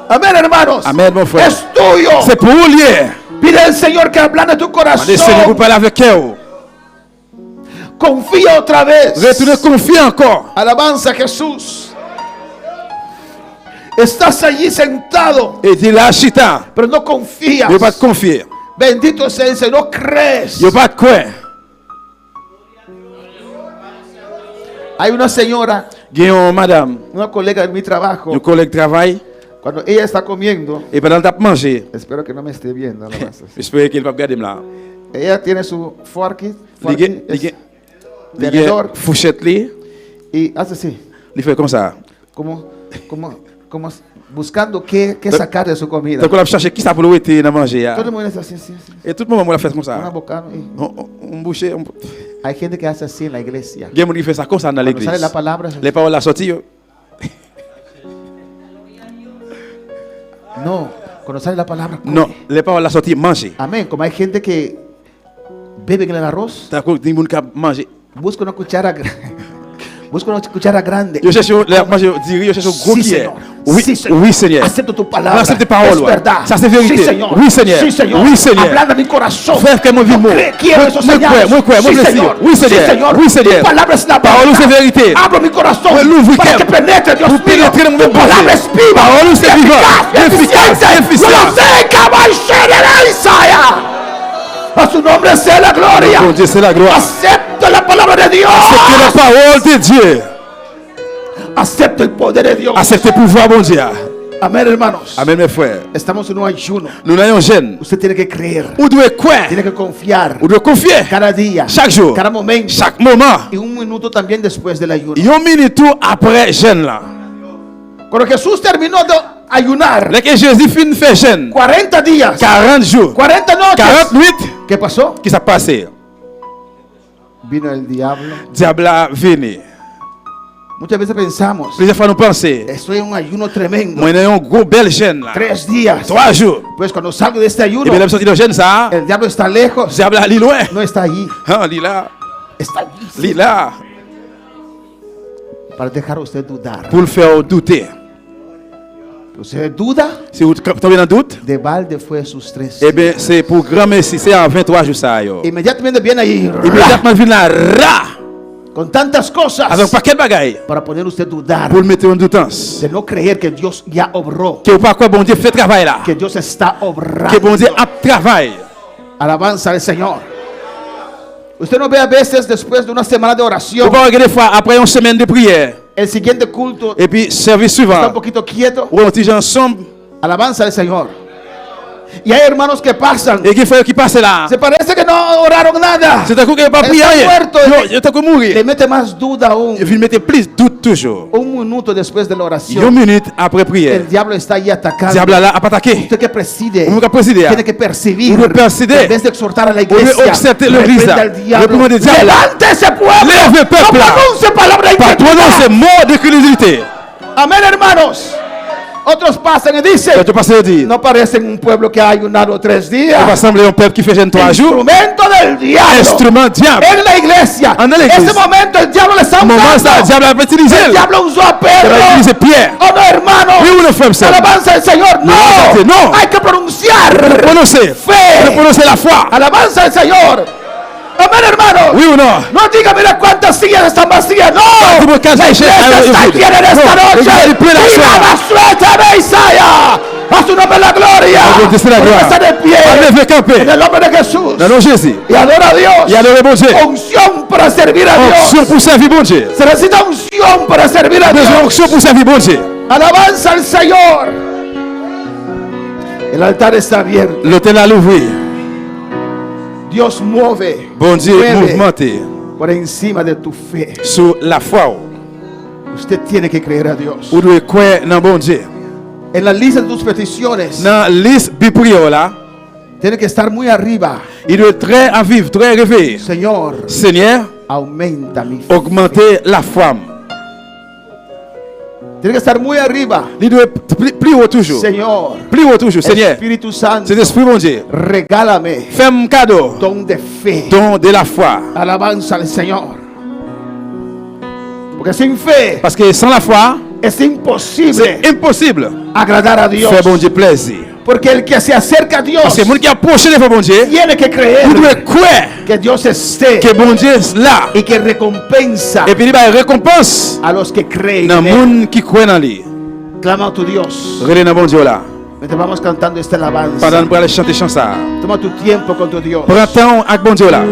S7: Amén, hermanos.
S5: Amen, mon frère.
S7: Es tuyo.
S5: C'est pour vous lié.
S7: Pide al Señor que habla en tu
S5: Demandez Seigneur, vous
S7: corazón.
S5: parlez avec cœur.
S7: Confía otra vez.
S5: Retournez confier encore.
S7: Alabanza a Jesús. Estás allí sentado,
S5: Et dit là, chita.
S7: pero no confías.
S5: Il ne pas te confier.
S7: Bendito sea el Señor, no crees.
S5: Il ne pas te croire.
S7: Hay una señora,
S5: Guillaume, madame,
S7: una colega de mi trabajo,
S5: nos collègues travaillent.
S7: cuando ella está comiendo,
S5: Et pendant que tu manger,
S7: espero que no me esté viendo, alabanza.
S5: j'espère qu'il va regarder là.
S7: Ella tiene su forky,
S5: Il
S7: tenedor,
S5: fourchette li,
S7: y hace así,
S5: il fait comme ça.
S7: como buscando qué sacar de su comida.
S5: Donc on a cherché qui ça pour le dans manger.
S7: Todo el mundo hace así, así, así.
S5: Et tout le monde l'a fait comme
S7: Una
S5: ça.
S7: bocado, y
S5: On bouchait.
S7: hay gente que hace así en la iglesia.
S5: Il y a des gens qui font ça comme ça dans
S7: Cuando
S5: l'église.
S7: sale la palabra,
S5: Les paroles la sortie.
S7: no, cuando sale la palabra, come.
S5: Non, les paroles la sortie, manger.
S7: Amén. Como hay gente que bebe en el arroz,
S5: T'as quoi, des gens qui manger.
S7: busca una cuchara, busca una cuchara grande.
S5: Je cherche la manger, je cherche un gros
S7: Sí,
S5: cuillère.
S7: Señor.
S5: Oui,
S7: Sí, Señor.
S5: oui, Seigneur.
S7: Acepto tu palabra.
S5: Acepte parole,
S7: Es
S5: ouais.
S7: verdad.
S5: Ça, c'est vérité.
S7: Sí, Señor.
S5: Oui, Seigneur.
S7: Sí, Señor.
S5: Oui, Seigneur.
S7: Hablando a mi corazón.
S5: Frère, que mon vie mot.
S7: Quiero esos señales.
S5: Moi,
S7: Sí,
S5: moi,
S7: Señor.
S5: oui, Seigneur.
S7: Sí, Señor.
S5: Oui, Seigneur.
S7: Tu palabra es la
S5: Parole, c'est vérité.
S7: Abro mi corazón
S5: Ouais, l'ouvre,
S7: para
S5: que-
S7: que penetre, Dios
S5: Pour
S7: mío.
S5: pénétrer dans mon
S7: Tu palabra es
S5: pensée.
S7: viva.
S5: Parole, c'est
S7: y
S5: vivant.
S7: eficaz, y
S5: Efficace,
S7: eficiente.
S5: efficace.
S7: Yo lo sé, caballería Isaías. A su nombre sea la gloria.
S5: Mon Dieu, c'est la gloire.
S7: Acepto la palabra de Dios.
S5: Acceptez la parole de Dieu.
S7: Acepto el poder de Dios.
S5: Acceptez le pouvoir, mon Dieu.
S7: Amén, hermanos.
S5: Amen, mes frères.
S7: Estamos en un ayuno.
S5: Nous n'ayons jeune.
S7: Usted tiene que creer.
S5: Vous devez croire.
S7: Tiene que confiar.
S5: Vous devez confier.
S7: Cada día.
S5: Chaque jour.
S7: Cada momento.
S5: Chaque moment.
S7: Y un minuto también después del ayuno.
S5: Et un minute après jeune là.
S7: Cuando Jesús terminó de ayunar,
S5: Dès que Jésus finit de faire jeune,
S7: 40 días,
S5: 40 jours,
S7: 40 noches,
S5: 48,
S7: ¿qué pasó?
S5: qu'est-ce qui s'est passé?
S7: Vino el diablo.
S5: Diable a venu.
S7: Muchas veces pensamos,
S5: Plusieurs fois nous pensons,
S7: estoy en un ayuno tremendo.
S5: moi j'ai un gros bel jeune là.
S7: 3 días.
S5: 3 jours.
S7: Pues cuando salgo de este
S5: Et
S7: ayuno,
S5: bien, la sortie de jeune ça,
S7: el diablo está lejos.
S5: diable a loin.
S7: No está allí.
S5: Hein, il là,
S7: Está allí.
S5: il là,
S7: Para dejar a usted dudar.
S5: pour le faire douter.
S7: Usted duda,
S5: Si vous tombez dans le doute,
S7: de balde fue sus 3.
S5: eh bien, c'est pour grand merci, c'est en 23 jours ça. Yo.
S7: Inmediatamente viene ahí
S5: Immédiatement, il vient là, ra,
S7: con tantas cosas
S5: avec un paquet de bagailles,
S7: para poner usted dudar,
S5: pour le mettre en doutance.
S7: de no creer que Dios ya obró,
S5: Que vous pas quoi, bon Dieu fait travail là.
S7: que Dios está
S5: Que
S7: obrando.
S5: bon Dieu a travail.
S7: Alabanza al Señor. Usted no ve a veces después de una semana de
S5: Vous
S7: oración,
S5: pouvez regarder des fois, après une semaine de prière,
S7: el siguiente culto
S5: et puis service
S7: está un
S5: suivant,
S7: poquito quieto.
S5: où on est ensemble,
S7: Alabanza al Señor. Y hay hermanos que pasan.
S5: Et qui fait qui passe là.
S7: Se parece que no oraron nada.
S5: C'est un coup qui n'a pas prié.
S7: Está muerto.
S5: Non, il est mourir.
S7: Le mete más duda aún.
S5: Il mettait plus doute toujours.
S7: Un minuto después de la
S5: Une
S7: oración,
S5: minute après prière.
S7: el diablo está ahí atacando.
S5: Diable là a pas attaqué.
S7: Usted que preside,
S5: Vous présider.
S7: tiene que percibir.
S5: Vous persider.
S7: En vez de exhortar a la
S5: Vous devez
S7: iglesia,
S5: observer l'église.
S7: reprenda al diablo.
S5: Reprenez le diable.
S7: Levante ese pueblo.
S5: Lève le peuple
S7: No
S5: là.
S7: pronuncie palabra
S5: Pas
S7: incrédula.
S5: prononcer mot de crédulité.
S7: Amén, hermanos. Otros pasan y dicen,
S5: Tu passes à dire.
S7: no parecen un pueblo que ha ayunado 3
S5: On
S7: días.
S5: va sembler un peuple qui fait jeûne 3 jours.
S7: Instrumento del diablo.
S5: Instrument diable.
S7: En la iglesia.
S5: En la
S7: En
S5: iglesia.
S7: ese momento el diablo le está
S5: Au moment ça, le
S7: usando.
S5: diable a utilisé.
S7: El diablo usó a
S5: Il a utilisé
S7: Pedro.
S5: Pierre.
S7: Oh no, hermano.
S5: Oui ou non, frère, ça?
S7: Alabanza al Señor. No.
S5: No.
S7: Hay que pronunciar.
S5: Prononcer.
S7: Fe.
S5: Prononcer la foi.
S7: Alabanza al Señor. Amén, hermano.
S5: Oui ou non?
S7: No diga, mira cuántas sillas están vacías. No.
S5: Dis-moi
S7: La
S5: qu'est-ce que
S7: iglesia está llena en esta
S5: Non,
S7: noche.
S5: il est plein la
S7: Viva
S5: soirée.
S7: la suerte, Isaia. A su nombre la gloria.
S5: Dieu te la
S7: Porque
S5: gloire.
S7: está de pie.
S5: Enlève le campé.
S7: En el nombre de Jesús.
S5: Dans le nom de Jésus.
S7: Y adora a Dios.
S5: Il y a le bon Dieu.
S7: Unción para servir a
S5: Onction
S7: Dios.
S5: pour servir bon Dieu.
S7: Se necesita unción para servir a
S5: Besoin
S7: Dios.
S5: d'onction pour servir bon Dieu.
S7: Alabanza al Señor. El altar está abierto.
S5: L'hôtel à l'ouvrir.
S7: Dios mueve.
S5: Bon Dieu
S7: Mueve
S5: mouvementé
S7: por encima de tu fe.
S5: sur la foi.
S7: Usted tiene que creer a Dios.
S5: Ou doit croire dans bon Dieu.
S7: En la lista de tus peticiones,
S5: Dans liste bi prière là,
S7: tiene que estar muy arriba.
S5: il doit être très à vivre, très réveillé.
S7: Señor,
S5: Seigneur,
S7: aumenta mi fe.
S5: augmenter la foi.
S7: Tiene que estar muy arriba.
S5: Il doit être plus haut toujours.
S7: Señor,
S5: Plus haut toujours, Seigneur.
S7: Espíritu Santo,
S5: C'est l'esprit bon Dieu.
S7: regálame
S5: Fais-moi cadeau.
S7: don de fe.
S5: Don de la foi.
S7: Alabanza al Señor. Porque sin fe
S5: Parce que sans la foi,
S7: es imposible
S5: c'est impossible
S7: agradar a Dios.
S5: faire bon Dieu plaisir.
S7: Porque el que se acerca a Dios
S5: Parce que les gens qui approchent de bon Dieu,
S7: tiene que creer
S5: vous devez croire
S7: que Dios esté
S5: que bon Dieu est là.
S7: y que recompensa
S5: Et puis il va récompense
S7: a los que creen
S5: dans
S7: en
S5: le
S7: él.
S5: monde qui croit en lui.
S7: Clama a tu Dios.
S5: Regardez dans bon Dieu là.
S7: Mientras vamos cantando esta alabanza.
S5: Pendant pour aller chanter chanson.
S7: Toma tu tiempo con tu Dios.
S5: Prends temps avec bon Dieu là.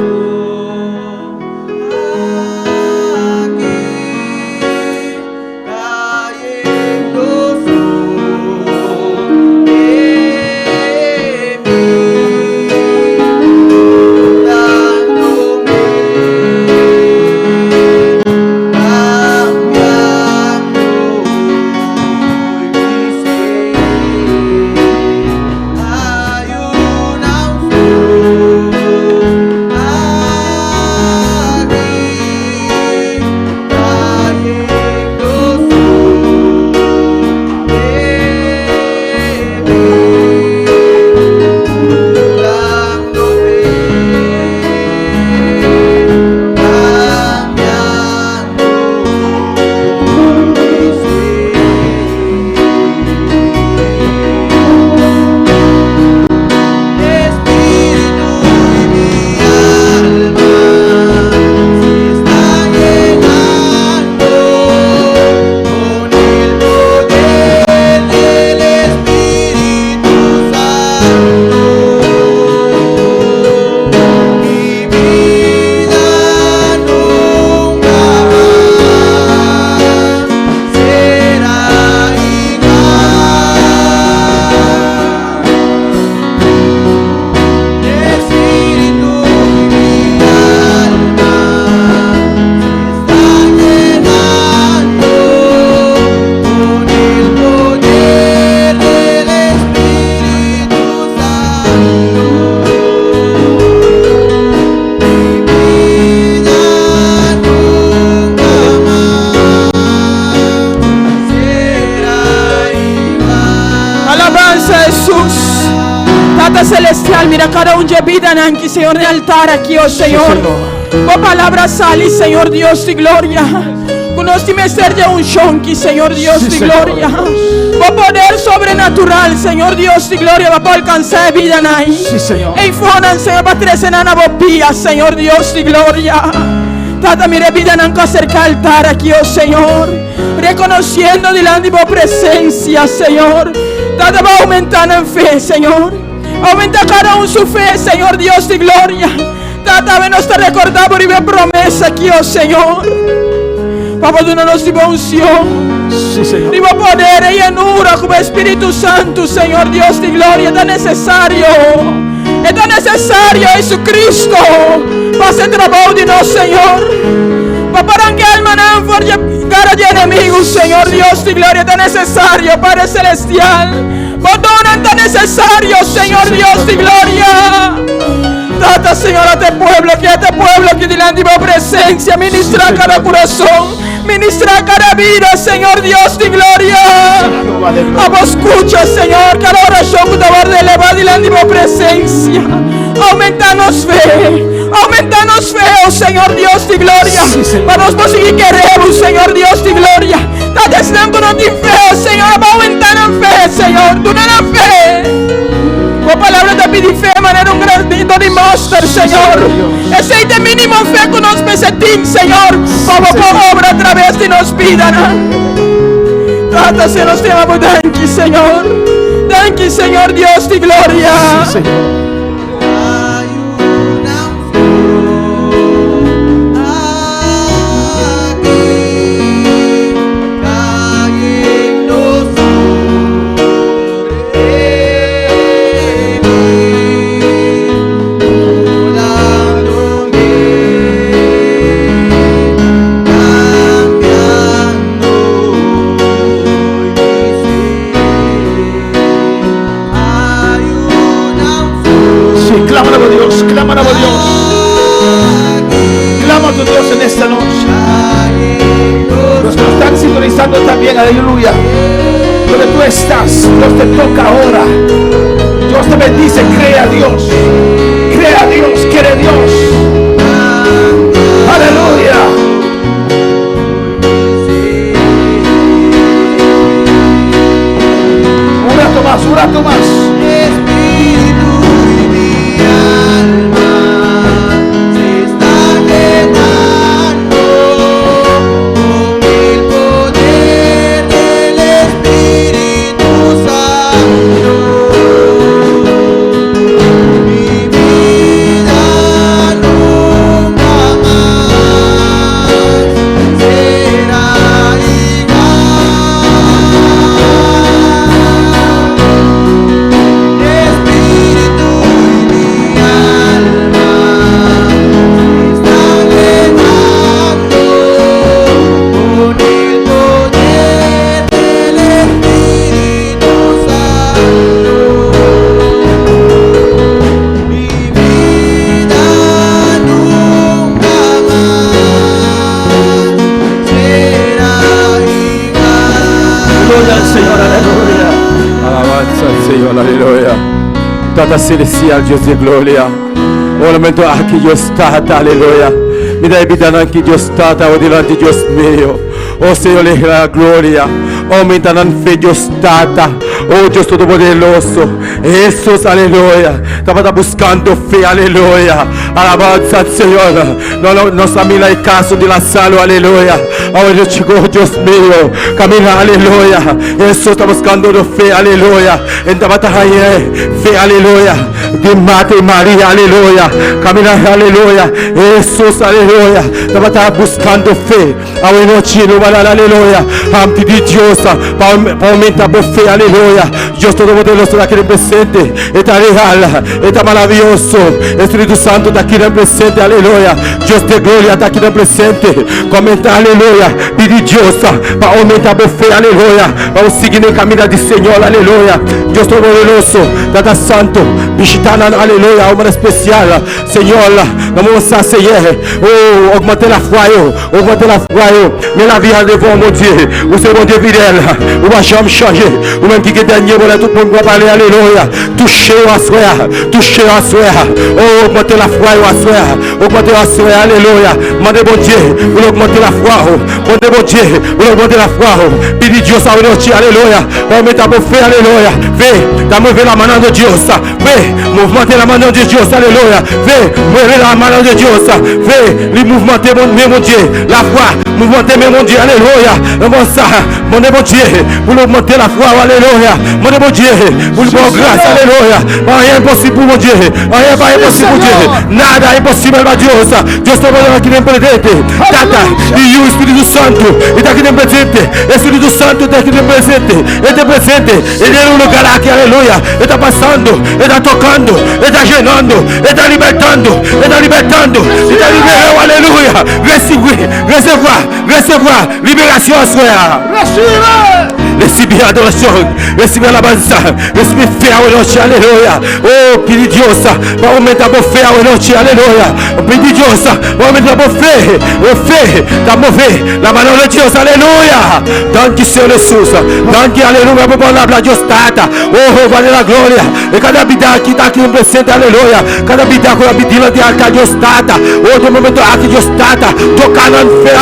S3: Celestial, mira cada un vida aquí, Señor, en el altar aquí, oh Señor. Oh palabra sale, Señor Dios de gloria. Conóceme ser de un shonki, Señor Dios de gloria. Oh poder sobrenatural, Señor Dios de gloria, va para alcanzar vida en ahí.
S7: Sí, Señor.
S3: E infonan, Señor, para tres en anabopía, Señor Dios de gloria. Tata, mire vida en acerca al altar aquí, oh Señor. Reconociendo delante de tu presencia, Señor. Tata va aumentando en fe, Señor. Aumenta cada uno su fe, Señor Dios de gloria. Tata, ven nos te recordar por mi promesa aquí, oh Señor. Papá, dónanos tipo unción,
S7: Sí, Señor.
S3: tipo poder y llenura como Espíritu Santo, Señor Dios de gloria. Es tan necesario Jesucristo para hacer trabajo de nosotros, Señor. Para que alma no fuera cara de enemigos, Señor Dios de gloria. Es tan necesario, Padre Celestial. Perdona, tan necesario, Señor Dios de gloria. Trata, Señor, a este pueblo que delante de tu presencia. Ministra cada corazón, ministra cada vida, Señor Dios de gloria. A vos escucha, Señor, cada oración que te va a elevar delante de tu presencia. Aumentanos fe, oh Señor Dios de gloria. Para nosotros seguir queremos, Señor Dios de gloria. Está deseándonos de fe, Señor, para aumentar en fe, Señor. Tú no la fe. Por palabra te pide fe de manera un grandito de máster, Señor. Ese de mínimo fe que nos pesetín, Señor. Como por obra a través de nos vida. Trátase nos temas, thank you, Señor. Thank you, Señor Dios de gloria.
S7: Sí, Señor. Clama a Dios. Clama a tu Dios en esta noche. Los que nos están sintonizando también, aleluya. Donde tú estás, Dios te toca ahora. Dios te bendice, cree a Dios. Cree a Dios, quiere Dios. Aleluya. Un rato más.
S4: Tata celestial, Dios de gloria. Oramente aqui Deus está, aleluia. Me dá vida aqui Deus está, o delante Deus meu. Oh Senhor, a glória. Aumenta na fé Deus está. Oh Deus Todo-Poderoso. Jesus, aleluia. Estava buscando fé, aleluia. Alabanza, Senhor. Nossa mina é caso de Lázaro, aleluia. Ahora chegou Deus meu. Camina, aleluia. Jesus está buscando fé, aleluia. Estava fé, aleluia. De Marta e Maria, aleluia. Camina, aleluia. Jesus, aleluia. Estava buscando fé. Ahora noite, aleluia. Ante de Deus, para aumentar a fé, aleluia. Deus Todo-Poderoso daquele presente. Está real, está maravilhoso. Espírito Santo está aqui no presente, aleluia. Deus de glória está aqui no presente. Comenta, aleluia. Pedir Deus para aumentar a fé, aleluia. Vamos seguir no caminho do Senhor, aleluia. Deus Todo-Poderoso, Tata Santo, visitando, aleluia, uma especial. Senhor, vamos a Senhor. Oh, augmenter la foi, augmenter la foi. Mais la vie devant mon Dieu. Vous savez, mon Dieu, fidèle. On va jamais changer. On va dire que dernier, voilà tout pour nous parler, alléluia. Touchez à soi, touchez à soi. Oh, augmenter la foi à soi. Augmenter la foi, alléluia. Mandez mon Dieu, vous augmenter la foi. Mandez mon Dieu, vous augmenter la foi. Pedi Dieu, ça veut dire, alléluia. On met à fé, alléluia. Vê, dá mover la main de Dieu. Vê, mouvementer la main de Dieu, alléluia. Vê, mover la main de Dieu. Vê, le mouvementer mon Dieu. La foi. Mouvementer, mon Dieu, alléluia. Mon ça, mon Dieu, pour nous monter la foi, alléluia. Mon Dieu, pour nous faire grâce, alléluia. Rien impossible pour mon Dieu. Rien pas impossible pour Dieu. Nada impossible para Dios. Dios está aquí en presente. Tata, y o Espírito Santo está aqui en presente. Espírito Santo está aqui en presente. Está presente. Ele é um lugar aqui, aleluia. Está passando, está tocando, está llenando, está libertando, está libertando, está liberando, aleluia. Recevoir, libération, frère. Recibir adoração, recibir alabanza, recibir fé à noite, aleluia. Oh, pedi Deus, para aumentar a fé à noite, aleluia. Pedi Deus, para aumentar a fé, para mover la mano de Deus, aleluia. Danke, Senhor Jesus, danke, aleluia, por palavra de Deus, tata. Oh, vale a glória. E cada vida que está aqui no presente, aleluia. Cada vida com a vidila de arca, Deus, tata. Oh, do momento aqui, Deus, tata. Tocando em fé,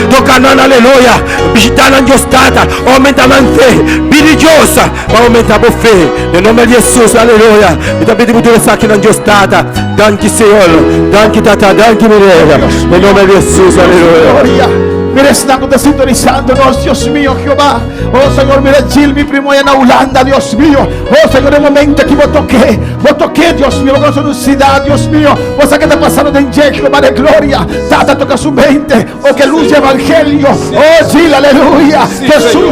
S4: tocando, aleluia. Visitando, Deus, tata. Aumentando em fé. Pedi Deus, para aumentar a fé. Em nome de Jesus, aleluia. E também de tudo isso aqui, Deus, tata. Danke, Senhor. Danke, tata. Danke, mulher. Em nome de Jesus, aleluia.
S7: Mira, están sintonizándonos, Dios mío, Jehová. Oh, Señor, mira, Jill, mi primo allá en Holanda, Dios mío. Oh, Señor, el momento que vos toqué, Dios mío, con su necesidad, Dios mío. Vos que está pasando de Jehová de gloria. Tata, toca su mente. Oh, que luz de evangelio. Oh, Jill, aleluya.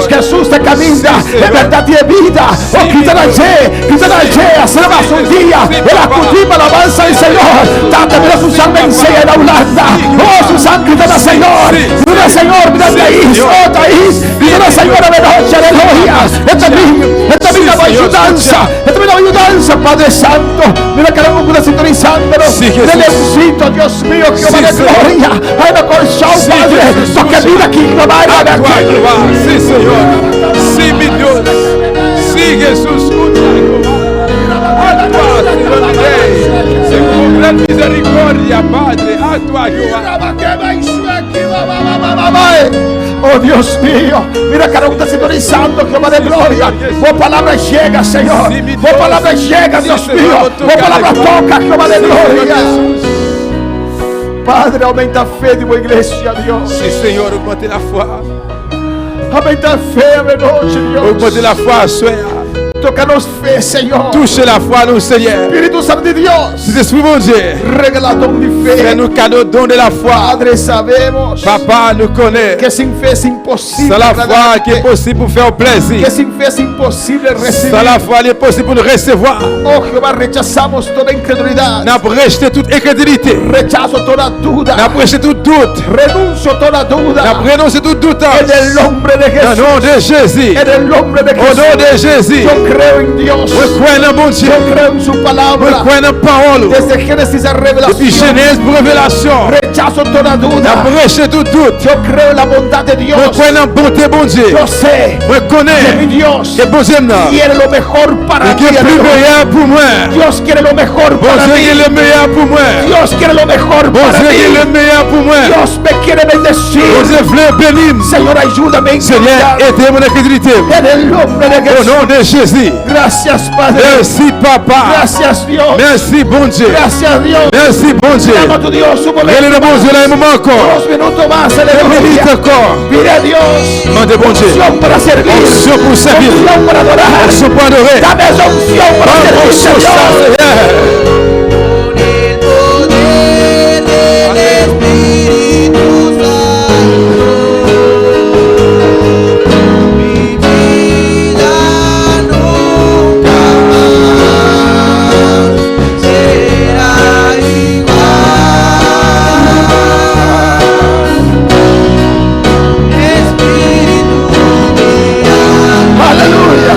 S7: Jesús te camina. Es verdad y de vida. Oh, quítala allí. Hacemos un día. El acudir alabanza del Señor. Tata, mira su sangre en Holanda. Oh, su sangre de la Señor. Mira, Señor, mira Taís, oh Taís, mira Señor de noche, aleluya. Esta vida va ayudanza, Padre Santo. Mira que la mujer sintonizándonos. Necesito, Dios mío, Jehová de gloria. Hay una colchón, Padre. Toque vida aquí, Jehová.
S5: Sí, Señor. Sí, mi Dios. Sí, Jesús. Según gran misericordia, Padre, actúa, Jehová.
S7: Oh Dios mío, mira que nos está sintonizando, Jehová de gloria. Por palabra llega, Señor. Por palabra llega, Dios mío. Por palabra toca, Jehová de gloria. Padre, aumenta fe de tu iglesia, Dios.
S5: Sí, Señor, aumenta la foi.
S7: Aumenta fe a noche, Dios.
S5: Aumenta la foi, Seigneur.
S7: Tócanos fe, Señor.
S5: Touche la foi, nous, Seigneur.
S7: Espíritu Santo de Dios.
S5: Saint-Esprit, mon Dieu.
S7: Regala don de fe.
S5: Fais-nous cadeau don de la foi.
S7: Padre, sabemos.
S5: Papa nous connaît.
S7: Que sin fe es imposible.
S5: C'est la foi qui est possible pour faire plaisir.
S7: Que sin fe es imposible recibir.
S5: C'est la foi qui est possible pour nous recevoir.
S7: Oh Jehová, rechazamos toda incredulidad.
S5: Nous avons rejeté toute incrédulité.
S7: Rechazo toda duda.
S5: Nous avons rejeté tout doute.
S7: Renuncio toda duda.
S5: Nous avons renoncé tout doute.
S7: En el nombre de Jesús.
S5: Au nom de Jésus.
S7: En el nombre de Jesús.
S5: Au nom de Jésus.
S7: Yo creo en Dios.
S5: Je crois en bon Dieu.
S7: Yo creo en su palabra.
S5: Je crois en la parole.
S7: Desde Génesis a Revelación.
S5: Depuis Genèse pour Révélation.
S7: Rechazo toda
S5: Nous
S7: duda.
S5: avons rejeté tout doute.
S7: Yo creo en la bondad de Dios.
S5: Je crois en la bonté bon Dieu.
S7: Yo sé
S5: Je
S7: que
S5: connais
S7: mi Dios
S5: que bon Dieu
S7: quiere lo mejor para
S5: qui
S7: mí.
S5: est plus meilleur pour moi.
S7: Dios quiere lo mejor
S5: Bon
S7: para
S5: Dieu qui est
S7: mí.
S5: le meilleur pour moi.
S7: Dios quiere lo mejor
S5: Bon
S7: para
S5: Dieu qui est le
S7: mí.
S5: meilleur pour moi.
S7: Dios me quiere
S5: Bon
S7: bendecir.
S5: Dieu veut bénir.
S7: Señor, ayúdame en
S5: Seigneur, aidez mon incrédulité.
S7: en el nombre de
S5: Au
S7: Jesús.
S5: nom de Jésus.
S7: Gracias, Padre.
S5: Merci, Papa.
S7: Gracias, Dios.
S5: Merci, bon Dieu.
S7: Gracias, Dios.
S5: Merci, bon Dieu.
S7: Llama a tu Dios un momento
S5: Quel est le bon Dieu là, un moment encore.
S7: 2 minutos más,
S5: Un minute
S7: aleluya.
S5: encore.
S7: Pide a Dios
S5: Demandez, bon Dieu.
S7: unción para servir,
S5: Onction pour servir.
S7: unción para adorar.
S5: Onction pour adorer.
S7: Dame esa unción para servir,
S5: Onction,
S7: Señor.
S5: Seigneur.
S7: Aleluya.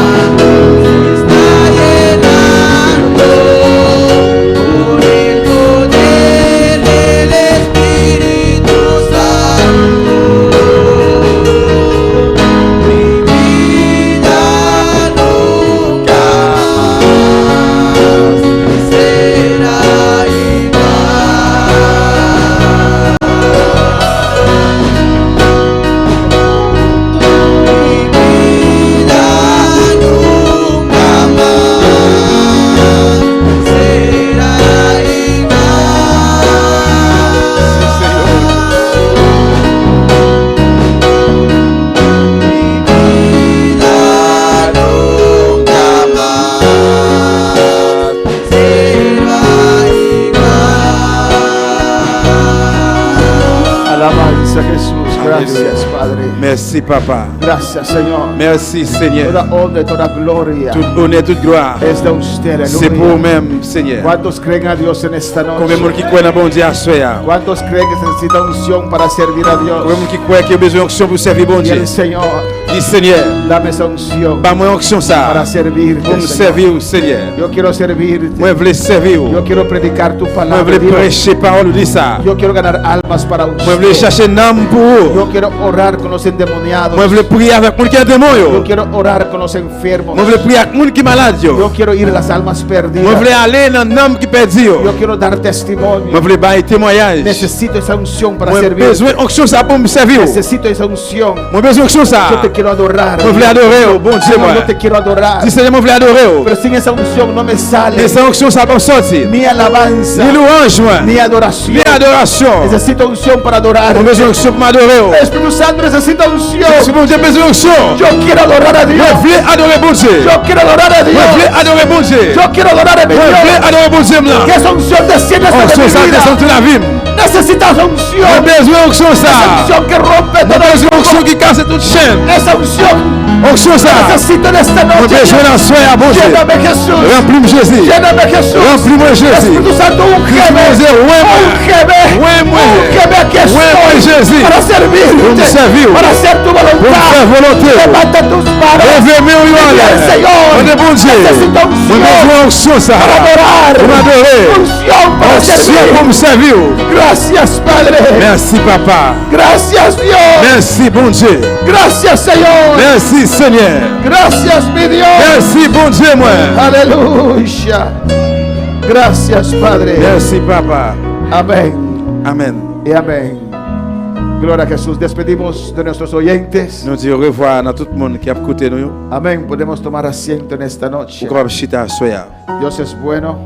S5: Merci, Papa.
S7: Gracias, Señor.
S5: Merci, Seigneur.
S7: Toda honra y toda gloria
S5: Tout honneur, toute gloire.
S7: es de usted.
S5: C'est pour
S7: Aleluya.
S5: vous-même, Seigneur.
S7: ¿Cuántos creen a Dios en esta
S5: Combien de
S7: noche?
S5: monde qui croit dans bon Dieu à soi?
S7: ¿Cuántos creen que se necesita unción para servir a Dios?
S5: Combien de monde qui croit qu'il y a besoin d'onction pour servir bon
S7: Y
S5: Dieu?
S7: el Señor,
S5: Dis, Seigneur,
S7: dame esa unción
S5: pas-moi onction
S7: para
S5: ça.
S7: servirte,
S5: Pour me
S7: Señor.
S5: servir, Seigneur.
S7: Yo quiero servirte.
S5: Moi, je voulais servir.
S7: Yo
S5: Moi,
S7: quiero predicar tu
S5: je
S7: palabra.
S5: voulais
S7: Dilo.
S5: prêcher parole, dis ça.
S7: Yo quiero ganar almas para
S5: Moi, je voulais
S7: usted.
S5: chercher une âme pour eux.
S7: Yo quiero orar con los endemoniados.
S5: Moi, je voulais prier avec les gens qui ont des démons.
S7: Yo
S5: Yo
S7: quiero orar con los enfermos.
S5: voulais prier avec les gens qui sont malades.
S7: Yo
S5: Yo
S7: quiero ir a las almas perdidas.
S5: voulais aller dans l'âme qui est perdue.
S7: Yo quiero dar
S5: Moi,
S7: testimonio.
S5: je voulais bailler témoignage.
S7: Necesito esa unción para
S5: Moi, j'ai
S7: servir.
S5: besoin d'onction ça pour me servir.
S7: Necesito esa unción.
S5: Moi, j'ai besoin d'onction ça.
S7: Yo te quiero adorar.
S5: Moi, je voulais adorer, oh, bon Dieu,
S7: Señor,
S5: moi.
S7: yo te quiero adorar.
S5: Dis, Seigneur, moi, je voulais adorer.
S7: Pero sin esa unción no me sale
S5: Mais sans onction, ça va pas me sortir.
S7: ni alabanza,
S5: Ni louange, moi.
S7: ni adoración.
S5: Ni adoration.
S7: Necesito unción para adorar.
S5: J'ai besoin d'onction pour m'adorer.
S7: Espíritu Santo necesita unción.
S5: Si mon Dieu a besoin d'onction,
S7: Yo quiero adorar a Dios.
S5: moi, je voulais adorer bon Dieu.
S7: Yo quiero adorar a
S5: Moi, je voulais
S7: Dios.
S5: adorer bon Dieu.
S7: Yo quiero adorar a mi
S5: Moi, je voulais
S7: Dios.
S5: adorer bon Dieu, là.
S7: Que esa unción descienda
S5: Onction
S7: sobre
S5: ça
S7: mi
S5: descend
S7: vida.
S5: de la vie.
S7: Necesitas
S5: J'ai
S7: unción.
S5: besoin d'onction
S7: Esa
S5: ça.
S7: unción que rompe
S5: J'ai
S7: todo
S5: besoin d'onction
S7: el
S5: qui casse toute chaîne.
S7: Esa unción
S5: Onction ça.
S7: necesito en esta
S5: J'ai
S7: noche.
S5: besoin d'un soin à bon Dieu.
S7: Lléname Jesús.
S5: Remplis-moi Jésus.
S7: Lléname Jesús.
S5: Remplis-moi Jésus.
S7: Espíritu Santo, ungeme. Ungeme. Ungeme, aquí estoy para servirte, para hacer tu voluntad. Levanta tus manos. Dile al Señor, necesito unción para adorar. Unción para servir. Gracias, Padre.
S5: Merci, Papa.
S7: Gracias, Dios.
S5: Merci, bon Dieu.
S7: Gracias, Señor.
S5: Merci, Seigneur.
S7: Gracias, mi Dios.
S5: Merci, bon Dieu, moi.
S7: Aleluya. Gracias, Padre.
S5: Merci, Papa.
S7: Amén.
S5: Amen.
S7: Y amén. Gloria a Jesús. Despedimos de nuestros oyentes.
S5: Nous disons au revoir à tout le monde qui a écouté nous.
S7: Amén. Podemos tomar asiento en esta noche.
S5: Pour qu'on va chita soya.
S7: Dios es bueno.